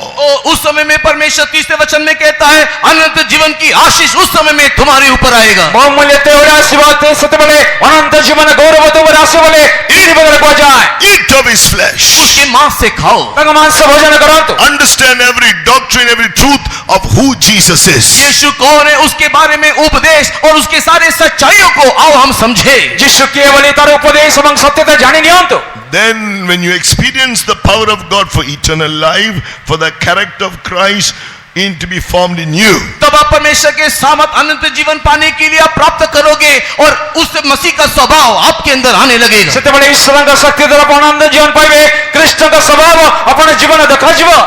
[SPEAKER 2] उस समय में परमेश्वर तीसरे वचन में कहता है अनंत जीवन की आशीष उस समय में तुम्हारे ऊपर आएगा।
[SPEAKER 3] बहुमूल्यते और आशीर्वाद सेतबेले अनंत जीवन गौरव तोवर आशीर्वाद इसी बदल को जाए।
[SPEAKER 1] Eat of his flesh.
[SPEAKER 2] उसके मांस से खाओ,
[SPEAKER 3] तंग मांस से भोजन करो,
[SPEAKER 1] Understand every doctrine, every truth of who Jesus is.
[SPEAKER 2] यीशु कौन है उसके बारे में उपदेश और उसके सारे सच्चाइयों को आओ हम समझे।
[SPEAKER 3] यीशु केवल तार उपदेश एवं सत्यता जानि नियंतु।
[SPEAKER 1] Then when you experience the power of God for eternal life, for the character of Christ in to be formed in you,
[SPEAKER 2] तब आप परमेश्वर के सामर्थ अनंत जीवन पाने के लिए आप प्राप्त करोगे और उस मसीह का स्वभाव आपके अंदर आने लगेगा।
[SPEAKER 3] सेतबेले ईश्वरଙ୍କ शक्ति द्वारा अपन आनंद जीवन पाइबे, कृष्णଙ୍କ स्वभाव अपन जीवन देखाजिबो।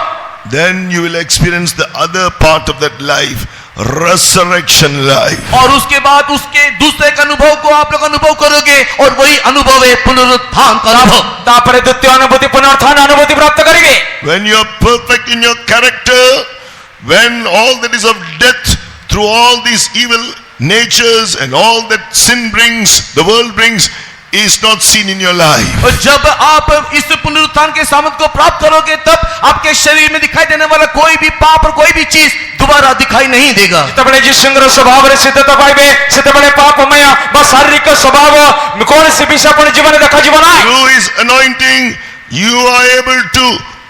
[SPEAKER 1] then you will experience the other part of that life, resurrection life.
[SPEAKER 2] और उसके बाद उसके दूसरे का अनुभव को आप लोग अनुभव करोगे और वही अनुभव है पुनरुत्थान का अनुभव।
[SPEAKER 3] तापर द्वितीय अनुभूति पुनरुत्थान अनुभूति प्राप्त करेंगे।
[SPEAKER 1] When you are perfect in your character, when all that is of death through all these evil natures and all that sin brings, the world brings, is not seen in your life.
[SPEAKER 2] और जब आप इस पुनरुत्थान के सामर्थ को प्राप्त करोगे तब आपके शरीर में दिखाई देने वाला कोई भी पाप और कोई भी चीज दोबारा दिखाई नहीं देगा।
[SPEAKER 3] सेतबेले जिसंग्र स्वभाव रे सिद्धता पाइबे, सेतबेले पापमय बा शारीरिक स्वभाव कौन से विषय अपन जीवन देखाजिबो ना।
[SPEAKER 1] Through his anointing, you are able to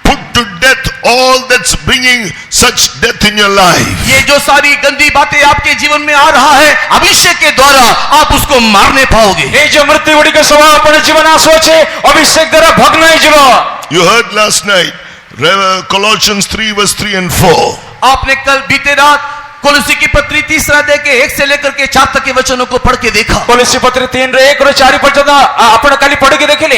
[SPEAKER 1] put to death all that's bringing such death in your life.
[SPEAKER 2] ये जो सारी गंदी बातें आपके जीवन में आ रहा है अभिषेक के द्वारा आप उसको मारने पाओगे।
[SPEAKER 3] ये जो मृत्यु गुड़ी के स्वभाव अपन जीवन आसो छे अभिषेक द्वारा भग्न होई जिवो।
[SPEAKER 1] You heard last night, Colossians 3 verse 3 and 4.
[SPEAKER 2] आपने कल बीते रात कोलोसी की पत्री 3 अध्याय के 1 से लेकर के 4 तक के वचनों को पढ़ के देखा।
[SPEAKER 3] कोलोसी पत्री 3 रे 1 रो 4 पर्यंत आपण खाली पढ़ के देखिले।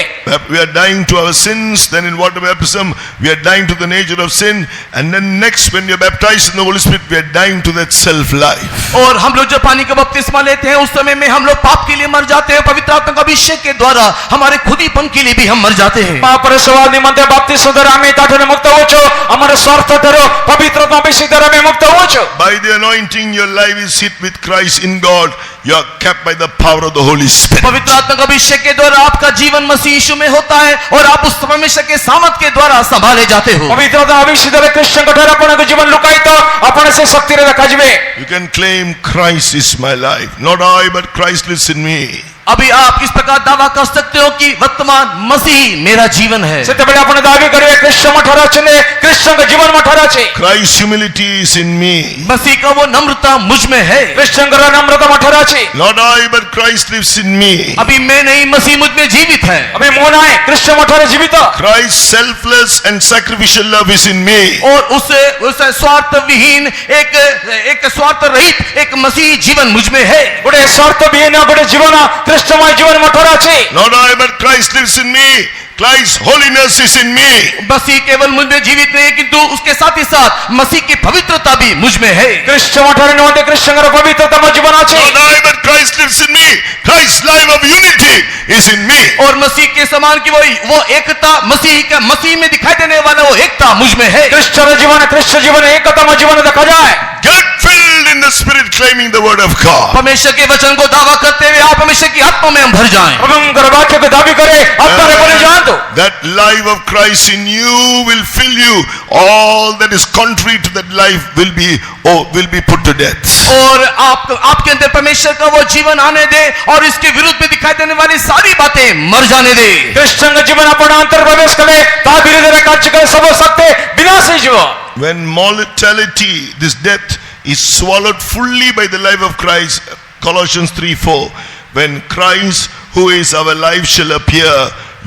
[SPEAKER 1] We are dying to our sins, then in water baptism we are dying to the nature of sin, and then next when we are baptized in the Holy Spirit we are dying to that self life.
[SPEAKER 2] और हम लोग जब पानी का बपतिस्मा लेते हैं उस समय में हम लोग पाप के लिए मर जाते हैं, पवित्र आत्मा का अभिषेक के द्वारा हमारे खुदीपन के लिए भी हम मर जाते हैं।
[SPEAKER 3] पाप रे स्वभाव निमंते बपतिस्मा द्वारा हमें ताठने मुक्त होचो, हमारे स्वार्थ द्वारा पवित्र आत्मा अभिषेक द्वारा हमें मुक्त होचो।
[SPEAKER 1] By the anointing your life is hid with Christ in God. You are kept by the power of the Holy Spirit.
[SPEAKER 2] पवित्र आत्मा का अभिषेक के द्वारा आपका जीवन मसीह यीशु में होता है और आप उस परमेश्वर के सामर्थ के द्वारा संभाले जाते हो।
[SPEAKER 3] पवित्र आत्मा अभिषेक द्वारा कृष्ण कठोर अपन को जीवन लुकाई तो अपन से शक्ति रे देखाजिबे।
[SPEAKER 1] You can claim Christ is my life. Not I, but Christ lives in me.
[SPEAKER 2] अभी आप इस प्रकार दावा कर सकते हो कि वर्तमान मसीह मेरा जीवन है।
[SPEAKER 3] सेतबेले आपण दावी करिवे कृष्ण मठरा छे, कृष्ण का जीवन मठरा छे।
[SPEAKER 1] Christ's humility is in me.
[SPEAKER 2] मसीह का वो नम्रता मुझ में है।
[SPEAKER 3] कृष्ण का नम्रता मठरा छे।
[SPEAKER 1] Not I, but Christ lives in me.
[SPEAKER 2] अभी मैं नहीं, मसीह मुझ में जीवित है।
[SPEAKER 3] अभी मोन है कृष्ण मठरा जीवित।
[SPEAKER 1] Christ's selfless and sacrificial love is in me.
[SPEAKER 2] और उस स्वार्थ विहीन एक स्वार्थ रहित एक मसीह जीवन मुझ में है।
[SPEAKER 3] गोटे स्वार्थ विहीन गोटे जीवन कृष्णमय जीवन मठरा छे।
[SPEAKER 1] Not I, but Christ lives in me. Christ's holiness is in me.
[SPEAKER 2] मसीह केवल मुझ में जीवित नहीं किंतु उसके साथ ही साथ मसीह की पवित्रता भी मुझ में है।
[SPEAKER 3] कृष्ण मठरे नोंदे कृष्ण का पवित्रता में जीवन আছে।
[SPEAKER 1] Not I, but Christ lives in me. Christ's life of unity is in me.
[SPEAKER 2] और मसीह के समान की वो एकता मसीह में दिखाई देने वाला वो एकता मुझ में है।
[SPEAKER 3] कृष्ण जीवन एकता में जीवन देखा जाए।
[SPEAKER 1] Get filled in the Spirit, claiming the word of God.
[SPEAKER 2] परमेश्वर के वचन को दावा करते हुए आप परमेश्वर की आत्मा में हम भर जाएं।
[SPEAKER 3] हम वाक्य को दावी करें, आत्मा में बने जान तो
[SPEAKER 1] That life of Christ in you will fill you. All that is contrary to that life will be put to death.
[SPEAKER 2] और आपके अंदर परमेश्वर का वो जीवन आने दे और इसके विरुद्ध में दिखाई देने वाली सारी बातें मर जाने दे।
[SPEAKER 3] कृष्ण का जीवन अपन अंतर प्रवेश करे ता विरुद्ध कार्य करे सब सकते विनाश ही जीव।
[SPEAKER 1] When mortality, this death, is swallowed fully by the life of Christ, Colossians 3:4, when Christ, who is our life, shall appear,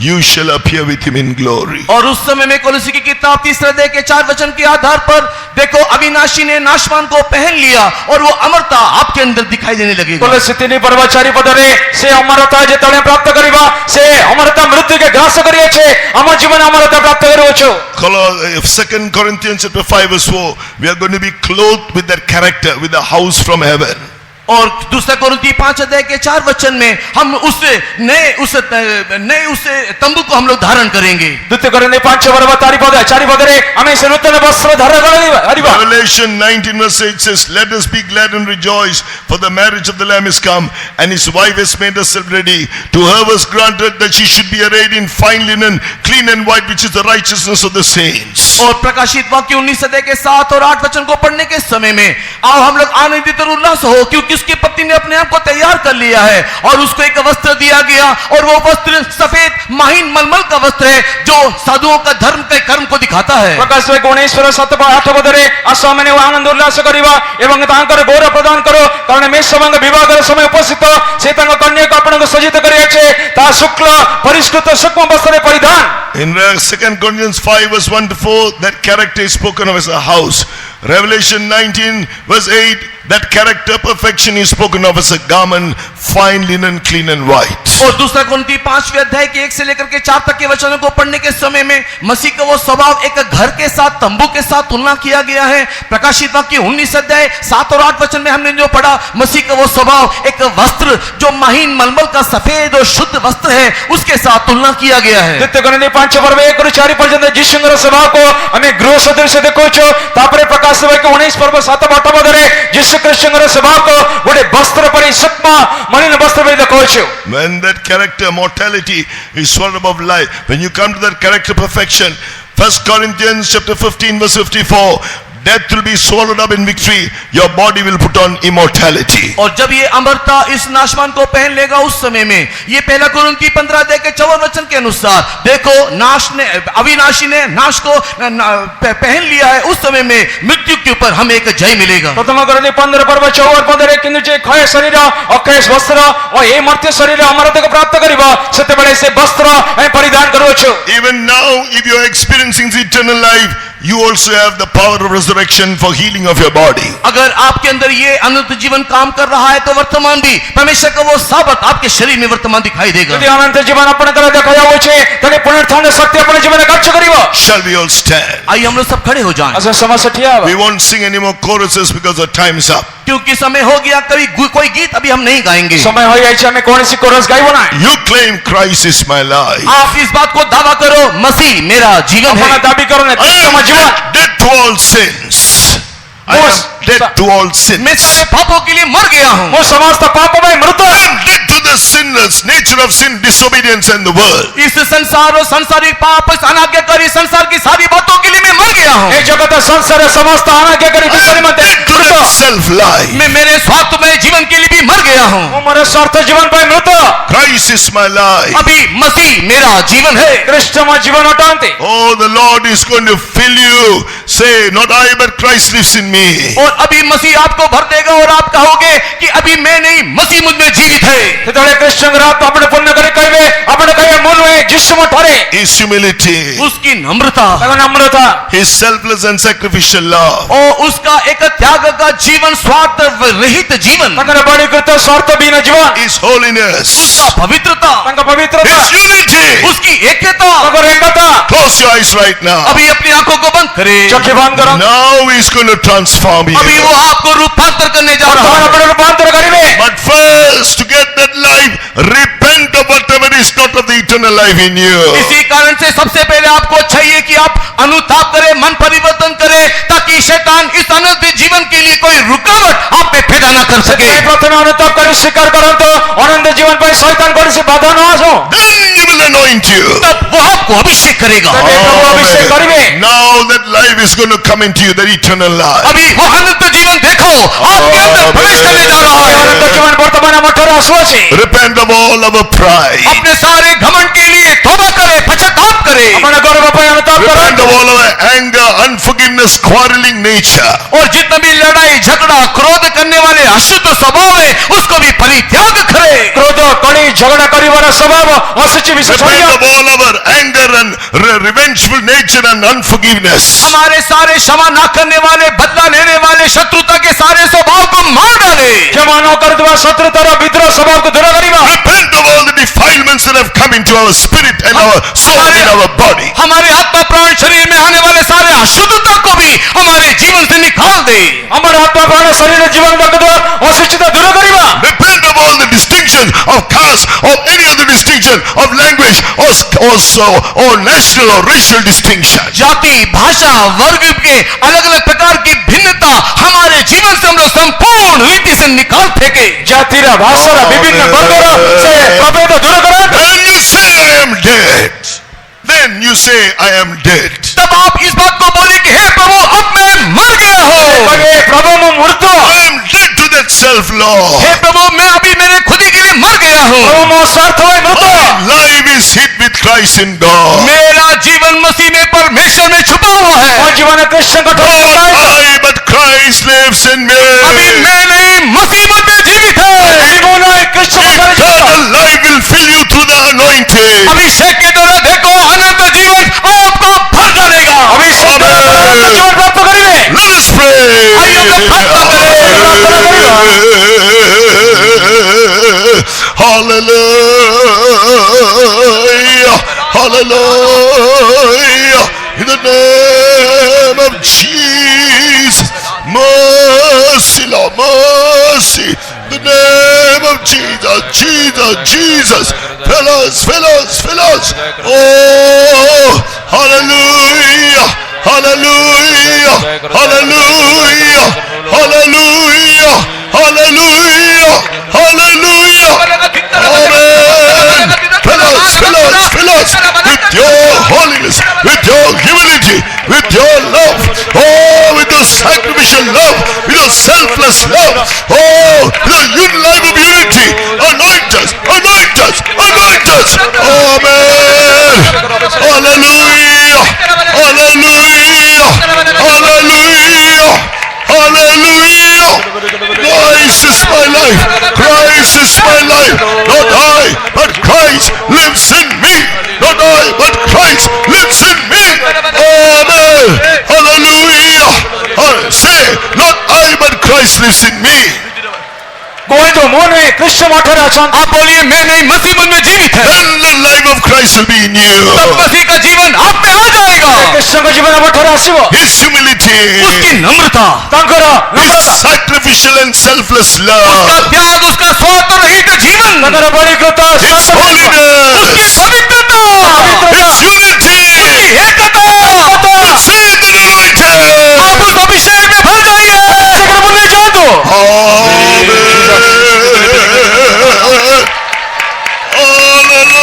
[SPEAKER 1] you shall appear with him in glory.
[SPEAKER 2] और उस समय में कोलोसी की किताब 3 अध्याय के 4 वचन के आधार पर देखो अविनाशी ने नाशवान को पहन लिया और वो अमरता आपके अंदर दिखाई देने लगेगी।
[SPEAKER 3] कोलोसी 3:4 पदरे से अमरता जेतळे प्राप्त करिबा से अमरता मृत्यु के ग्रास करिए छे अमर जीवन अमरता प्राप्त करियो छो।
[SPEAKER 1] 2 Corinthians chapter 5 verse 4, we are going to be clothed with that character, with the house from heaven.
[SPEAKER 2] और 2 कोरिन्थी 5 अध्याय के 4 वचन में हम उस तंबू को हम लोग धारण करेंगे।
[SPEAKER 3] 2 कोरिन्थी 5:4 पदरे हमें से नूतन वस्त्र धारण करिबा।
[SPEAKER 1] Revelation 19 verse 8 says, let us be glad and rejoice, for the marriage of the Lamb is come, and his wife has made herself ready. To her was granted that she should be arrayed in fine linen, clean and white, which is the righteousness of the saints.
[SPEAKER 2] और प्रकाशित वाक्य 19 अध्याय के 7 और 8 वचन को पढ़ने के समय में आओ हम लोग आनंदित और उल्लास हो, क्योंकि उसकी पत्नी ने अपने आप को तैयार कर लिया है और उसको एक वस्त्र दिया गया और वो वस्त्र सफेद माहीन मलमल का वस्त्र है जो साधुओं का धर्म के कर्म को दिखाता है।
[SPEAKER 3] प्रकाश 19:7-8 पदरे आसमाने आनंद उल्लास करिबा एवं तांकर गौरव प्रदान करो, कारण मे सभंग विवाहर समय उपस्थित से तांग कन्या को आपनको सज्जित करियाछे ता शुक्ल परिष्कृत सूक्ष्म वस्त्र परिधान।
[SPEAKER 1] In 2 Corinthians 5 verse 1 to 4, that character is spoken of as a house. Revelation 19 verse 8, that character perfection is spoken of as a garment, fine linen, clean and white.
[SPEAKER 2] और 2 कोरिन्थी 5वें अध्याय के 1 से लेकर के 4 तक के वचनों को पढ़ने के समय में मसीह का वो स्वभाव एक घर के साथ, तंबू के साथ तुलना किया गया है। प्रकाशित वाक्य 19 अध्याय 7 और 8 वचन में हमने जो पढ़ा, मसीह का वो स्वभाव एक वस्त्र जो महीन मलमल का सफेद और शुद्ध वस्त्र है उसके साथ तुलना किया गया है।
[SPEAKER 3] 2 कोरिन्थी 5:1-4 पर्यंत जीशुଙ୍କର स्वभाव को हमें गृह सदृश देखौछो। तापरे प्रकाश वाक्य 19:7-8 पदरे जीशु ख्रीष्टଙ୍କର स्वभाव को गोटे वस्त्र परि सूक्ष्म मलिन वस्त्र परि देखौछो।
[SPEAKER 1] When that character mortality is swallowed above life, when you come to that character perfection, 1 Corinthians chapter 15 verse 54, death will be swallowed up in victory, your body will put on immortality.
[SPEAKER 2] और जब ये अमरता इस नाशवान को पहन लेगा उस समय में, ये 1 कोरिन्थी 15 अध्याय के 54 वचन के अनुसार देखो अविनाशी ने नाश को पहन लिया है, उस समय में मृत्यु के ऊपर हमें एक जय मिलेगा।
[SPEAKER 3] प्रथम कोरिन्थी 15:4 पदरे किंतु जे क्षय शरीर अक्षय वस्त्र और ये मर्त्य शरीर अमरता को प्राप्त करिबा सेते बेले से वस्त्र परिधान करूछो।
[SPEAKER 1] Even now, if you are experiencing the eternal life, you also have the power of resurrection for healing of your body.
[SPEAKER 2] अगर आपके अंदर ये अनंत जीवन काम कर रहा है तो वर्तमान भी परमेश्वर का वो साबत आपके शरीर में वर्तमान दिखाई देगा।
[SPEAKER 3] यदि अनंत जीवन अपन तरह देखा जाओ छे तने पुनरुत्थान शक्ति अपन जीवन कार्य करिवो।
[SPEAKER 1] Shall we all stand?
[SPEAKER 2] आइए हम लोग सब खड़े हो जाएं।
[SPEAKER 3] असा समझ ठिया
[SPEAKER 1] We won't sing any more choruses because our time is up.
[SPEAKER 2] क्योंकि समय हो गया, कभी कोई गीत अभी हम नहीं गाएंगे।
[SPEAKER 3] समय हो जाय छे हमें कौन सी कोरस गाइबो ना।
[SPEAKER 1] You claim Christ is my life.
[SPEAKER 2] आप इस बात को दावा करो, मसीह मेरा जीवन है।
[SPEAKER 3] अपना दाबी करो ने
[SPEAKER 1] I
[SPEAKER 3] तम
[SPEAKER 1] am
[SPEAKER 3] जीवन
[SPEAKER 1] dead to all sins. I am dead to all sins.
[SPEAKER 2] मैं सारे पापों के लिए मर गया हूँ।
[SPEAKER 3] मो समस्त पाप में मृत
[SPEAKER 1] I am dead to the sinners, nature of sin, disobedience and the world.
[SPEAKER 2] इस संसार और संसारिक पाप, इस अनाज्ञाकारी संसार की सारी बातों के लिए मैं मर गया हूँ।
[SPEAKER 3] ए जगत संसार समस्त अनाज्ञाकारी विपरीत मत
[SPEAKER 1] Dead to that self-life.
[SPEAKER 2] मैं मेरे स्वार्थमय जीवन के लिए भी मर गया हूँ।
[SPEAKER 3] मो मरे स्वार्थ जीवन पे मृत
[SPEAKER 1] Christ is my life.
[SPEAKER 2] अभी मसीह मेरा जीवन है।
[SPEAKER 3] कृष्ण में जीवन अटांते।
[SPEAKER 1] Oh, the Lord is going to fill you. Say, not I, but Christ lives in me.
[SPEAKER 2] और अभी मसीह आपको भर देगा और आप कहोगे कि अभी मैं नहीं, मसीह मुझ में जीवित है।
[SPEAKER 3] तेतळे कृष्ण ग्रात अपने पुण्य करे कहबे अपने कहे मन में जिसु में ठरे
[SPEAKER 1] His humility,
[SPEAKER 2] उसकी नम्रता,
[SPEAKER 3] नम्रता,
[SPEAKER 1] His selfless and sacrificial love,
[SPEAKER 2] और उसका एक त्याग का जीवन, स्वार्थ रहित जीवन,
[SPEAKER 3] तंगरे बड़ी कृत स्वार्थ बिना जीवन,
[SPEAKER 1] His holiness,
[SPEAKER 2] उसका पवित्रता,
[SPEAKER 3] तंग पवित्रता,
[SPEAKER 1] His unity.
[SPEAKER 2] उसकी एकता।
[SPEAKER 3] तंग एकता।
[SPEAKER 1] Close your eyes right now.
[SPEAKER 2] अभी अपनी आंखों को बंद करें।
[SPEAKER 3] चोखे बंद करो।
[SPEAKER 1] Now He's going to transform
[SPEAKER 2] अभी
[SPEAKER 1] you.
[SPEAKER 2] वो आपको रूपांतर करने जा रहा
[SPEAKER 3] और
[SPEAKER 2] है।
[SPEAKER 3] अपने रूपांतर करिवे।
[SPEAKER 1] But first, to get that life, repent of whatever is not of the eternal life in you.
[SPEAKER 2] इसी कारण से सबसे पहले आपको चाहिए कि आप अनुताप करें, मन परिवर्तन करें, ताकि शैतान इस अनंत जीवन के लिए कोई रुकावट आप पे पैदा न कर सके।
[SPEAKER 3] प्रथम अनुताप करी स्वीकार करंतो अनंत जीवन पे शैतान कोन से बाधा न आसो।
[SPEAKER 1] Then He will anoint you.
[SPEAKER 2] तब वो आपको अभिषेक करेगा।
[SPEAKER 3] तब प्रभु अभिषेक करिवे।
[SPEAKER 1] Now that life is going to come into you, that eternal life.
[SPEAKER 2] अभी वो अनंत जीवन देखो आपके अंदर प्रवेश करने जा रहा है।
[SPEAKER 3] अनंत जीवन वर्तमान मठर आसो छे।
[SPEAKER 1] Repent of all our pride.
[SPEAKER 2] अपने सारे घमंड के लिए तौबा करें, पश्चाताप करें,
[SPEAKER 3] अपने गर्व पे अनुताप
[SPEAKER 1] Repent
[SPEAKER 3] करो।
[SPEAKER 1] of all our anger, unforgiveness, quarreling nature.
[SPEAKER 2] और जितना भी लड़ाई झगड़ा क्रोध करने वाले अशुद्ध स्वभाव है उसको भी परित्याग करे।
[SPEAKER 3] କ୍ରୋଧ କଳି ଝଗଡ଼ା କରିବାର ସ୍ୱଭାବ ଅଶୁଚି ବିଷୟ
[SPEAKER 1] Repent of all our anger and revengeful nature and unforgiveness.
[SPEAKER 2] हमारे सारे क्षमा ना करने वाले, बदला लेने वाले, शत्रुता के सारे स्वभाव को मार डाले।
[SPEAKER 3] କ୍ଷମା ନ କରୁଥିବା ଶତ୍ରୁତାର ବିଦ୍ରୋହ ସ୍ୱଭାବକୁ ଦୂର କରିବା।
[SPEAKER 1] Repent of all the defilements that have come into our spirit and our soul and our body.
[SPEAKER 2] हमारे आत्मा प्राण शरीर में आने वाले सारे अशुद्धता को भी हमारे जीवन से निकाल दे।
[SPEAKER 3] ଆମର ଆତ୍ମା ପ୍ରାଣ ଶରୀର ଜୀବନ ରଖୁଥିବା ଅଶୁଚିତା ଦୂର କରିବା।
[SPEAKER 1] Repent of all the distinction of caste or any other distinction of language or national or racial distinction.
[SPEAKER 2] जाति, भाषा, वर्ग के अलग अलग प्रकार की भिन्नता हमारे जीवन से हम लोग संपूर्ण रीति से निकाल फेंके।
[SPEAKER 3] ଜାତିର ଭାଷାର ବିଭିନ୍ନ ବର୍ଗର ସେ ପ୍ରଭେଦ ଦୂର କର।
[SPEAKER 1] Then you say I am dead. Then you say I am dead.
[SPEAKER 2] तब आप इस बात को बोले कि हे प्रभु अब मैं मर गया हूँ।
[SPEAKER 3] କହେ ପ୍ରଭୁ ମୁଁ ମୃତ।
[SPEAKER 1] I am dead to that self-love.
[SPEAKER 2] हे प्रभु मैं अभी मेरे खुद ही के लिए मर गया हूँ।
[SPEAKER 3] ପ୍ରଭୁ ମୋ ସ୍ୱାର୍ଥ ପାଇଁ ମୃତ।
[SPEAKER 1] My life is hid with Christ in God.
[SPEAKER 2] मेरा जीवन मसीह में परमेश्वर में छुपा हुआ है।
[SPEAKER 3] ମୋ ଜୀବନ କୃଷ୍ଣଙ୍କ ଠାରେ
[SPEAKER 1] Not
[SPEAKER 3] ଲୁକାୟିତ।
[SPEAKER 1] I, but Christ lives in me.
[SPEAKER 2] अभी मैं नहीं, मसीह मुझ में जीवित है।
[SPEAKER 3] ଆଜି ମୁଁ ନାହିଁ କୃଷ୍ଣ ମୋ ଠାରେ ଜୀବିତ।
[SPEAKER 1] Eternal life will fill you through the anointing.
[SPEAKER 2] अभिषेक के द्वारा देखो अनंत जीवन आपको भर डालेगा।
[SPEAKER 3] ଅଭିଷେକ ଦ୍ୱାରା ଅନନ୍ତ ଜୀବନ ପ୍ରାପ୍ତ କରିବେ।
[SPEAKER 1] Let us pray.
[SPEAKER 2] आइए हम लोग प्रार्थना करें।
[SPEAKER 1] Hallelujah. Hallelujah. In the name of Jesus. Mercy, Lord. Mercy. In the name of Jesus. Jesus. Jesus. Fill us. Fill us. Fill us. Oh. Hallelujah. Hallelujah. Hallelujah. Hallelujah. Hallelujah. Hallelujah. Amen. Fill us, fill us, fill us with your holiness, with your humility, with your love. Oh, with your sacrificial love, with your selfless love. Oh, with your life of unity. Anoint us, anoint us, anoint us. Amen. Hallelujah. Hallelujah. Hallelujah. Hallelujah. Christ is my life. Christ is my life. Not I, but Christ lives in me. Not I, but Christ lives in me. Amen. Hallelujah. Say, not I, but Christ lives in me.
[SPEAKER 3] କୁହନ୍ତୁ ମୁଁ ନାହିଁ କୃଷ୍ଣ ମୋ ଠାରେ ଅଛନ୍ତି।
[SPEAKER 2] आप बोलिए मैं नहीं, मसीह मुझ में जीवित है।
[SPEAKER 1] Then the life of Christ will be in
[SPEAKER 2] तब
[SPEAKER 1] you.
[SPEAKER 2] मसीह का जीवन आप में आ जाएगा।
[SPEAKER 3] କୃଷ୍ଣଙ୍କ ଜୀବନ ମୋ ଠାରେ ଆସିବ।
[SPEAKER 1] His humility,
[SPEAKER 2] उसकी नम्रता,
[SPEAKER 3] ତାଙ୍କର
[SPEAKER 1] His
[SPEAKER 3] Namrata,
[SPEAKER 1] sacrificial and selfless
[SPEAKER 2] उसका
[SPEAKER 1] love,
[SPEAKER 2] त्याग, उसका स्वार्थ रहित जीवन,
[SPEAKER 3] ତାଙ୍କର ବଳିକୃତ
[SPEAKER 1] His
[SPEAKER 2] उसकी
[SPEAKER 1] holiness,
[SPEAKER 2] पवित्रता,
[SPEAKER 1] His unity.
[SPEAKER 2] उसकी एकता।
[SPEAKER 1] Receive the anointing.
[SPEAKER 2] आप उस अभिषेक में भर जाइए।
[SPEAKER 3] ଶୀଘ୍ର ବୁଲି ଯାଆନ୍ତୁ।
[SPEAKER 1] Amen. Hallelujah.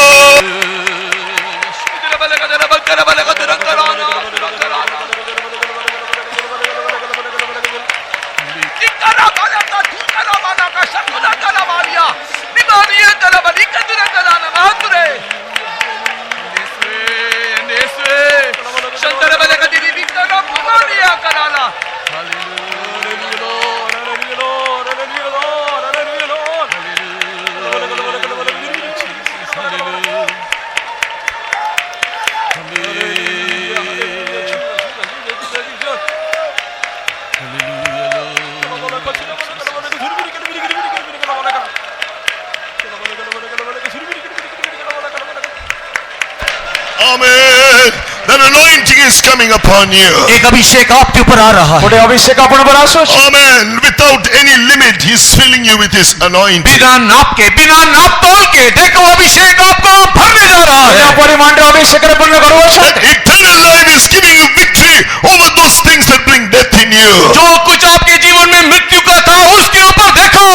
[SPEAKER 1] Amen. That anointing is coming upon you.
[SPEAKER 2] एक अभिषेक आपके ऊपर आ रहा है।
[SPEAKER 3] ଗୋଟେ ଅଭିଷେକ ଆପଣ ଉପରେ ଆସୁଅଛି।
[SPEAKER 1] Amen. Without any limit, He's filling you with His anointing.
[SPEAKER 2] बिना नाप के, बिना नाप तोल के देखो अभिषेक आपको भरने जा रहा
[SPEAKER 3] ବିନା
[SPEAKER 2] है।
[SPEAKER 3] ପରିମାଣରେ ଅଭିଷେକରେ ପୂର୍ଣ୍ଣ କରୁଅଛନ୍ତି।
[SPEAKER 1] That eternal life is giving you victory over those things that bring death in you.
[SPEAKER 2] जो कुछ आपके जीवन में मृत्यु का था उसके ऊपर देखो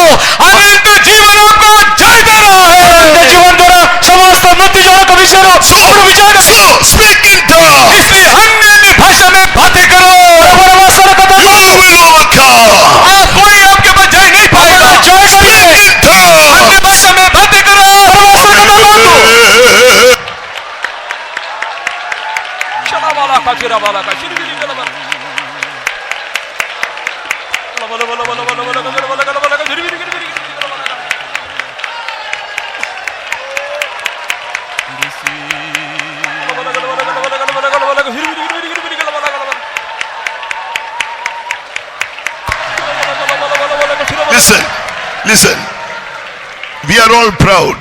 [SPEAKER 2] अनंत जीवन आपको जय दे रहा है।
[SPEAKER 3] ଅନନ୍ତ ଜୀବନ ଦ୍ୱାରା ସମସ୍ତ ମୃତ୍ୟୁ ଜନକ ବିଷୟର ଆପଣ ବିଜୟ ଦେବେ।
[SPEAKER 1] So speak in tongues.
[SPEAKER 2] इसलिए अन्य भाषा में बातें करो।
[SPEAKER 3] ପ୍ରଭୁର ଭାଷାରେ କଥା
[SPEAKER 1] You
[SPEAKER 3] କହ।
[SPEAKER 1] will overcome.
[SPEAKER 2] आप कोई आपके ऊपर जय नहीं पाएगा।
[SPEAKER 3] ଜୟ କରିବେ।
[SPEAKER 1] In tongues.
[SPEAKER 2] अन्य भाषा में बातें करो।
[SPEAKER 3] ଭାଷାରେ କଥା କହନ୍ତୁ।
[SPEAKER 1] Listen, listen. We are all proud.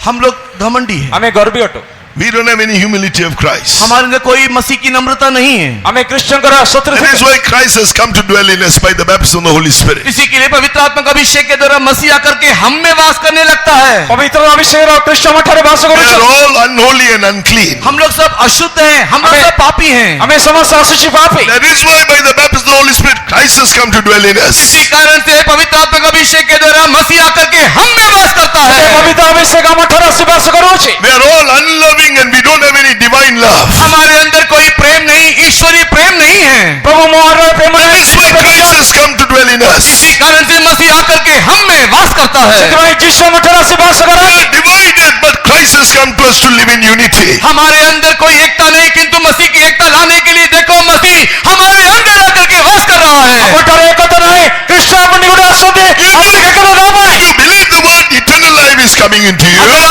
[SPEAKER 2] हम लोग घमंडी हैं,
[SPEAKER 3] ଆମେ ଗର୍ବୀ ଅଟୁ।
[SPEAKER 1] We don't have any humility of Christ.
[SPEAKER 2] हमारे अंदर कोई मसीह की नम्रता नहीं है।
[SPEAKER 3] ଆମେ ଖ୍ରୀଷ୍ଟଙ୍କର ଶତ୍ରୁ
[SPEAKER 1] That is why Christ has come to dwell in us by the baptism of the Holy Spirit.
[SPEAKER 2] इसी के लिए पवित्र आत्मा का अभिषेक के द्वारा मसीह आकर के हम में वास करने लगता है।
[SPEAKER 3] ପବିତ୍ର ଅଭିଷେକର ଖ୍ରୀଷ୍ଟ ଆମଠାରେ ବାସ
[SPEAKER 1] We
[SPEAKER 3] କରୁଛି।
[SPEAKER 1] are all unholy and unclean.
[SPEAKER 2] हम लोग सब अशुद्ध हैं, हम लोग सब पापी हैं।
[SPEAKER 3] ଆମେ ସମସ୍ତେ ଅଶୁଚି ପାପୀ।
[SPEAKER 1] That is why by the baptism of the Holy Spirit, Christ has come to dwell in us.
[SPEAKER 2] इसी कारण से पवित्र आत्मा का अभिषेक के द्वारा मसीह आकर के हम में वास करता
[SPEAKER 3] ସେ
[SPEAKER 2] है।
[SPEAKER 3] ପବିତ୍ର ଅଭିଷେକ ଆମଠାରେ ଆସି ବାସ କରୁଛି।
[SPEAKER 1] We are all unloving and we don't have any divine love.
[SPEAKER 2] हमारे अंदर कोई प्रेम नहीं, ईश्वरीय प्रेम नहीं है।
[SPEAKER 3] ପ୍ରଭୁ ମୋର ପ୍ରେମ
[SPEAKER 1] That is why Christ has come to dwell in us.
[SPEAKER 2] इसी कारण से मसीह आकर के हम में वास करता है।
[SPEAKER 3] ସେଥିପାଇଁ ଯୀଶୁ ଆମଠାରେ ଆସି ବାସ
[SPEAKER 1] We
[SPEAKER 3] କରେ।
[SPEAKER 1] are divided, but Christ has come to us to live in unity.
[SPEAKER 2] हमारे अंदर कोई एकता नहीं, किंतु मसीह की एकता लाने के लिए देखो मसीह हमारे अंदर आकर के वास कर रहा है।
[SPEAKER 3] ଆମଠାରେ ଏକତା ନାହିଁ, ଖ୍ରୀଷ୍ଟ ଆମ ନିକଟରେ ଆସନ୍ତି। ଆମେ ଏକତା ନ ପାଇ
[SPEAKER 1] You believe the word eternal life is coming into you.
[SPEAKER 2] अगर